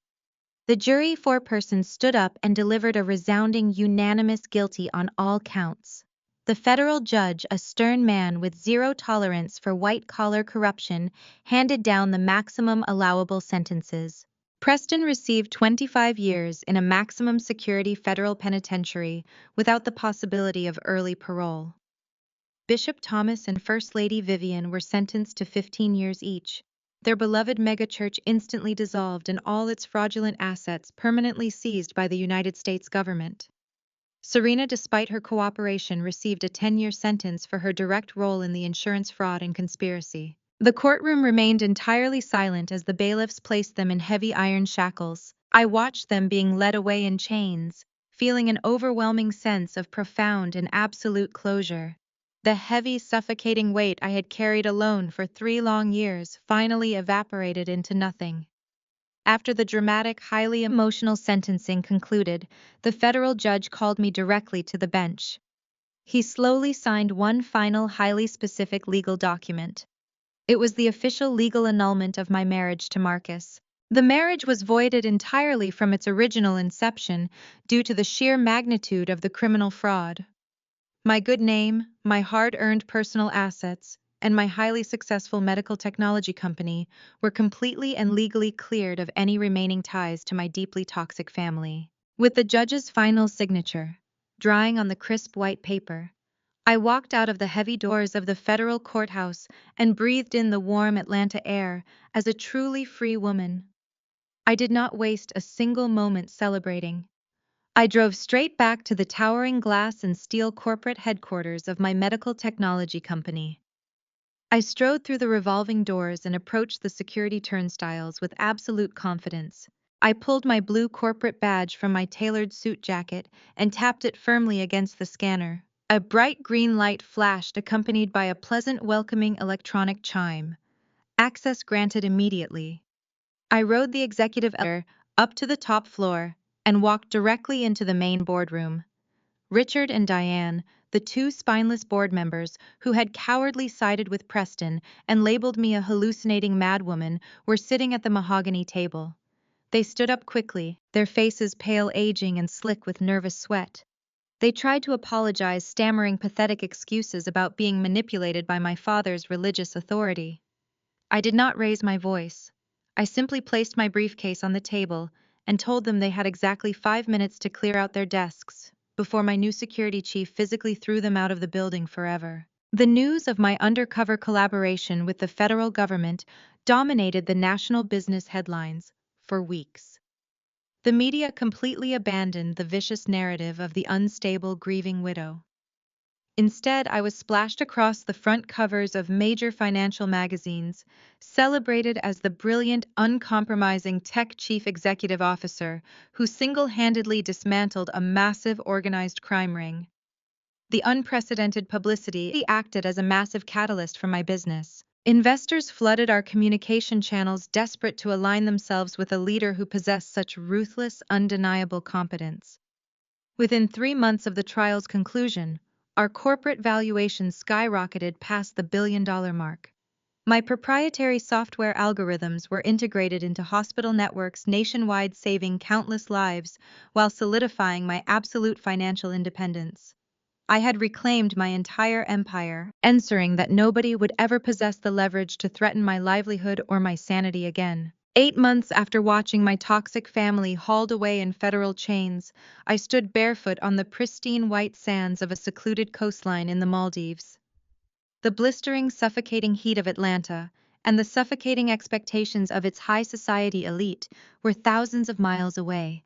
The jury foreperson stood up and delivered a resounding unanimous guilty on all counts. The federal judge, a stern man with zero tolerance for white-collar corruption, handed down the maximum allowable sentences. Preston received 25 years in a maximum security federal penitentiary without the possibility of early parole. Bishop Thomas and First Lady Vivian were sentenced to 15 years each. Their beloved megachurch instantly dissolved and all its fraudulent assets permanently seized by the United States government. Serena, despite her cooperation, received a 10-year sentence for her direct role in the insurance fraud and conspiracy. The courtroom remained entirely silent as the bailiffs placed them in heavy iron shackles. I watched them being led away in chains, feeling an overwhelming sense of profound and absolute closure. The heavy, suffocating weight I had carried alone for 3 long years finally evaporated into nothing. After the dramatic, highly emotional sentencing concluded, the federal judge called me directly to the bench. He slowly signed one final, highly specific legal document. It was the official legal annulment of my marriage to Marcus. The marriage was voided entirely from its original inception due to the sheer magnitude of the criminal fraud. My good name, my hard-earned personal assets, and my highly successful medical technology company were completely and legally cleared of any remaining ties to my deeply toxic family. With the judge's final signature drying on the crisp white paper, I walked out of the heavy doors of the federal courthouse and breathed in the warm Atlanta air as a truly free woman. I did not waste a single moment celebrating. I drove straight back to the towering glass and steel corporate headquarters of my medical technology company. I strode through the revolving doors and approached the security turnstiles with absolute confidence. I pulled my blue corporate badge from my tailored suit jacket and tapped it firmly against the scanner. A bright green light flashed, accompanied by a pleasant, welcoming electronic chime. Access granted immediately. I rode the executive elevator up to the top floor and walked directly into the main boardroom. Richard and Diane, the two spineless board members who had cowardly sided with Preston and labeled me a hallucinating madwoman, were sitting at the mahogany table. They stood up quickly, their faces pale, aging, and slick with nervous sweat. They tried to apologize, stammering pathetic excuses about being manipulated by my father's religious authority. I did not raise my voice. I simply placed my briefcase on the table and told them they had exactly 5 minutes to clear out their desks before my new security chief physically threw them out of the building forever. The news of my undercover collaboration with the federal government dominated the national business headlines for weeks. The media completely abandoned the vicious narrative of the unstable, grieving widow. Instead, I was splashed across the front covers of major financial magazines, celebrated as the brilliant, uncompromising tech chief executive officer who single-handedly dismantled a massive organized crime ring. The unprecedented publicity acted as a massive catalyst for my business. Investors flooded our communication channels, desperate to align themselves with a leader who possessed such ruthless, undeniable competence. Within 3 months of the trial's conclusion, our corporate valuation skyrocketed past the billion-dollar mark. My proprietary software algorithms were integrated into hospital networks nationwide, saving countless lives while solidifying my absolute financial independence. I had reclaimed my entire empire, ensuring that nobody would ever possess the leverage to threaten my livelihood or my sanity again. 8 months after watching my toxic family hauled away in federal chains, I stood barefoot on the pristine white sands of a secluded coastline in the Maldives. The blistering, suffocating heat of Atlanta and the suffocating expectations of its high society elite were thousands of miles away.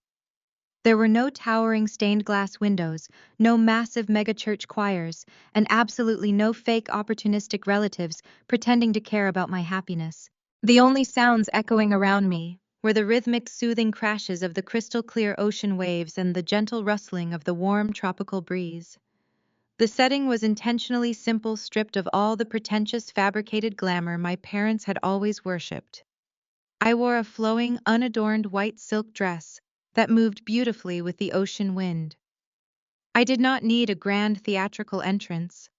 There were no towering stained glass windows, no massive megachurch choirs, and absolutely no fake opportunistic relatives pretending to care about my happiness. The only sounds echoing around me were the rhythmic, soothing crashes of the crystal-clear ocean waves and the gentle rustling of the warm tropical breeze. The setting was intentionally simple, stripped of all the pretentious, fabricated glamour my parents had always worshipped. I wore a flowing, unadorned white silk dress that moved beautifully with the ocean wind. I did not need a grand theatrical entrance.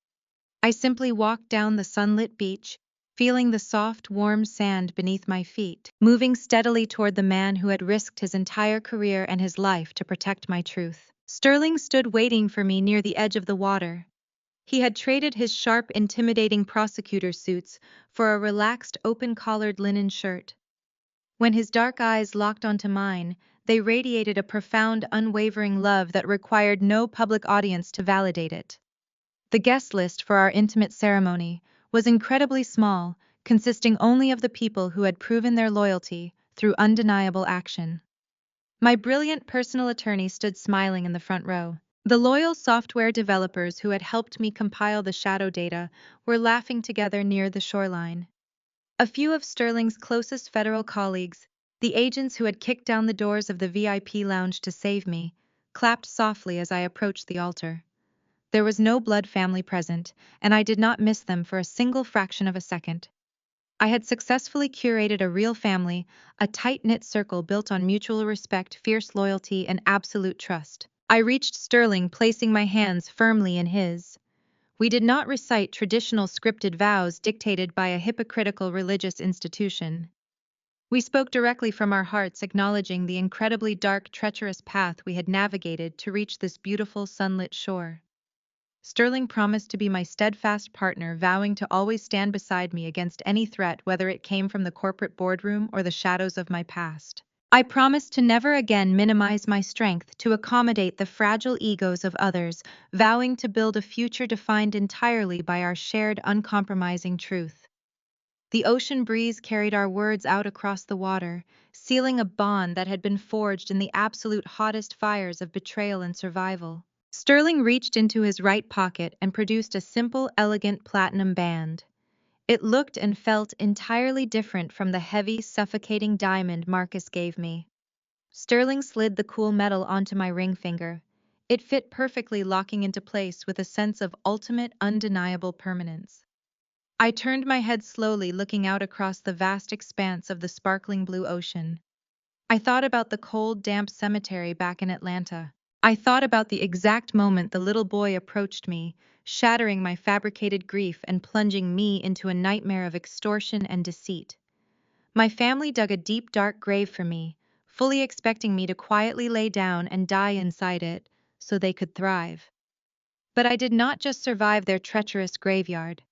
I simply walked down the sunlit beach, feeling the soft, warm sand beneath my feet, moving steadily toward the man who had risked his entire career and his life to protect my truth. Sterling stood waiting for me near the edge of the water. He had traded his sharp, intimidating prosecutor suits for a relaxed, open-collared linen shirt. When his dark eyes locked onto mine, they radiated a profound, unwavering love that required no public audience to validate it. The guest list for our intimate ceremony was incredibly small, consisting only of the people who had proven their loyalty through undeniable action. My brilliant personal attorney stood smiling in the front row. The loyal software developers who had helped me compile the shadow data were laughing together near the shoreline. A few of Sterling's closest federal colleagues, the agents who had kicked down the doors of the VIP lounge to save me, clapped softly as I approached the altar. There was no blood family present, and I did not miss them for a single fraction of a second. I had successfully curated a real family, a tight-knit circle built on mutual respect, fierce loyalty, and absolute trust. I reached Sterling, placing my hands firmly in his. We did not recite traditional scripted vows dictated by a hypocritical religious institution. We spoke directly from our hearts, acknowledging the incredibly dark, treacherous path we had navigated to reach this beautiful, sunlit shore. Sterling promised to be my steadfast partner, vowing to always stand beside me against any threat, whether it came from the corporate boardroom or the shadows of my past. I promised to never again minimize my strength to accommodate the fragile egos of others, vowing to build a future defined entirely by our shared, uncompromising truth. The ocean breeze carried our words out across the water, sealing a bond that had been forged in the absolute hottest fires of betrayal and survival. Sterling reached into his right pocket and produced a simple, elegant platinum band. It looked and felt entirely different from the heavy, suffocating diamond Marcus gave me. Sterling slid the cool metal onto my ring finger. It fit perfectly, locking into place with a sense of ultimate, undeniable permanence. I turned my head slowly, looking out across the vast expanse of the sparkling blue ocean. I thought about the cold, damp cemetery back in Atlanta. I thought about the exact moment the little boy approached me, shattering my fabricated grief and plunging me into a nightmare of extortion and deceit. My family dug a deep, dark grave for me, fully expecting me to quietly lay down and die inside it so they could thrive. But I did not just survive their treacherous graveyard.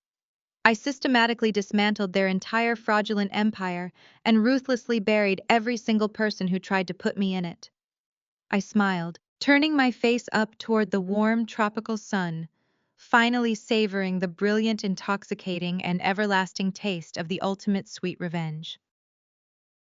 I systematically dismantled their entire fraudulent empire and ruthlessly buried every single person who tried to put me in it. I smiled, turning my face up toward the warm tropical sun, finally savoring the brilliant, intoxicating, and everlasting taste of the ultimate sweet revenge.